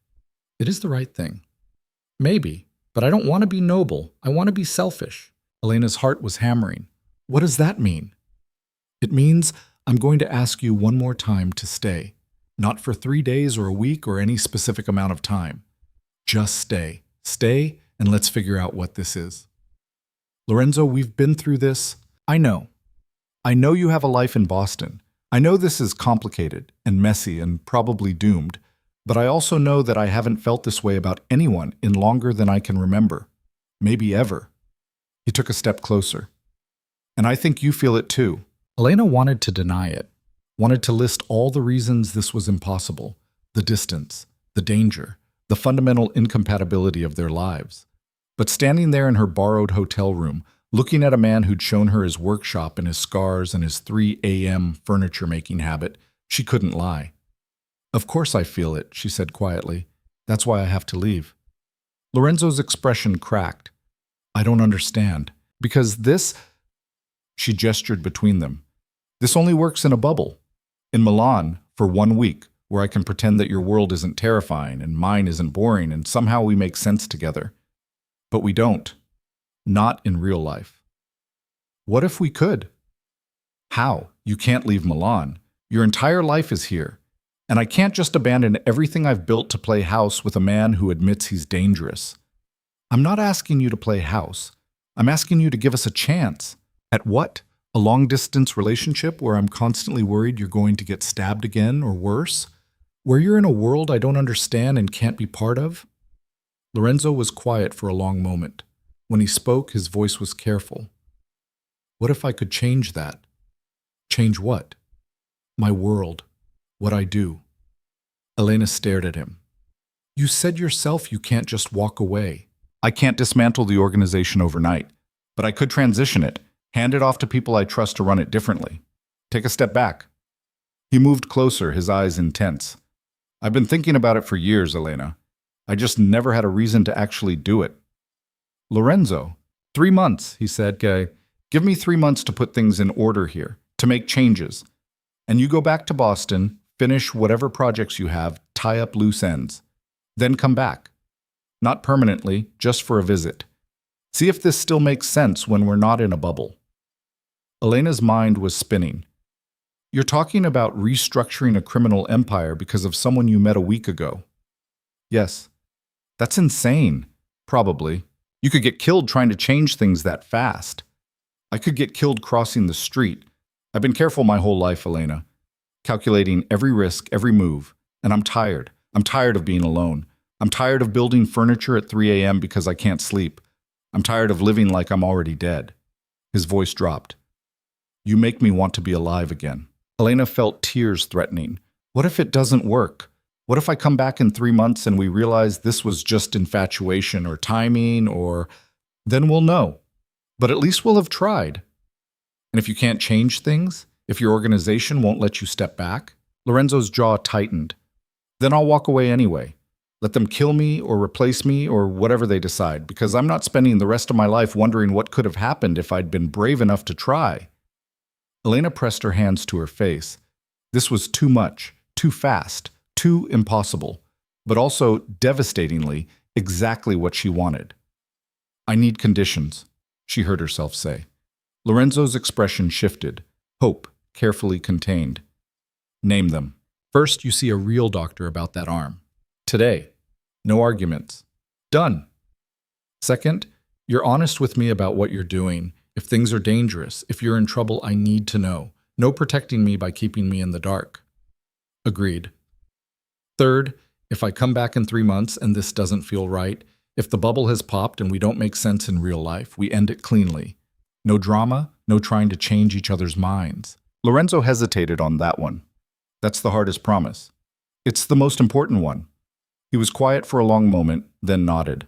It is the right thing. Maybe, but I don't want to be noble. I want to be selfish." Elena's heart was hammering. "What does that mean?" "It means I'm going to ask you one more time to stay. Not for 3 days or a week or any specific amount of time. Just stay. Stay, and let's figure out what this is. Lorenzo, we've been through this. I know. I know you have a life in Boston. I know this is complicated and messy and probably doomed, but I also know that I haven't felt this way about anyone in longer than I can remember. Maybe ever." He took a step closer. "And I think you feel it too." Elena wanted to deny it, wanted to list all the reasons this was impossible, the distance, the danger, the fundamental incompatibility of their lives. But standing there in her borrowed hotel room, looking at a man who'd shown her his workshop and his scars and his 3 a.m. furniture-making habit, she couldn't lie. "Of course I feel it," she said quietly. "That's why I have to leave." Lorenzo's expression cracked. "I don't understand. Because this—" She gestured between them. "This only works in a bubble. In Milan, for 1 week, where I can pretend that your world isn't terrifying and mine isn't boring and somehow we make sense together. But we don't. Not in real life." "What if we could?" "How? You can't leave Milan. Your entire life is here. And I can't just abandon everything I've built to play house with a man who admits he's dangerous. I'm not asking you to play house. I'm asking you to give us a chance. At what? A long-distance relationship where I'm constantly worried you're going to get stabbed again or worse? Where you're in a world I don't understand and can't be part of?" Lorenzo was quiet for a long moment. When he spoke, his voice was careful. What if I could change that? Change what? My world. What I do. Elena stared at him. You said yourself you can't just walk away. I can't dismantle the organization overnight, but I could transition it, hand it off to people I trust to run it differently. Take a step back. He moved closer, his eyes intense. I've been thinking about it for years, Elena. I just never had a reason to actually do it. Lorenzo, 3 months, he said. Give me 3 months to put things in order here, to make changes. And you go back to Boston, finish whatever projects you have, tie up loose ends. Then come back. Not permanently, just for a visit. See if this still makes sense when we're not in a bubble. Elena's mind was spinning. You're talking about restructuring a criminal empire because of someone you met a week ago. Yes. That's insane. Probably. You could get killed trying to change things that fast. I could get killed crossing the street. I've been careful my whole life, Elena. Calculating every risk, every move. And I'm tired. I'm tired of being alone. I'm tired of building furniture at 3 a.m. because I can't sleep. I'm tired of living like I'm already dead. His voice dropped. You make me want to be alive again. Elena felt tears threatening. What if it doesn't work? What if I come back in 3 months and we realize this was just infatuation or timing or... Then we'll know. But at least we'll have tried. And if you can't change things, if your organization won't let you step back, Lorenzo's jaw tightened. Then I'll walk away anyway. Let them kill me or replace me or whatever they decide, because I'm not spending the rest of my life wondering what could have happened if I'd been brave enough to try. Elena pressed her hands to her face. This was too much, too fast, too impossible, but also, devastatingly, exactly what she wanted. I need conditions, she heard herself say. Lorenzo's expression shifted, hope carefully contained. Name them. First, you see a real doctor about that arm. Today. No arguments. Done. Second, you're honest with me about what you're doing. If things are dangerous, if you're in trouble, I need to know. No protecting me by keeping me in the dark. Agreed. Third, if I come back in 3 months and this doesn't feel right, if the bubble has popped and we don't make sense in real life, we end it cleanly. No drama, no trying to change each other's minds. Lorenzo hesitated on that one. That's the hardest promise. It's the most important one. He was quiet for a long moment, then nodded.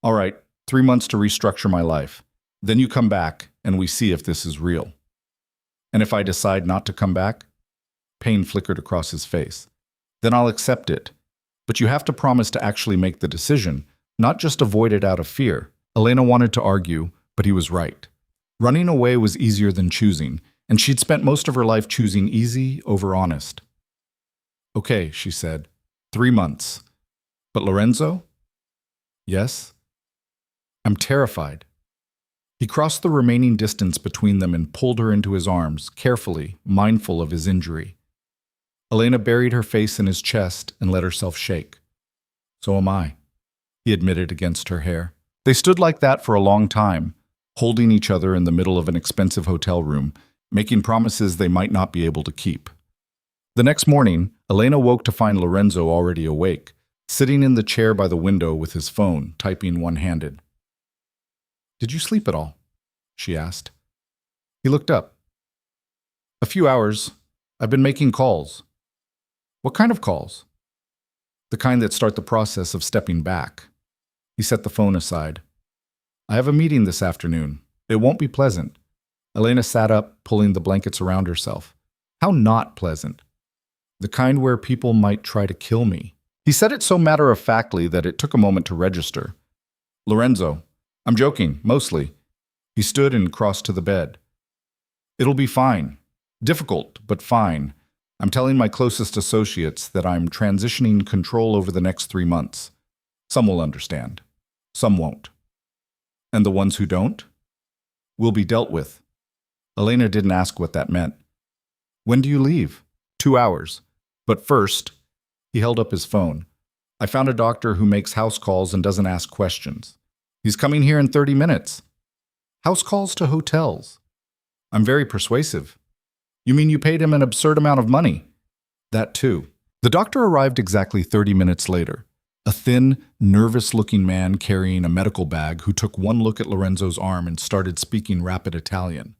All right, 3 months to restructure my life. Then you come back, and we see if this is real. And if I decide not to come back? Pain flickered across his face. Then I'll accept it. But you have to promise to actually make the decision, not just avoid it out of fear. Elena wanted to argue, but he was right. Running away was easier than choosing, and she'd spent most of her life choosing easy over honest. Okay, she said. 3 months. But Lorenzo? Yes? I'm terrified. He crossed the remaining distance between them and pulled her into his arms, carefully, mindful of his injury. Elena buried her face in his chest and let herself shake. So am I, he admitted against her hair. They stood like that for a long time, holding each other in the middle of an expensive hotel room, making promises they might not be able to keep. The next morning, Elena woke to find Lorenzo already awake, sitting in the chair by the window with his phone, typing one-handed. Did you sleep at all? She asked. He looked up. A few hours. I've been making calls. What kind of calls? The kind that start the process of stepping back. He set the phone aside. I have a meeting this afternoon. It won't be pleasant. Elena sat up, pulling the blankets around herself. How not pleasant? The kind where people might try to kill me. He said it so matter-of-factly that it took a moment to register. Lorenzo. I'm joking, mostly. He stood and crossed to the bed. It'll be fine. Difficult, but fine. I'm telling my closest associates that I'm transitioning control over the next 3 months. Some will understand. Some won't. And the ones who don't? Will be dealt with. Elena didn't ask what that meant. When do you leave? 2 hours. But first, he held up his phone. I found a doctor who makes house calls and doesn't ask questions. He's coming here in 30 minutes. House calls to hotels. I'm very persuasive. You mean you paid him an absurd amount of money? That too. The doctor arrived exactly 30 minutes later. A thin, nervous-looking man carrying a medical bag who took one look at Lorenzo's arm and started speaking rapid Italian.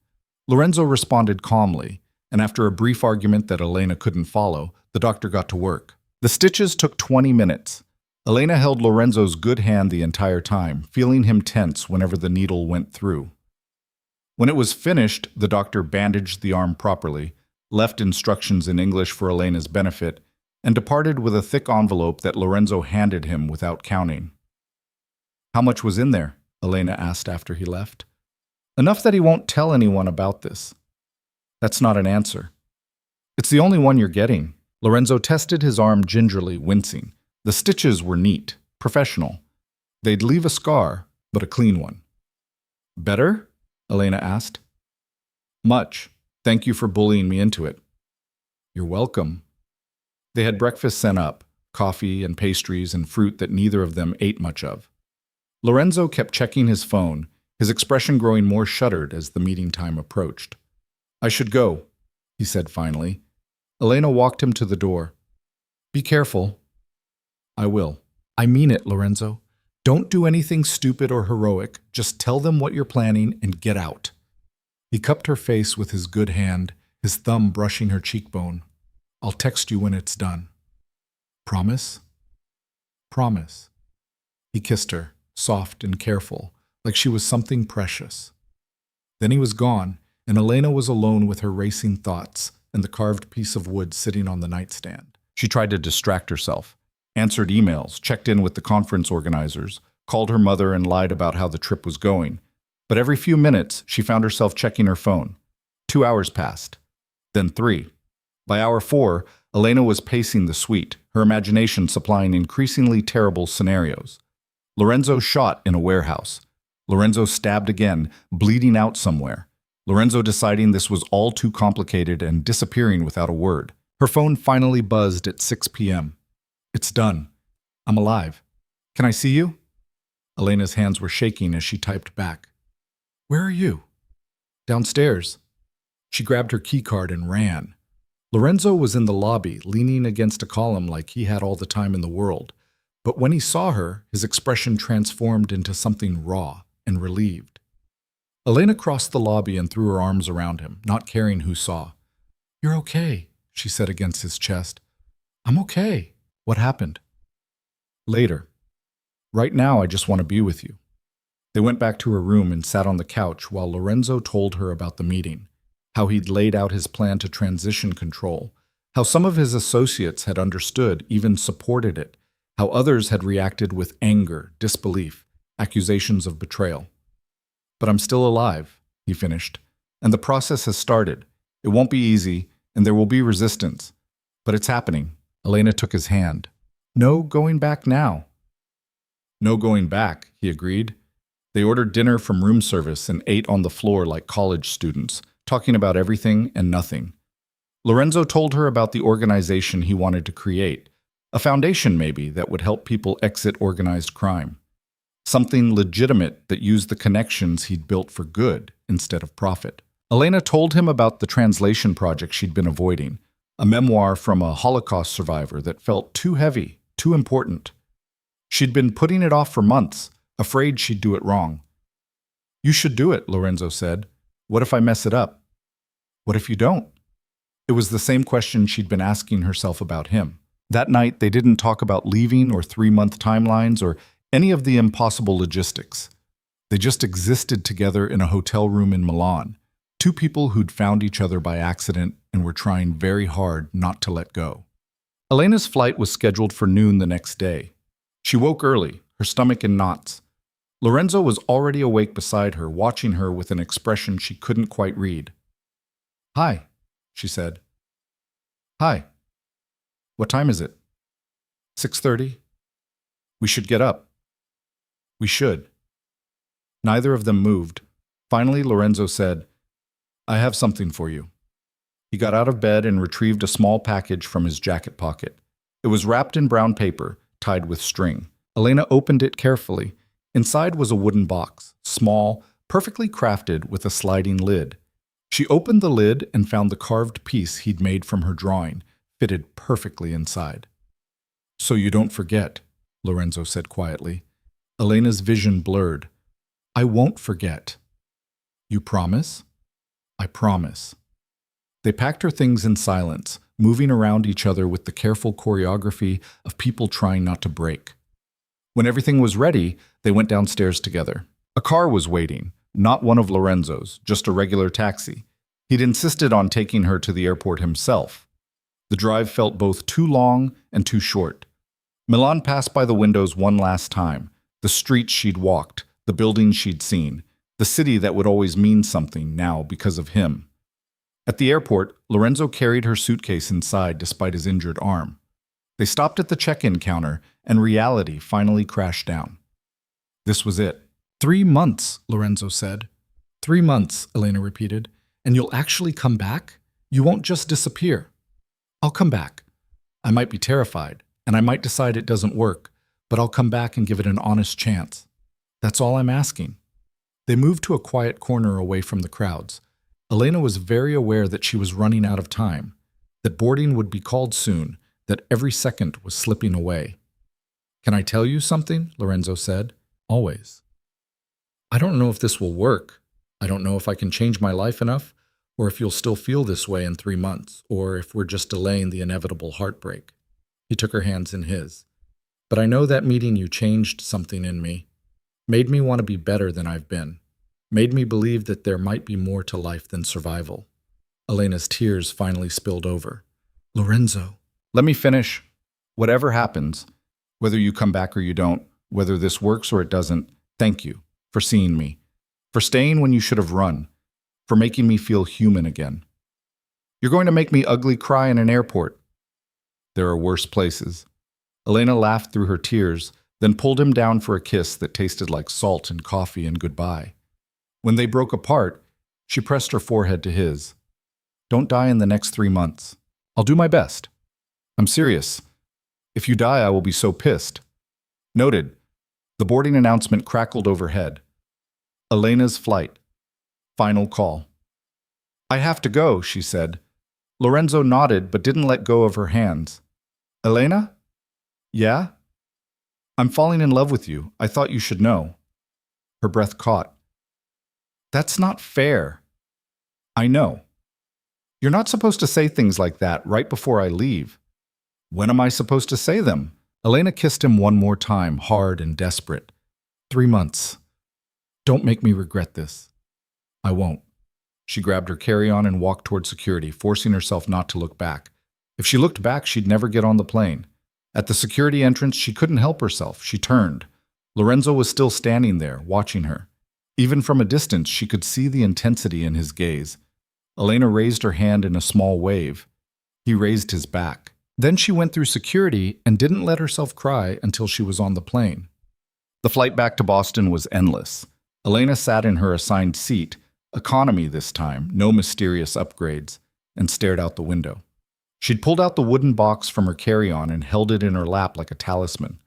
Lorenzo responded calmly, and after a brief argument that Elena couldn't follow, the doctor got to work. The stitches took 20 minutes. Elena held Lorenzo's good hand the entire time, feeling him tense whenever the needle went through. When it was finished, the doctor bandaged the arm properly, left instructions in English for Elena's benefit, and departed with a thick envelope that Lorenzo handed him without counting. "How much was in there?" Elena asked after he left. "Enough that he won't tell anyone about this." "That's not an answer." "It's the only one you're getting." Lorenzo tested his arm gingerly, wincing. The stitches were neat, professional. They'd leave a scar, but a clean one. "Better?" Elena asked. "Much. Thank you for bullying me into it." "You're welcome." They had breakfast sent up, coffee and pastries and fruit that neither of them ate much of. Lorenzo kept checking his phone, his expression growing more shuttered as the meeting time approached. "I should go," he said finally. Elena walked him to the door. "Be careful." "I will." "I mean it, Lorenzo. Don't do anything stupid or heroic. Just tell them what you're planning and get out." He cupped her face with his good hand, his thumb brushing her cheekbone. "I'll text you when it's done." "Promise?" "Promise." He kissed her, soft and careful, like she was something precious. Then he was gone, and Elena was alone with her racing thoughts and the carved piece of wood sitting on the nightstand. She tried to distract herself, answered emails, checked in with the conference organizers, called her mother and lied about how the trip was going. But every few minutes, she found herself checking her phone. 2 hours passed, then 3. By hour 4, Elena was pacing the suite, her imagination supplying increasingly terrible scenarios. Lorenzo shot in a warehouse. Lorenzo stabbed again, bleeding out somewhere. Lorenzo deciding this was all too complicated and disappearing without a word. Her phone finally buzzed at 6 p.m. "It's done. I'm alive. Can I see you?" Elena's hands were shaking as she typed back. "Where are you?" "Downstairs." She grabbed her keycard and ran. Lorenzo was in the lobby, leaning against a column like he had all the time in the world. But when he saw her, his expression transformed into something raw and relieved. Elena crossed the lobby and threw her arms around him, not caring who saw. "You're okay," she said against his chest. "I'm okay." "What happened?" "Later. Right now, I just want to be with you." They went back to her room and sat on the couch while Lorenzo told her about the meeting, how he'd laid out his plan to transition control, how some of his associates had understood, even supported it, how others had reacted with anger, disbelief, accusations of betrayal. "But I'm still alive," he finished, "and the process has started. It won't be easy, and there will be resistance. But it's happening." Elena took his hand. "No going back now." "No going back," he agreed. They ordered dinner from room service and ate on the floor like college students, talking about everything and nothing. Lorenzo told her about the organization he wanted to create, a foundation maybe that would help people exit organized crime. Something legitimate that used the connections he'd built for good instead of profit. Elena told him about the translation project she'd been avoiding, a memoir from a Holocaust survivor that felt too heavy, too important. She'd been putting it off for months, afraid she'd do it wrong. "You should do it," Lorenzo said. "What if I mess it up?" "What if you don't?" It was the same question she'd been asking herself about him. That night, they didn't talk about leaving or 3-month timelines or any of the impossible logistics. They just existed together in a hotel room in Milan, two people who'd found each other by accident and were trying very hard not to let go. Elena's flight was scheduled for noon the next day. She woke early, her stomach in knots. Lorenzo was already awake beside her, watching her with an expression she couldn't quite read. "Hi," she said. "Hi. What time is it?" 6:30. "We should get up." "We should." Neither of them moved. Finally, Lorenzo said, "I have something for you." He got out of bed and retrieved a small package from his jacket pocket. It was wrapped in brown paper, tied with string. Elena opened it carefully. Inside was a wooden box, small, perfectly crafted with a sliding lid. She opened the lid and found the carved piece he'd made from her drawing, fitted perfectly inside. "So you don't forget," Lorenzo said quietly. Elena's vision blurred. "I won't forget." "You promise?" I promise. They packed her things in silence, moving around each other with the careful choreography of people trying not to break. When everything was ready, they went downstairs together. A car was waiting, not one of Lorenzo's, just a regular taxi. He'd insisted on taking her to the airport himself. The drive felt both too long and too short. Milan passed by the windows one last time, the streets she'd walked, the buildings she'd seen, the city that would always mean something now because of him. At the airport, Lorenzo carried her suitcase inside despite his injured arm. They stopped at the check-in counter, and reality finally crashed down. This was it. 3 months, Lorenzo said. 3 months, Elena repeated. And you'll actually come back? You won't just disappear. I'll come back. I might be terrified, and I might decide it doesn't work, but I'll come back and give it an honest chance. That's all I'm asking. They moved to a quiet corner away from the crowds. Elena was very aware that she was running out of time, that boarding would be called soon, that every second was slipping away. Can I tell you something? Lorenzo said. Always. I don't know if this will work. I don't know if I can change my life enough, or if you'll still feel this way in 3 months, or if we're just delaying the inevitable heartbreak. He took her hands in his. But I know that meeting you changed something in me, made me want to be better than I've been, made me believe that there might be more to life than survival. Elena's tears finally spilled over. Lorenzo. Let me finish. Whatever happens, whether you come back or you don't, whether this works or it doesn't, thank you for seeing me, for staying when you should have run, for making me feel human again. You're going to make me ugly cry in an airport. There are worse places. Elena laughed through her tears, then pulled him down for a kiss that tasted like salt and coffee and goodbye. When they broke apart, she pressed her forehead to his. Don't die in the next 3 months. I'll do my best. I'm serious. If you die, I will be so pissed. Noted. The boarding announcement crackled overhead. Elena's flight. Final call. I have to go, she said. Lorenzo nodded but didn't let go of her hands. Elena? Yeah? I'm falling in love with you. I thought you should know. Her breath caught. That's not fair. I know. You're not supposed to say things like that right before I leave. When am I supposed to say them? Elena kissed him one more time, hard and desperate. 3 months. Don't make me regret this. I won't. She grabbed her carry-on and walked toward security, forcing herself not to look back. If she looked back, she'd never get on the plane. At the security entrance, she couldn't help herself. She turned. Lorenzo was still standing there, watching her. Even from a distance, she could see the intensity in his gaze. Elena raised her hand in a small wave. He raised his back. Then she went through security and didn't let herself cry until she was on the plane. The flight back to Boston was endless. Elena sat in her assigned seat, economy this time, no mysterious upgrades, and stared out the window. She'd pulled out the wooden box from her carry-on and held it in her lap like a talisman.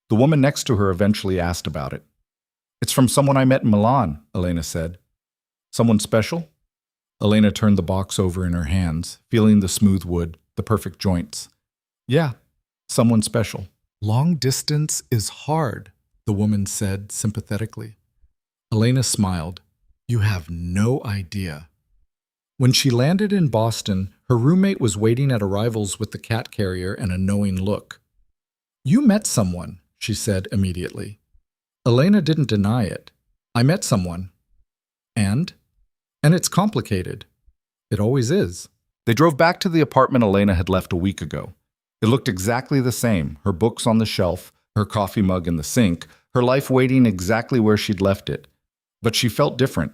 The woman next to her eventually asked about it. It's from someone I met in Milan, Elena said. Someone special? Elena turned the box over in her hands, feeling the smooth wood, the perfect joints. Yeah, someone special. Long distance is hard, the woman said sympathetically. Elena smiled. You have no idea. When she landed in Boston, her roommate was waiting at arrivals with the cat carrier and a knowing look. You met someone, she said immediately. Elena didn't deny it. I met someone. And it's complicated. It always is. They drove back to the apartment Elena had left a week ago. It looked exactly the same, her books on the shelf, her coffee mug in the sink, her life waiting exactly where she'd left it. But she felt different,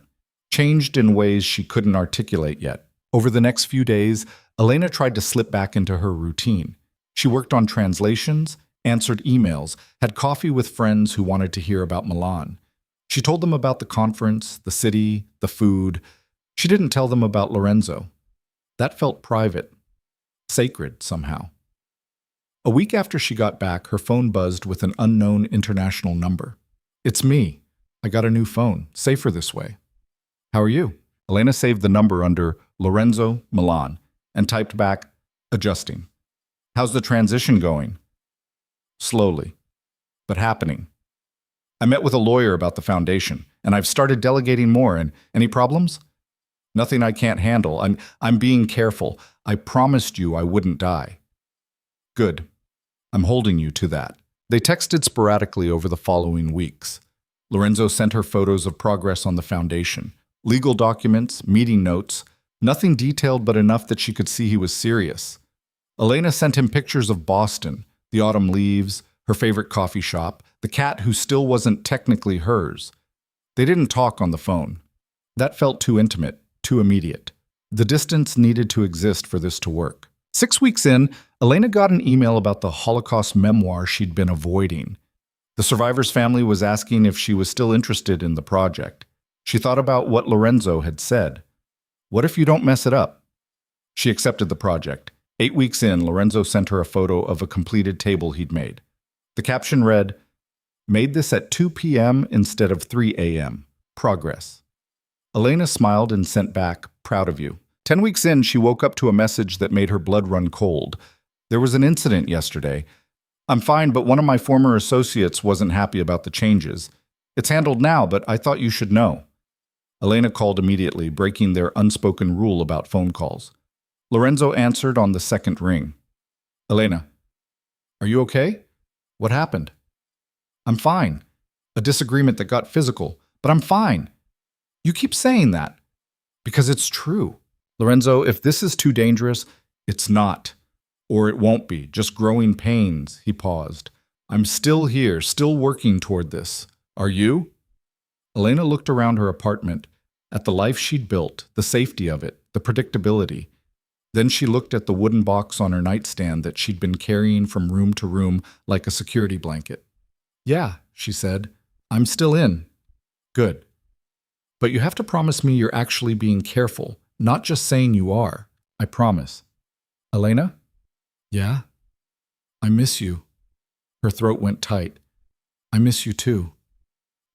changed in ways she couldn't articulate yet. Over the next few days, Elena tried to slip back into her routine. She worked on translations, answered emails, had coffee with friends who wanted to hear about Milan. She told them about the conference, the city, the food. She didn't tell them about Lorenzo. That felt private, sacred somehow. A week after she got back, her phone buzzed with an unknown international number. It's me. I got a new phone, safer this way. How are you? Elena saved the number under Lorenzo, Milan, and typed back, adjusting. How's the transition going? Slowly, but happening. I met with a lawyer about the foundation, and I've started delegating more, and any problems? Nothing I can't handle. I'm being careful. I promised you I wouldn't die. Good. I'm holding you to that. They texted sporadically over the following weeks. Lorenzo sent her photos of progress on the foundation, legal documents, meeting notes, nothing detailed but enough that she could see he was serious. Elena sent him pictures of Boston, the autumn leaves, her favorite coffee shop, the cat who still wasn't technically hers. They didn't talk on the phone. That felt too intimate, too immediate. The distance needed to exist for this to work. 6 weeks in, Elena got an email about the Holocaust memoir she'd been avoiding. The survivor's family was asking if she was still interested in the project. She thought about what Lorenzo had said. What if you don't mess it up? She accepted the project. 8 weeks in, Lorenzo sent her a photo of a completed table he'd made. The caption read, "Made this at 2 p.m. instead of 3 a.m. Progress." Elena smiled and sent back, "Proud of you." 10 weeks in, she woke up to a message that made her blood run cold. "There was an incident yesterday. I'm fine, but one of my former associates wasn't happy about the changes. It's handled now, but I thought you should know." Elena called immediately, breaking their unspoken rule about phone calls. Lorenzo answered on the second ring. "Elena, are you okay? What happened?" "I'm fine. A disagreement that got physical, but I'm fine." "You keep saying that." "Because it's true." "Lorenzo, if this is too dangerous, it's not. Or it won't be, just growing pains." He paused. "I'm still here, still working toward this. Are you?" Elena looked around her apartment, at the life she'd built, the safety of it, the predictability. Then she looked at the wooden box on her nightstand that she'd been carrying from room to room like a security blanket. "Yeah," she said, "I'm still in." "Good. But you have to promise me you're actually being careful, not just saying you are. I promise." "Elena?" "Yeah?" "I miss you." Her throat went tight. "I miss you too."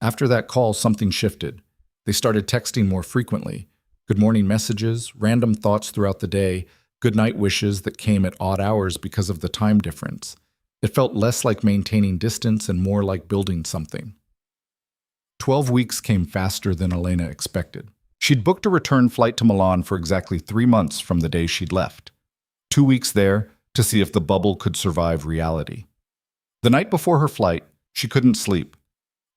After that call, something shifted. They started texting more frequently. Good morning messages, random thoughts throughout the day, good night wishes that came at odd hours because of the time difference. It felt less like maintaining distance and more like building something. 12 weeks came faster than Elena expected. She'd booked a return flight to Milan for exactly 3 months from the day she'd left. 2 weeks there to see if the bubble could survive reality. The night before her flight, she couldn't sleep.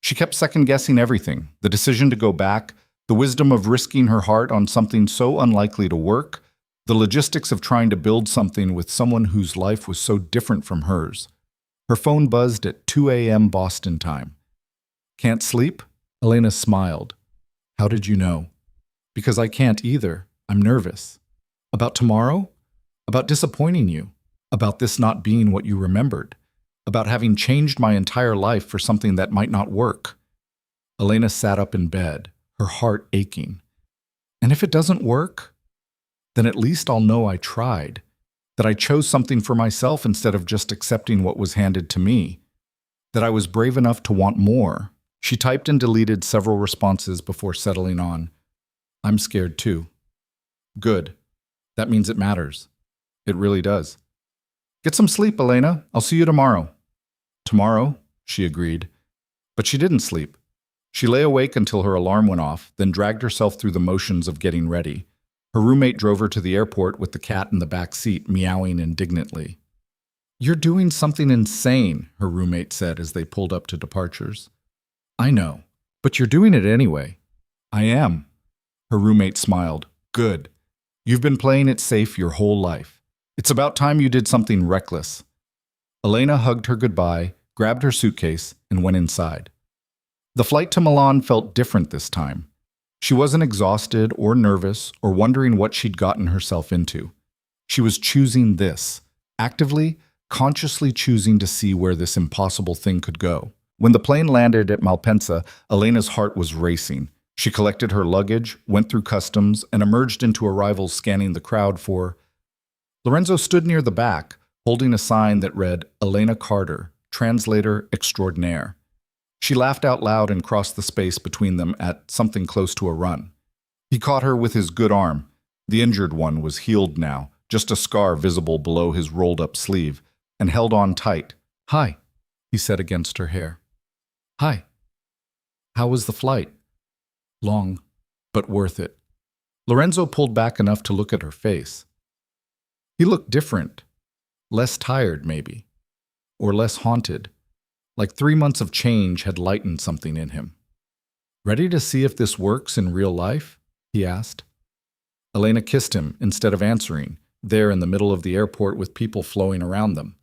She kept second-guessing everything, the decision to go back, the wisdom of risking her heart on something so unlikely to work, the logistics of trying to build something with someone whose life was so different from hers. Her phone buzzed at 2 a.m. Boston time. "Can't sleep?" Elena smiled. "How did you know?" "Because I can't either. I'm nervous." "About tomorrow?" "About disappointing you. About this not being what you remembered. About having changed my entire life for something that might not work." Elena sat up in bed, her heart aching. "And if it doesn't work? Then at least I'll know I tried, that I chose something for myself instead of just accepting what was handed to me, that I was brave enough to want more." She typed and deleted several responses before settling on, "I'm scared too." "Good. That means it matters." It really does. "Get some sleep, Elena. I'll see you tomorrow." "Tomorrow," she agreed. But she didn't sleep. She lay awake until her alarm went off, then dragged herself through the motions of getting ready. Her roommate drove her to the airport with the cat in the back seat, meowing indignantly. "You're doing something insane," her roommate said as they pulled up to departures. "I know, but you're doing it anyway." "I am." Her roommate smiled. "Good. You've been playing it safe your whole life. It's about time you did something reckless." Elena hugged her goodbye, grabbed her suitcase, and went inside. The flight to Milan felt different this time. She wasn't exhausted or nervous or wondering what she'd gotten herself into. She was choosing this, actively, consciously choosing to see where this impossible thing could go. When the plane landed at Malpensa, Elena's heart was racing. She collected her luggage, went through customs, and emerged into arrivals scanning the crowd for... Lorenzo stood near the back, holding a sign that read, "Elena Carter, Translator Extraordinaire." She laughed out loud and crossed the space between them at something close to a run. He caught her with his good arm. The injured one was healed now, just a scar visible below his rolled-up sleeve, and held on tight. "Hi," he said against her hair. "Hi. How was the flight?" "Long, but worth it." Lorenzo pulled back enough to look at her face. He looked different, less tired maybe, or less haunted, like 3 months of change had lightened something in him. Ready to see if this works in real life? He asked. Elena kissed him instead of answering, there in the middle of the airport with people flowing around them.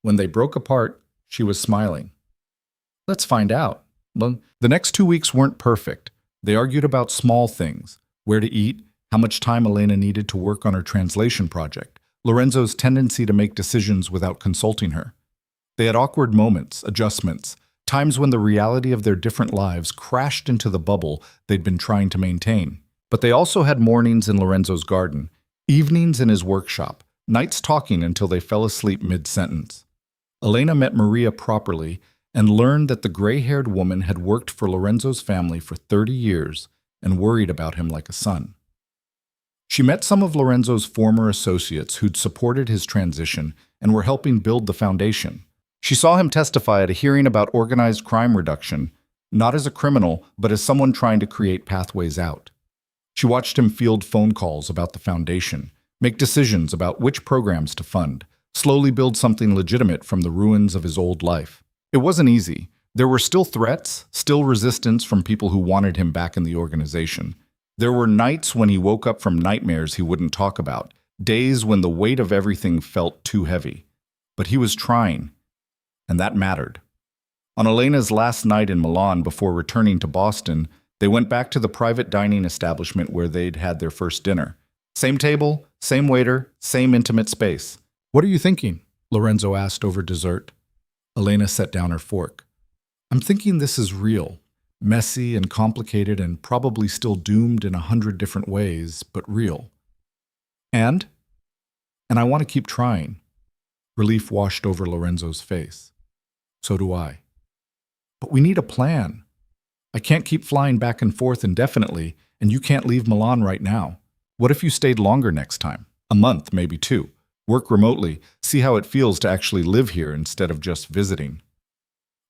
When they broke apart, she was smiling. Let's find out. The next 2 weeks weren't perfect. They argued about small things, where to eat, how much time Elena needed to work on her translation project, Lorenzo's tendency to make decisions without consulting her. They had awkward moments, adjustments, times when the reality of their different lives crashed into the bubble they'd been trying to maintain. But they also had mornings in Lorenzo's garden, evenings in his workshop, nights talking until they fell asleep mid-sentence. Elena met Maria properly and learned that the gray-haired woman had worked for Lorenzo's family for 30 years and worried about him like a son. She met some of Lorenzo's former associates who'd supported his transition and were helping build the foundation. She saw him testify at a hearing about organized crime reduction, not as a criminal, but as someone trying to create pathways out. She watched him field phone calls about the foundation, make decisions about which programs to fund, slowly build something legitimate from the ruins of his old life. It wasn't easy. There were still threats, still resistance from people who wanted him back in the organization. There were nights when he woke up from nightmares he wouldn't talk about, days when the weight of everything felt too heavy. But he was trying, and that mattered. On Elena's last night in Milan before returning to Boston, they went back to the private dining establishment where they'd had their first dinner. Same table, same waiter, same intimate space. "What are you thinking?" Lorenzo asked over dessert. Elena set down her fork. "I'm thinking this is real. Messy and complicated and probably still doomed in 100 different ways, but real. And I want to keep trying." Relief washed over Lorenzo's face. "So do I. But we need a plan. I can't keep flying back and forth indefinitely, and you can't leave Milan right now. What if you stayed longer next time? A month, maybe 2. Work remotely, see how it feels to actually live here instead of just visiting.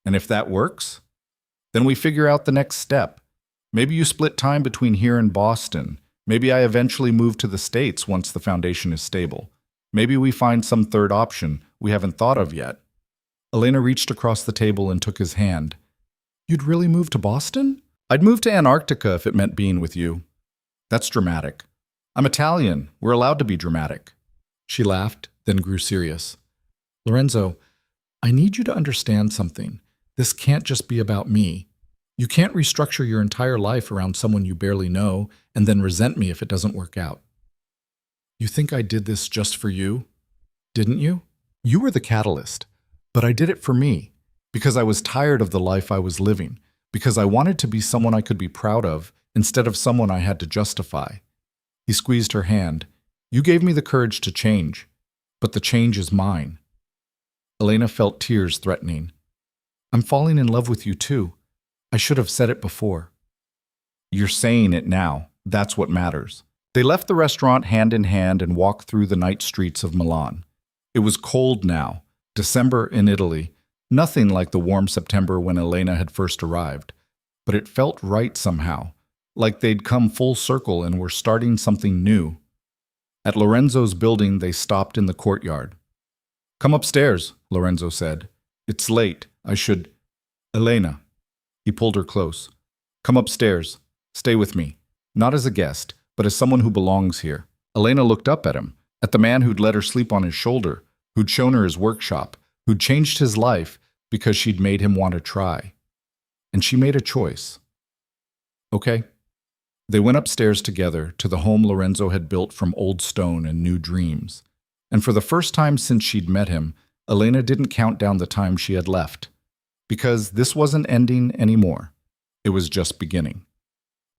And if that works, then we figure out the next step. Maybe you split time between here and Boston. Maybe I eventually move to the States once the foundation is stable. Maybe we find some third option we haven't thought of yet." Elena reached across the table and took his hand. "You'd really move to Boston?" "I'd move to Antarctica if it meant being with you." "That's dramatic." "I'm Italian. We're allowed to be dramatic." She laughed, then grew serious. "Lorenzo, I need you to understand something. This can't just be about me. You can't restructure your entire life around someone you barely know and then resent me if it doesn't work out. You think I did this just for you? Didn't you? You were the catalyst. But I did it for me, because I was tired of the life I was living, because I wanted to be someone I could be proud of instead of someone I had to justify." He squeezed her hand. "You gave me the courage to change, but the change is mine." Elena felt tears threatening. "I'm falling in love with you too. I should have said it before." "You're saying it now. That's what matters." They left the restaurant hand in hand and walked through the night streets of Milan. It was cold now, December in Italy, nothing like the warm September when Elena had first arrived. But it felt right somehow, like they'd come full circle and were starting something new. At Lorenzo's building, they stopped in the courtyard. "Come upstairs," Lorenzo said. "It's late. I should—" "Elena." He pulled her close. "Come upstairs. Stay with me. Not as a guest, but as someone who belongs here." Elena looked up at him, at the man who'd let her sleep on his shoulder, who'd shown her his workshop, who'd changed his life because she'd made him want to try. And she made a choice. Okay. They went upstairs together to the home Lorenzo had built from old stone and new dreams. And for the first time since she'd met him, Elena didn't count down the time she had left. Because this wasn't ending anymore. It was just beginning.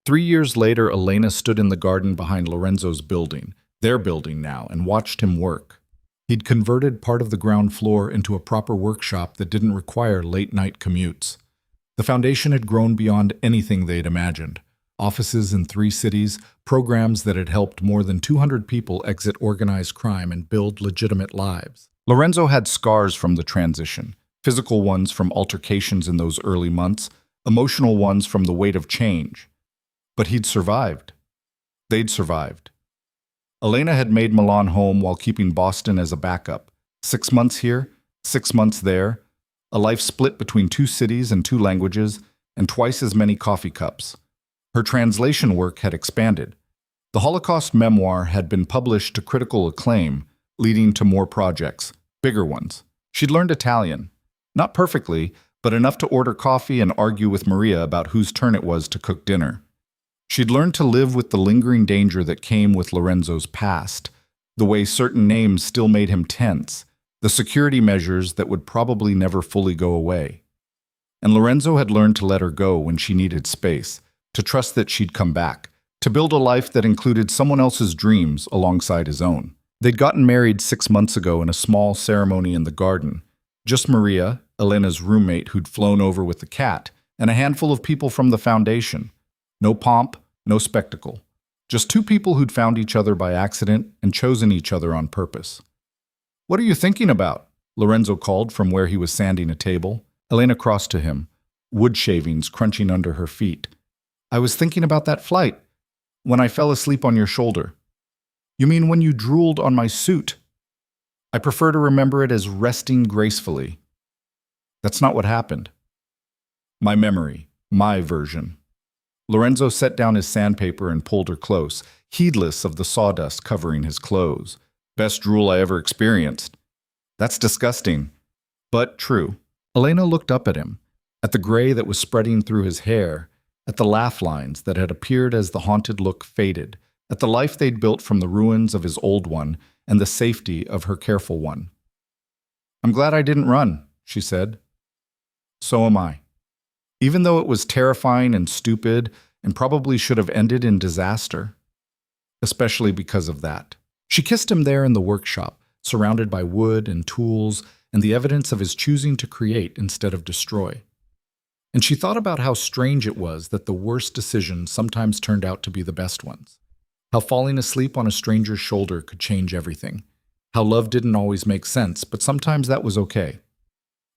3 years later, Elena stood in the garden behind Lorenzo's building, their building now, and watched him work. He'd converted part of the ground floor into a proper workshop that didn't require late-night commutes. The foundation had grown beyond anything they'd imagined. Offices in 3 cities, programs that had helped more than 200 people exit organized crime and build legitimate lives. Lorenzo had scars from the transition, physical ones from altercations in those early months, emotional ones from the weight of change. But he'd survived. They'd survived. Elena had made Milan home while keeping Boston as a backup. 6 months here, 6 months there, a life split between two cities and two languages, and twice as many coffee cups. Her translation work had expanded. The Holocaust memoir had been published to critical acclaim, leading to more projects, bigger ones. She'd learned Italian. Not perfectly, but enough to order coffee and argue with Maria about whose turn it was to cook dinner. She'd learned to live with the lingering danger that came with Lorenzo's past, the way certain names still made him tense, the security measures that would probably never fully go away. And Lorenzo had learned to let her go when she needed space, to trust that she'd come back, to build a life that included someone else's dreams alongside his own. They'd gotten married 6 months ago in a small ceremony in the garden. Just Maria, Elena's roommate who'd flown over with the cat, and a handful of people from the foundation. No pomp, no spectacle. Just two people who'd found each other by accident and chosen each other on purpose. "What are you thinking about?" Lorenzo called from where he was sanding a table. Elena crossed to him, wood shavings crunching under her feet. "I was thinking about that flight, when I fell asleep on your shoulder." "You mean when you drooled on my suit?" "I prefer to remember it as resting gracefully." "That's not what happened." "My memory, my version." Lorenzo set down his sandpaper and pulled her close, heedless of the sawdust covering his clothes. "Best drool I ever experienced." "That's disgusting." But true. Elena looked up at him, at the gray that was spreading through his hair, at the laugh lines that had appeared as the haunted look faded, at the life they'd built from the ruins of his old one and the safety of her careful one. "I'm glad I didn't run," she said. "So am I. Even though it was terrifying and stupid and probably should have ended in disaster. Especially because of that." She kissed him there in the workshop, surrounded by wood and tools and the evidence of his choosing to create instead of destroy. And she thought about how strange it was that the worst decisions sometimes turned out to be the best ones. How falling asleep on a stranger's shoulder could change everything. How love didn't always make sense, but sometimes that was okay.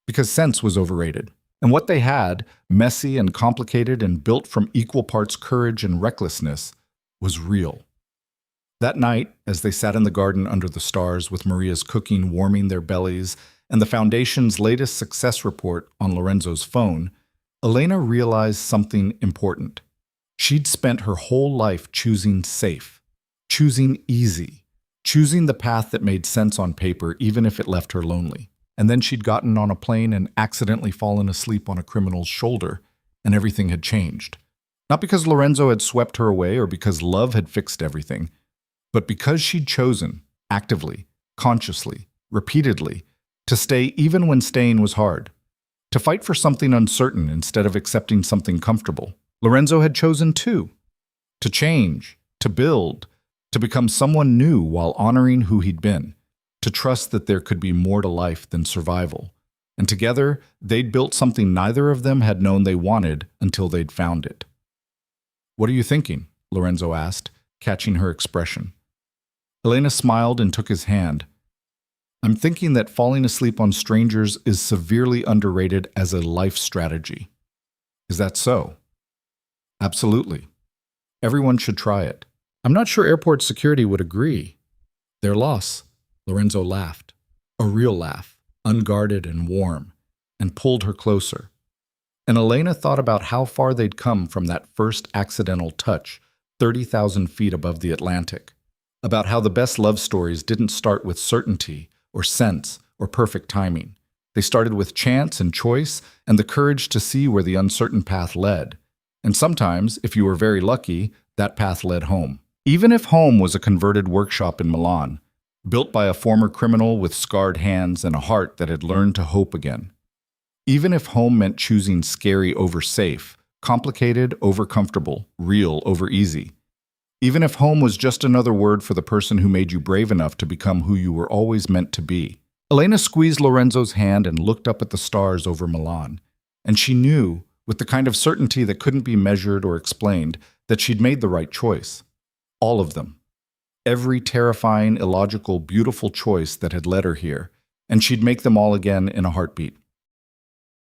Because sense was overrated. And what they had, messy and complicated and built from equal parts courage and recklessness, was real. That night, as they sat in the garden under the stars with Maria's cooking warming their bellies and the Foundation's latest success report on Lorenzo's phone, Elena realized something important. She'd spent her whole life choosing safe, choosing easy, choosing the path that made sense on paper even if it left her lonely. And then she'd gotten on a plane and accidentally fallen asleep on a criminal's shoulder, and everything had changed. Not because Lorenzo had swept her away or because love had fixed everything, but because she'd chosen, actively, consciously, repeatedly, to stay even when staying was hard. To fight for something uncertain instead of accepting something comfortable. Lorenzo had chosen too. To change, to build, to become someone new while honoring who he'd been. To trust that there could be more to life than survival. And together, they'd built something neither of them had known they wanted until they'd found it. "What are you thinking?" Lorenzo asked, catching her expression. Elena smiled and took his hand. "I'm thinking that falling asleep on strangers is severely underrated as a life strategy." "Is that so?" "Absolutely. Everyone should try it." "I'm not sure airport security would agree." "Their loss." Lorenzo laughed, a real laugh, unguarded and warm, and pulled her closer. And Elena thought about how far they'd come from that first accidental touch, 30,000 feet above the Atlantic. About how the best love stories didn't start with certainty or sense or perfect timing. They started with chance and choice and the courage to see where the uncertain path led. And sometimes, if you were very lucky, that path led home. Even if home was a converted workshop in Milan, built by a former criminal with scarred hands and a heart that had learned to hope again. Even if home meant choosing scary over safe, complicated over comfortable, real over easy. Even if home was just another word for the person who made you brave enough to become who you were always meant to be. Elena squeezed Lorenzo's hand and looked up at the stars over Milan. And she knew, with the kind of certainty that couldn't be measured or explained, that she'd made the right choice. All of them. Every terrifying, illogical, beautiful choice that had led her here, and she'd make them all again in a heartbeat.